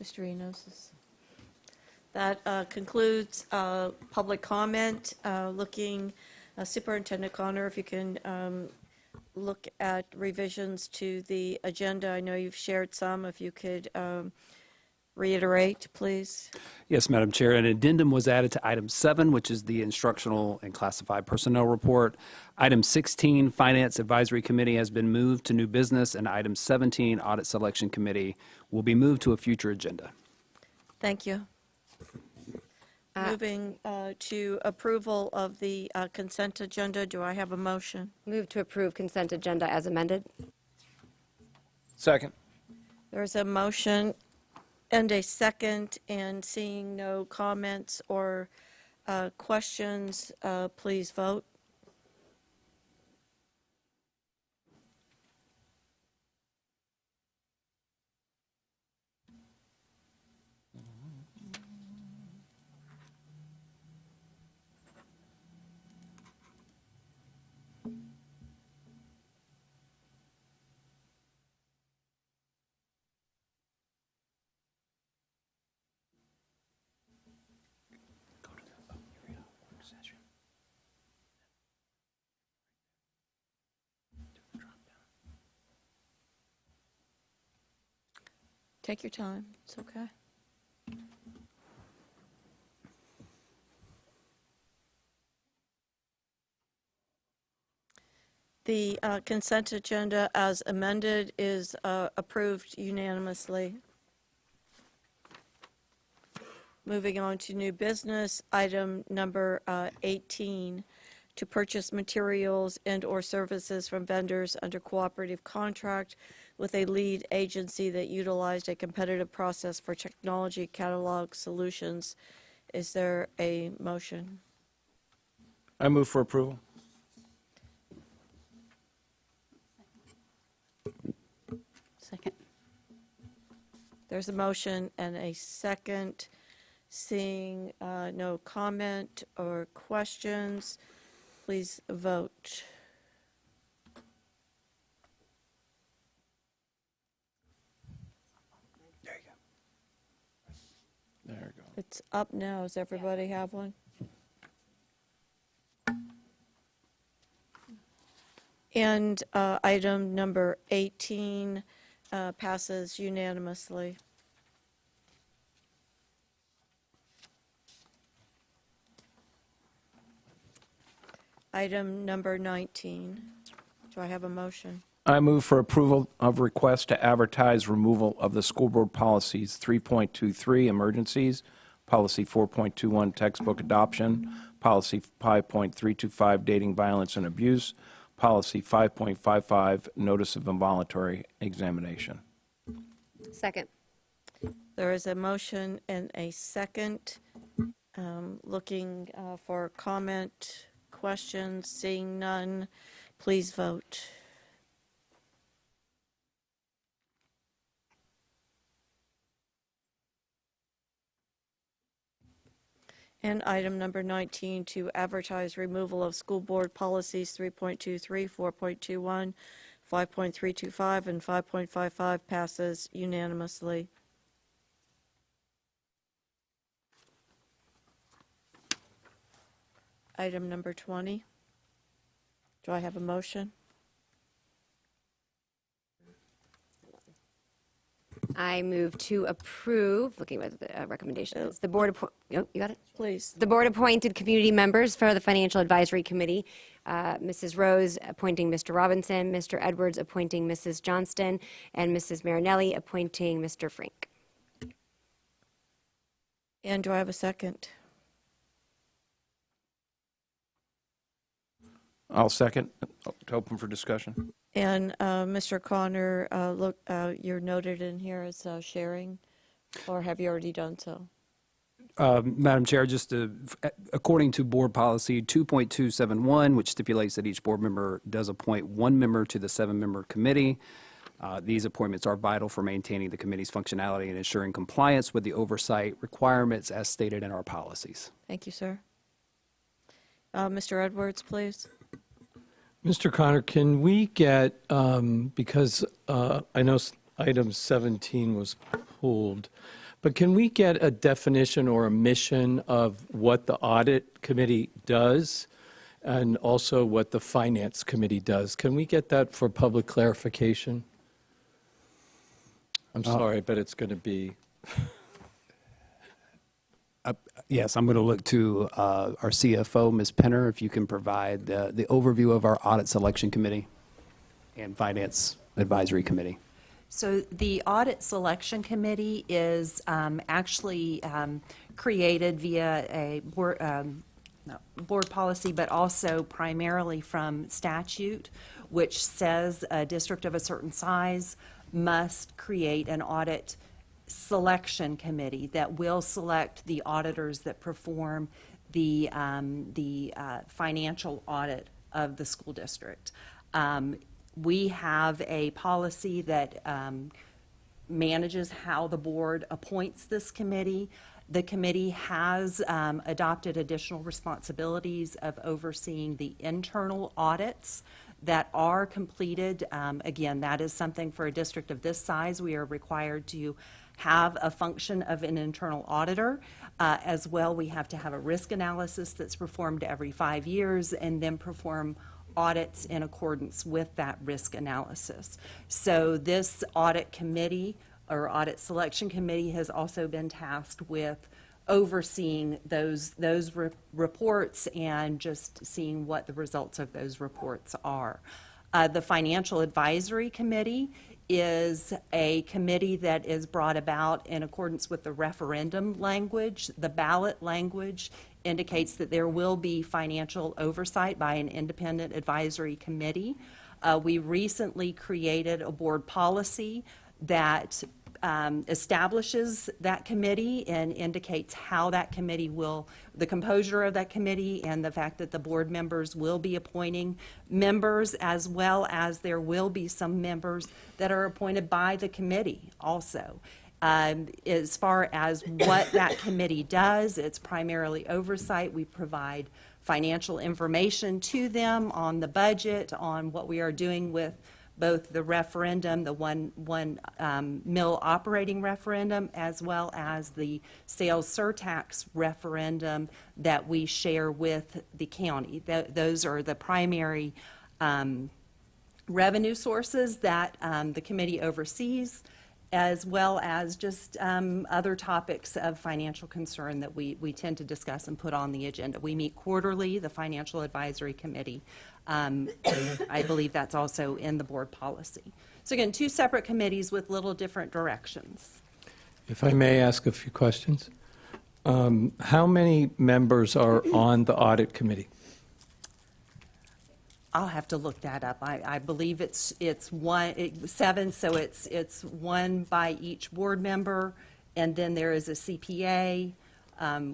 Mr. Enos. That concludes public comment. Superintendent Connor, if you can look at revisions to the agenda. I know you've shared some. If you could reiterate, please. Yes, Madam Chair. An addendum was added to item 7, which is the instructional and classified personnel report. Item 16, Finance Advisory Committee, has been moved to new business, and item 17, Audit Selection Committee, will be moved to a future agenda. Thank you. Moving to approval of the consent agenda, do I have a motion? Move to approve consent agenda as amended. Second. There's a motion and a second, and seeing no comments or Questions, please vote. Take your time. It's okay. The consent agenda as amended is approved unanimously. Moving on to new business, item number 18, to purchase materials and/or services from vendors under cooperative contract with a lead agency that utilized a competitive process for technology catalog solutions. Is there a motion? I move for approval. Second. There's a motion and a second. Seeing no comment or questions, please vote. There you go. It's up now. Does everybody have one? And item number 18 passes unanimously. Item number 19. Do I have a motion? I move for approval of request to advertise removal of the school board policies 3.23 emergencies, policy 4.21 textbook adoption, policy 5.325 dating violence and abuse, policy 5.55 notice of involuntary examination. Second. There is a motion and a second. Looking for comment, questions, seeing none, please vote. And item number 19, to advertise removal of school board policies 3.23, 4.21, 5.325, and 5.55 passes unanimously. Item number 20. Do I have a motion? I move to approve, looking at the recommendations, the board, you got it? Please. The board appointed community members for the Financial Advisory Committee. Mrs. Rose appointing Mr. Robinson, Mr. Edwards appointing Mrs. Johnston, and Mrs. Marinelli appointing Mr. Frank. And do I have a second? I'll second to open for discussion. And Mr. Connor, look, you're noted in here as sharing, or have you already done so? Madam Chair, just according to board policy 2.271, which stipulates that each board member does appoint one member to the 7-member committee. These appointments are vital for maintaining the committee's functionality and ensuring compliance with the oversight requirements as stated in our policies. Thank you, sir. Mr. Edwards, please. Mr. Connor, can we get, because I know item 17 was pulled, but can we get a definition or a mission of what the audit committee does and also what the finance committee does? Can we get that for public clarification? I'm sorry, but it's going to be... Yes, I'm going to look to our CFO, Ms. Penner, if you can provide the overview of our Audit Selection Committee and Finance Advisory Committee. So the Audit Selection Committee is actually created via a board policy, but also primarily from statute, which says a district of a certain size must create an audit selection committee that will select the auditors that perform the financial audit of the school district. We have a policy that manages how the board appoints this committee. The committee has adopted additional responsibilities of overseeing the internal audits that are completed. Again, that is something for a district of this size. We are required to have a function of an internal auditor. As well, we have to have a risk analysis that's performed every 5 years and then perform audits in accordance with that risk analysis. So this audit committee or audit selection committee has also been tasked with overseeing those reports and just seeing what the results of those reports are. The Financial Advisory Committee is a committee that is brought about in accordance with the referendum language. The ballot language indicates that there will be financial oversight by an independent advisory committee. We recently created a board policy that establishes that committee and indicates how that committee will, the composure of that committee, and the fact that the board members will be appointing members, as well as there will be some members that are appointed by the committee also. As far as what that committee does, it's primarily oversight. We provide financial information to them on the budget, on what we are doing with both the referendum, the one mill operating referendum, as well as the sales surtax referendum that we share with the county. Those are the primary revenue sources that the committee oversees, as well as just other topics of financial concern that we tend to discuss and put on the agenda. We meet quarterly, the Financial Advisory Committee. I believe that's also in the board policy. So again, two separate committees with little different directions. If I may ask a few questions. How many members are on the audit committee? I'll have to look that up. I believe it's 7, so it's one by each board member, and then there is a CPA,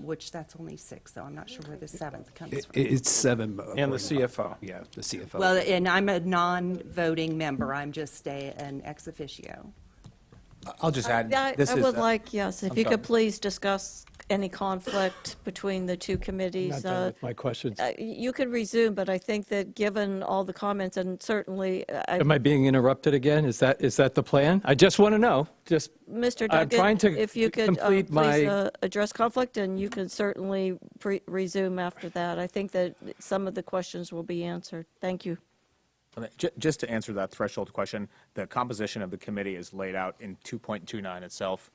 which that's only 6, so I'm not sure where the 7th comes from. It's 7. And the CFO. Yeah, the CFO. Well, and I'm a non-voting member. I'm just an ex officio. I'll just add, I this is. would like, yes, if I'm you sorry. could please discuss any conflict between the two committees. Not done with my questions. You can resume, but I think that given all the comments, and certainly, Am I being interrupted again? Is that the plan? I just want to know. Just Mr. I'm trying Duncan, to if you could complete my. please address conflict, and you can certainly resume after that. I think that some of the questions will be answered. Thank you. Just to answer that threshold question, the composition of the committee is laid out in 2.29 itself.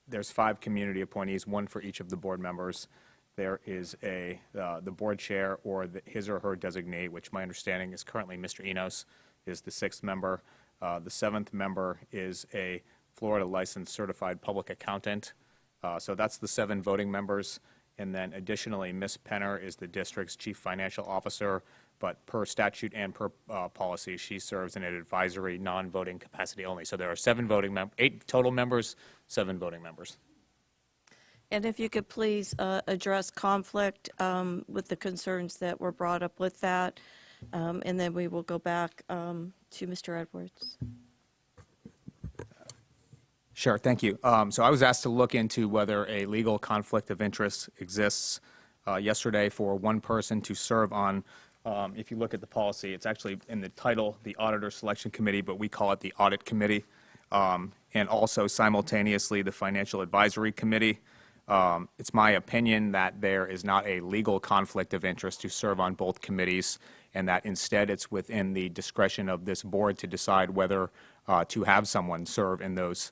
There's 5 community appointees, 1 for each of the board members. There is the board chair or his or her designee, which my understanding is currently Mr. Enos, is the 6th member. The 7th member is a Florida licensed certified public accountant. So that's the 7 voting members. And then additionally, Ms. Penner is the district's chief financial officer, but per statute and per policy, she serves in an advisory, non-voting capacity only. So there are 8 total members, 7 voting members. And if you could please address conflict with the concerns that were brought up with that, and then we will go back to Mr. Edwards. Sure, thank you. So I was asked to look into whether a legal conflict of interest exists yesterday for one person to serve on, if you look at the policy, it's actually in the title, the Auditor Selection Committee, but we call it the Audit Committee, and also simultaneously the Financial Advisory Committee. It's my opinion that there is not a legal conflict of interest to serve on both committees, and that instead it's within the discretion of this board to decide whether to have someone serve in those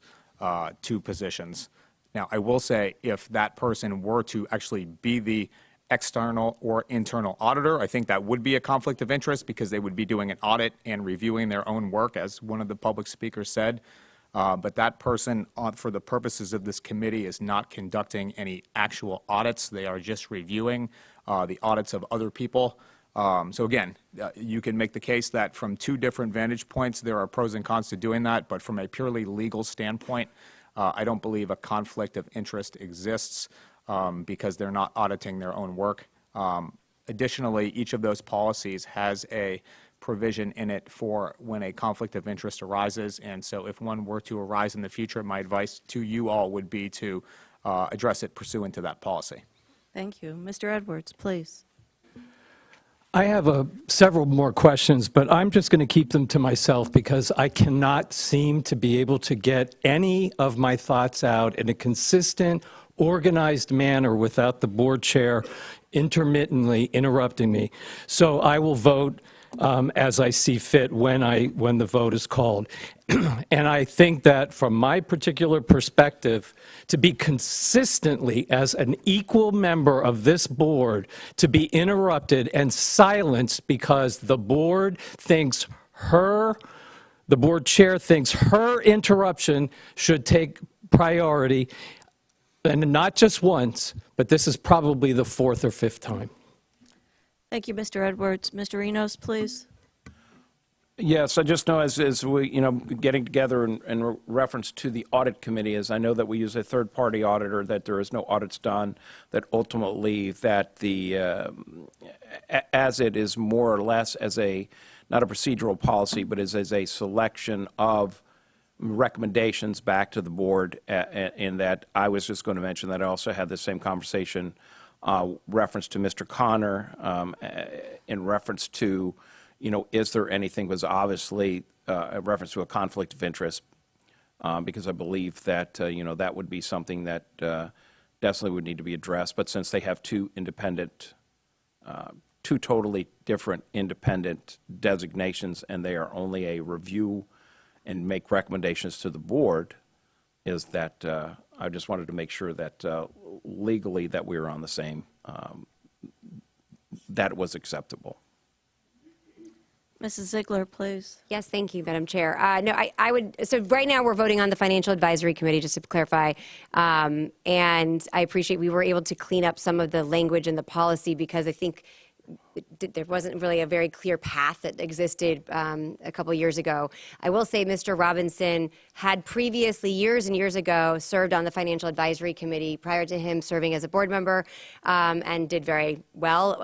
2 positions. Now, I will say if that person were to actually be the external or internal auditor, I think that would be a conflict of interest because they would be doing an audit and reviewing their own work, as one of the public speakers said. But that person, for the purposes of this committee, is not conducting any actual audits. They are just reviewing the audits of other people. So again, you can make the case that from 2 different vantage points, there are pros and cons to doing that, but from a purely legal standpoint, I don't believe a conflict of interest exists. because they're not auditing their own work. Additionally, each of those policies has a provision in it for when a conflict of interest arises, and so if one were to arise in the future, my advice to you all would be to address it pursuant to that policy. Thank you. Mr. Edwards, please. I have several more questions, but I'm just going to keep them to myself because I cannot seem to be able to get any of my thoughts out in a consistent, organized manner without the board chair intermittently interrupting me. So I will vote as I see fit when the vote is called. And I think that from my particular perspective, to be consistently as an equal member of this board, to be interrupted and silenced because the board chair thinks her interruption should take priority, and not just once, but this is probably the fourth or fifth time. Thank you, Mr. Edwards. Mr. Enos, please. Yes, I just know as we, getting together in reference to the audit committee, as I know that we use a third-party auditor, that there is no audits done, that ultimately that as it is more or less as not a procedural policy, but as a selection of recommendations back to the board, in that I was just going to mention that I also had the same conversation reference to Mr. Connor in reference to, is there anything, was obviously a reference to a conflict of interest, because I believe that, that would be something that definitely would need to be addressed. But since they have two totally different independent designations, and they are only a review and make recommendations to the board, is that I just wanted to make sure that legally that we were on the same, that it was acceptable. Mrs. Ziegler, please. Yes, thank you, Madam Chair. No, I would, so right now we're voting on the Financial Advisory Committee, just to clarify. And I appreciate we were able to clean up some of the language in the policy because I think there wasn't really a very clear path that existed a couple years ago. I will say Mr. Robinson had previously, years and years ago, served on the Financial Advisory Committee prior to him serving as a board member, and did very well.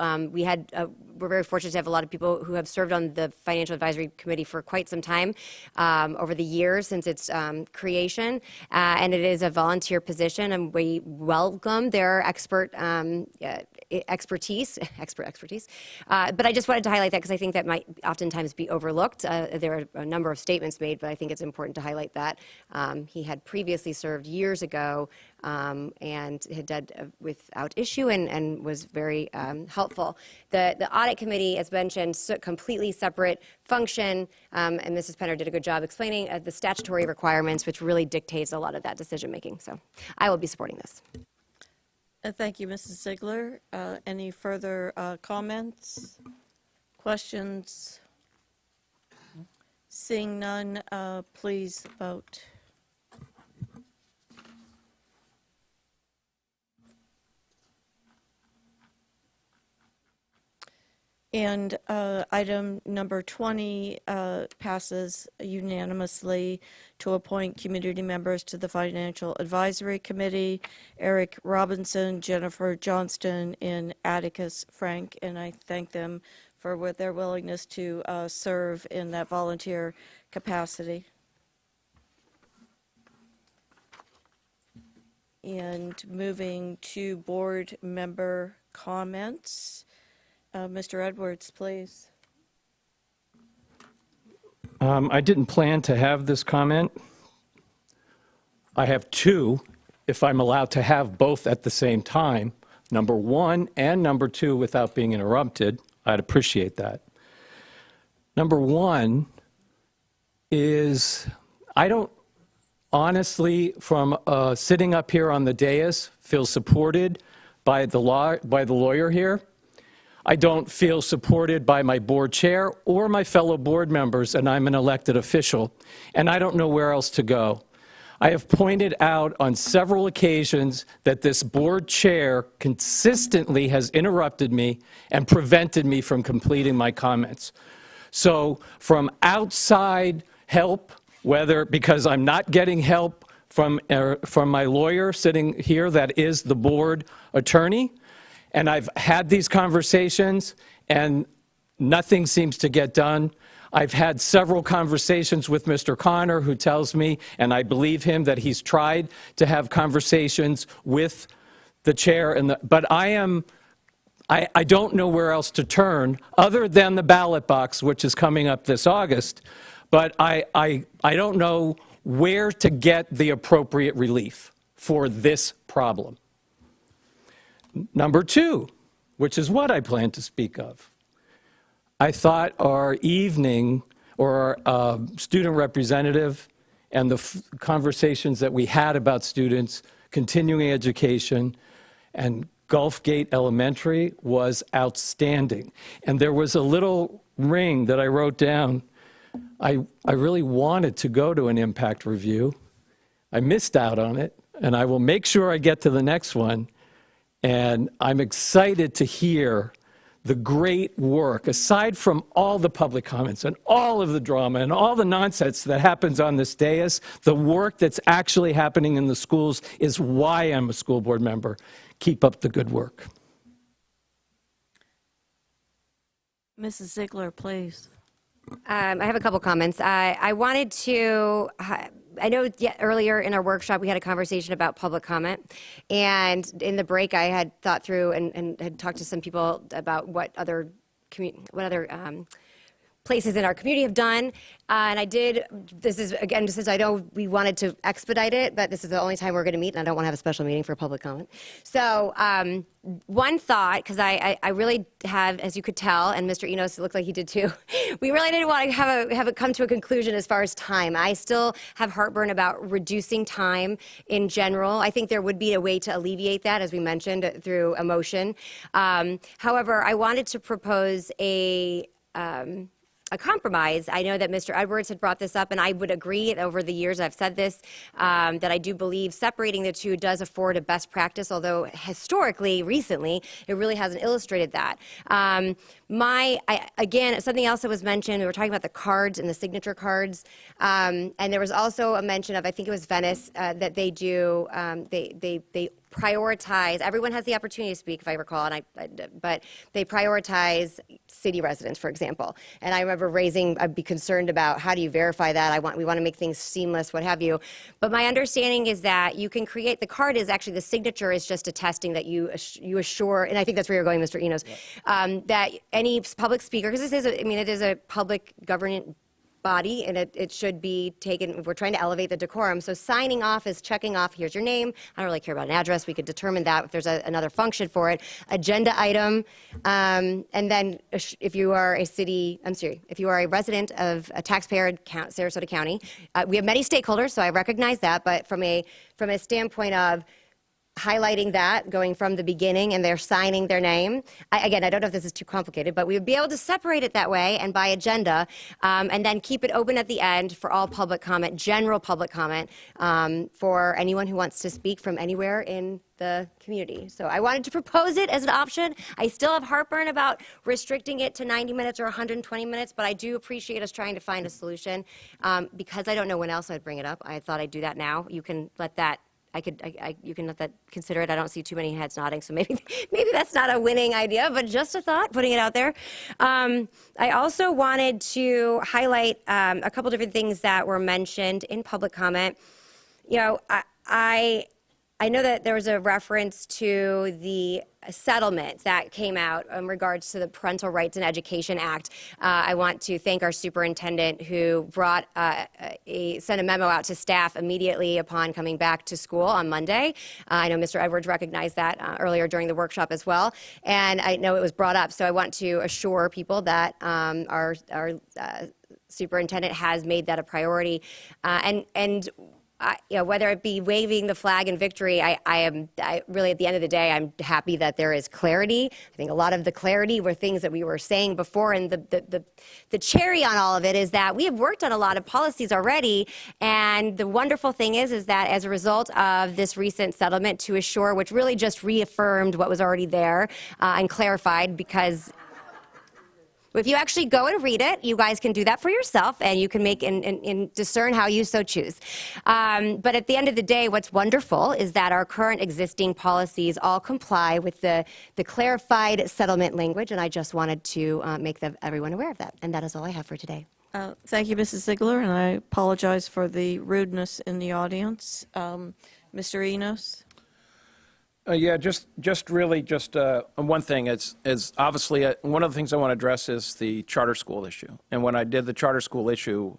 We're very fortunate to have a lot of people who have served on the Financial Advisory Committee for quite some time over the years since its creation, and it is a volunteer position, and we welcome their expertise. But I just wanted to highlight that because I think that might oftentimes be overlooked. There are a number of statements made, but I think it's important to highlight that. He had previously served years ago and had done without issue and was very helpful. The audit committee, as mentioned, completely separate function, and Mrs. Penner did a good job explaining the statutory requirements, which really dictates a lot of that decision making. So I will be supporting this. Thank you, Mrs. Ziegler. Any further comments, questions? Seeing none, please vote. And item number 20 passes unanimously to appoint community members to the Financial Advisory Committee, Eric Robinson, Jennifer Johnston, and Atticus Frank, and I thank them for their willingness to serve in that volunteer capacity. And moving to board member comments. Mr. Edwards, please. I didn't plan to have this comment. I have two, if I'm allowed to have both at the same time, number one and number two without being interrupted. I'd appreciate that. Number one is, I don't honestly, from sitting up here on the dais, feel supported by the lawyer here. I don't feel supported by my board chair or my fellow board members, and I'm an elected official, and I don't know where else to go. I have pointed out on several occasions that this board chair consistently has interrupted me and prevented me from completing my comments. So from outside help, whether because I'm not getting help from my lawyer sitting here that is the board attorney, and I've had these conversations, and nothing seems to get done. I've had several conversations with Mr. Connor, who tells me, and I believe him, that he's tried to have conversations with the chair, but I don't know where else to turn other than the ballot box, which is coming up this August, but I don't know where to get the appropriate relief for this problem. Number two, which is what I plan to speak of. I thought our evening, or our student representative, and the conversations that we had about students, continuing education, and Gulf Gate Elementary was outstanding. And there was a little ring that I wrote down. I really wanted to go to an impact review. I missed out on it, and I will make sure I get to the next one. And I'm excited to hear the great work, aside from all the public comments and all of the drama and all the nonsense that happens on this dais, the work that's actually happening in the schools is why I'm a school board member. Keep up the good work. Mrs. Ziegler, please. I have a couple comments. I wanted to, I know earlier in our workshop we had a conversation about public comment, and in the break I had thought through and had talked to some people about what other places in our community have done, and I did, this is, again, since I know we wanted to expedite it, but this is the only time we're going to meet, and I don't want to have a special meeting for public comment. So one thought, because I really have, as you could tell, and Mr. Enos, it looked like he did too, we really didn't want to have it come to a conclusion as far as time. I still have heartburn about reducing time in general. I think there would be a way to alleviate that, as we mentioned, through a motion. However, I wanted to propose a compromise. I know that Mr. Edwards had brought this up, and I would agree. Over the years I've said this, that I do believe separating the two does afford a best practice, although historically, recently, it really hasn't illustrated that. Again, something else that was mentioned, we were talking about the cards and the signature cards, and there was also a mention of, I think it was Venice, that they do, they prioritize, everyone has the opportunity to speak, if I recall, but they prioritize city residents, for example. And I remember I'd be concerned about how do you verify that? We want to make things seamless, what have you. But my understanding is that you can create, the card is actually, the signature is just attesting that you assure, and I think that's where you're going, Mr. Enos, that any public speaker, because it is a public government body, and it should be taken, we're trying to elevate the decorum. So signing off is checking off, here's your name. I don't really care about an address. We could determine that if there's another function for it. Agenda item, and then if you are if you are a resident of a taxpayer in Sarasota County, we have many stakeholders, so I recognize that, but from a standpoint of highlighting that, going from the beginning, and they're signing their name. Again, I don't know if this is too complicated, but we would be able to separate it that way and by agenda, and then keep it open at the end for all public comment, general public comment, for anyone who wants to speak from anywhere in the community. So I wanted to propose it as an option. I still have heartburn about restricting it to 90 minutes or 120 minutes, but I do appreciate us trying to find a solution. Because I don't know when else I'd bring it up, I thought I'd do that now. You can let that you can let that consider it. I don't see too many heads nodding, so maybe that's not a winning idea, but just a thought, putting it out there. I also wanted to highlight a couple different things that were mentioned in public comment. You know, I know that there was a reference to the settlement that came out in regards to the Parental Rights and Education Act. I want to thank our superintendent who sent a memo out to staff immediately upon coming back to school on Monday. I know Mr. Edwards recognized that earlier during the workshop as well, and I know it was brought up. So I want to assure people that our superintendent has made that a priority, whether it be waving the flag in victory, I really, at the end of the day, I'm happy that there is clarity. I think a lot of the clarity were things that we were saying before, and the cherry on all of it is that we have worked on a lot of policies already, and the wonderful thing is that as a result of this recent settlement to assure, which really just reaffirmed what was already there and clarified, because If you actually go and read it, you guys can do that for yourself, and you can make and discern how you so choose. But at the end of the day, what's wonderful is that our current existing policies all comply with the clarified settlement language, and I just wanted to make everyone aware of that. And that is all I have for today. Thank you, Mrs. Ziegler, and I apologize for the rudeness in the audience. Mr. Enos? Yeah, just one thing is obviously one of the things I want to address is the charter school issue. And when I did the charter school issue,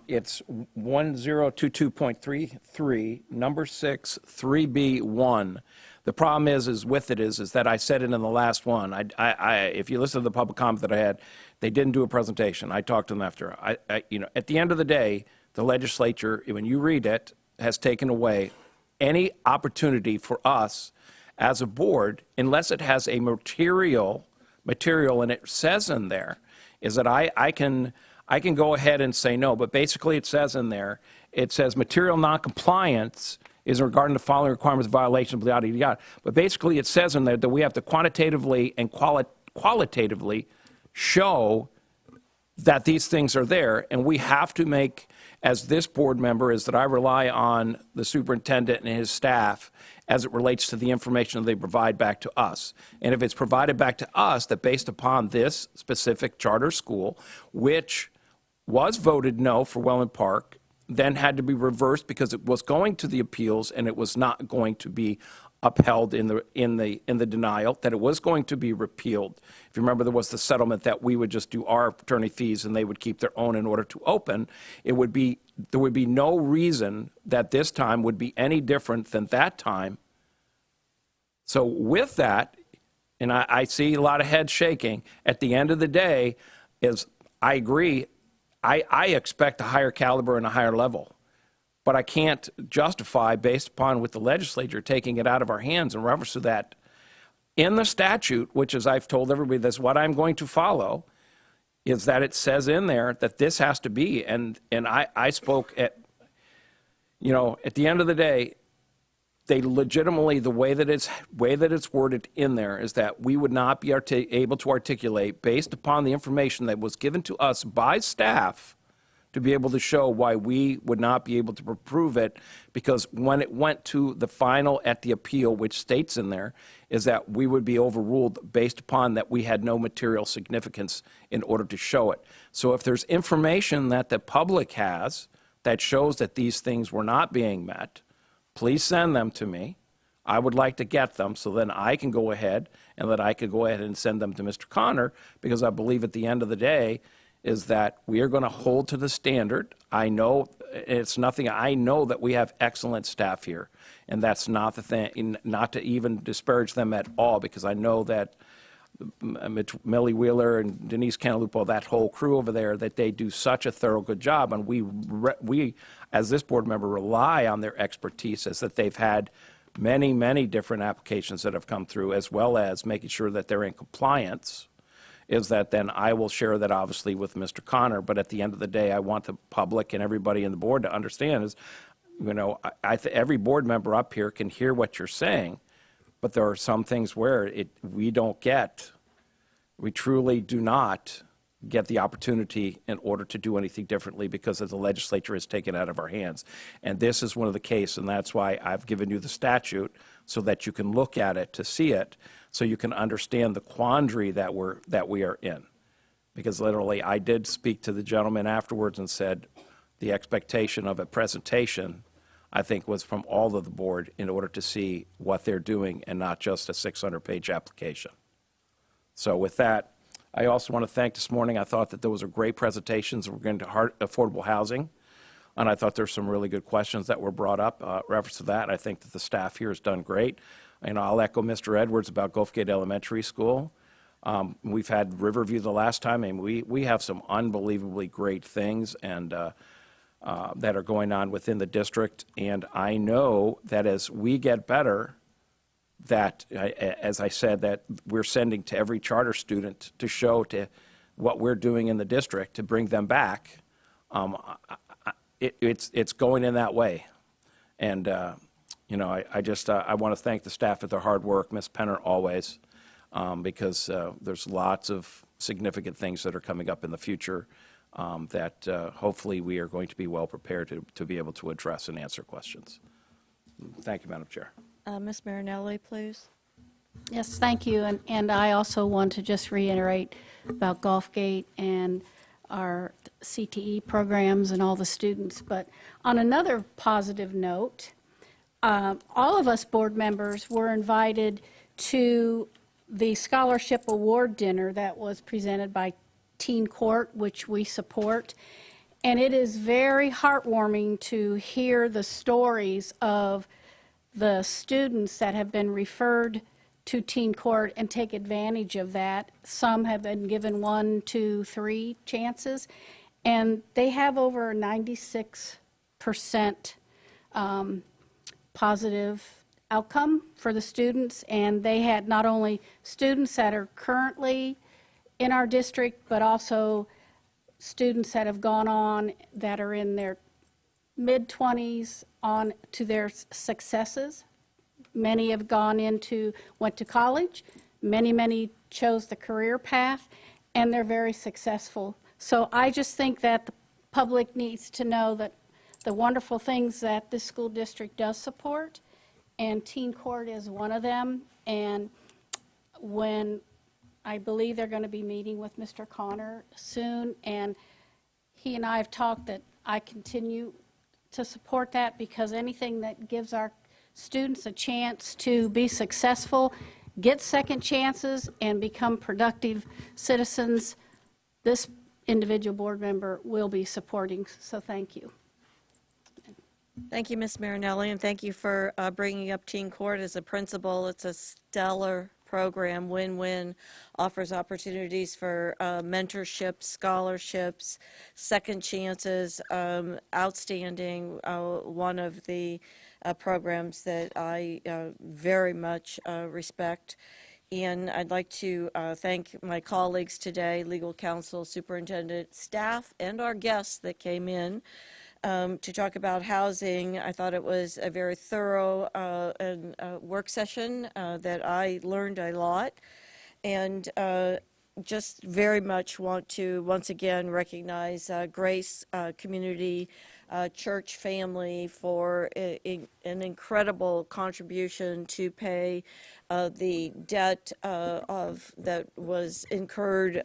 it's 1022.33, number 6, 3B1. The problem is with it is that I said it in the last one. If you listen to the public comment that I had, they didn't do a presentation. I talked to them after. At the end of the day, the legislature, when you read it, has taken away any opportunity for us as a board, unless it has a material, and it says in there, is that I can go ahead and say no, but basically it says in there, it says material noncompliance is regarding the following requirements of violation of the yada, yada. But basically it says in there that we have to quantitatively and qualitatively show that these things are there, and we have to make, as this board member, is that I rely on the superintendent and his staff as it relates to the information that they provide back to us. And if it's provided back to us, that based upon this specific charter school, which was voted no for Welland Park, then had to be reversed because it was going to the appeals and it was not going to be upheld in the denial, that it was going to be repealed. If you remember, there was the settlement that we would just do our attorney fees and they would keep their own in order to open. There would be no reason that this time would be any different than that time. So with that, and I see a lot of heads shaking, at the end of the day, I agree, I expect a higher caliber and a higher level. But I can't justify, based upon with the legislature taking it out of our hands in reference to that. In the statute, which, as I've told everybody, that's what I'm going to follow, is that it says in there that this has to be. And I spoke at the end of the day, they legitimately, the way that it's worded in there is that we would not be able to articulate, based upon the information that was given to us by staff, to be able to show why we would not be able to prove it, because when it went to the final at the appeal, which states in there, is that we would be overruled based upon that we had no material significance in order to show it. So if there's information that the public has that shows that these things were not being met, please send them to me. I would like to get them so then I can go ahead and send them to Mr. Connor, because I believe at the end of the day, is that we are going to hold to the standard. I know it's nothing. I know that we have excellent staff here, and that's not the thing, not to even disparage them at all, because I know that Millie Wheeler and Denise Cantalupo, that whole crew over there, that they do such a thorough good job, and we as this board member rely on their expertise, as that they've had many, many different applications that have come through, as well as making sure that they're in compliance. Is that then I will share that obviously with Mr. Connor, but at the end of the day, I want the public and everybody in the board to understand is, every board member up here can hear what you're saying, but there are some things where we truly do not get the opportunity in order to do anything differently, because of the legislature has taken it out of our hands. And this is one of the cases, and that's why I've given you the statute so that you can look at it to see it, so you can understand the quandary that we are in. Because literally, I did speak to the gentleman afterwards and said the expectation of a presentation, I think, was from all of the board in order to see what they're doing and not just a 600-page application. So with that, I also want to thank this morning. I thought that those were great presentations regarding affordable housing, and I thought there's some really good questions that were brought up reference to that. I think that the staff here has done great. I'll echo Mr. Edwards about Gulf Gate Elementary School. We've had Riverview the last time, and we have some unbelievably great things and that are going on within the district. And I know that as we get better, that, as I said, that we're sending to every charter student to show to what we're doing in the district to bring them back. It's going in that way. And, I want to thank the staff for their hard work, Ms. Penner always, because there's lots of significant things that are coming up in the future that hopefully we are going to be well prepared to be able to address and answer questions. Thank you, Madam Chair. Ms. Marinelli, please. Yes, thank you. And I also want to just reiterate about Gulfgate and our CTE programs and all the students. But on another positive note, all of us board members were invited to the scholarship award dinner that was presented by Teen Court, which we support. And it is very heartwarming to hear the stories of the students that have been referred to Teen Court and take advantage of that. Some have been given 1, 2, 3 chances, and they have over 96% positive outcome for the students. And they had not only students that are currently in our district, but also students that have gone on that are in their mid-20s on to their successes. Many have went to college. Many chose the career path, and they're very successful. So I just think that the public needs to know that the wonderful things that this school district does support, and Teen Court is one of them. And when I believe they're going to be meeting with Mr. Connor soon, and he and I have talked that I continue to support that, because anything that gives our students a chance to be successful, get second chances, and become productive citizens, this individual board member will be supporting. So thank you. Thank you, Ms. Marinelli, and thank you for bringing up Teen Court as a principal. It's a stellar program, win-win, offers opportunities for mentorship, scholarships, second chances, outstanding, one of the programs that I very much respect. And I'd like to thank my colleagues today, legal counsel, superintendent, staff, and our guests that came in to talk about housing. I thought it was a very thorough work session that I learned a lot, and just very much want to once again recognize Grace Community Church family for an incredible contribution to pay the debt that was incurred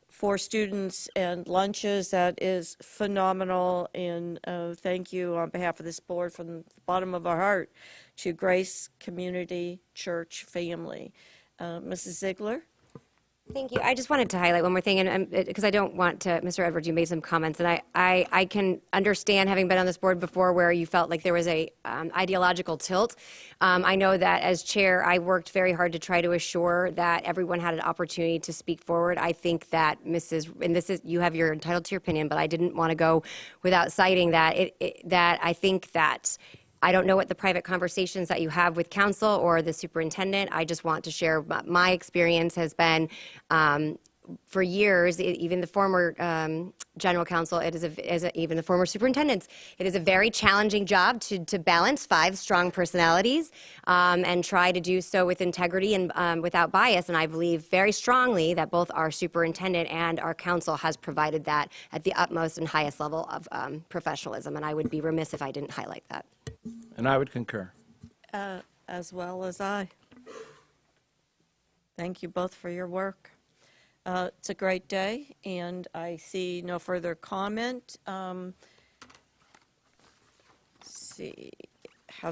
for students and lunches. That is phenomenal, and thank you on behalf of this board from the bottom of our heart to Grace Community Church family. Mrs. Ziegler? Thank you. I just wanted to highlight one more thing, and because I don't want to, Mr. Edwards, you made some comments, and I can understand, having been on this board before, where you felt like there was a ideological tilt. I know that as chair, I worked very hard to try to assure that everyone had an opportunity to speak forward. I think that you're entitled to your opinion, but I didn't want to go without citing that I think that I don't know what the private conversations that you have with council or the superintendent. I just want to share my experience has been for years, even the former general counsel, even the former superintendents, it is a very challenging job to balance 5 strong personalities and try to do so with integrity and without bias. And I believe very strongly that both our superintendent and our council has provided that at the utmost and highest level of professionalism. And I would be remiss if I didn't highlight that. And I would concur. As well as I. Thank you both for your work. It's a great day, and I see no further comment. Have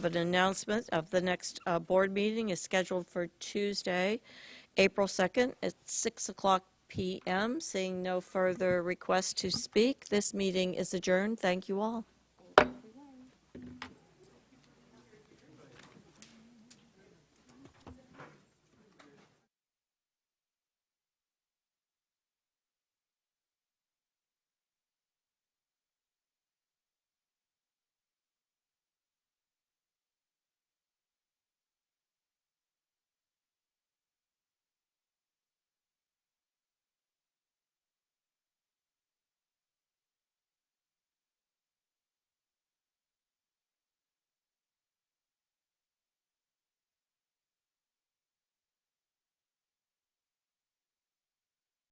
an announcement of the next board meeting is scheduled for Tuesday, April 2nd at 6:00 p.m. Seeing no further requests to speak, this meeting is adjourned. Thank you all.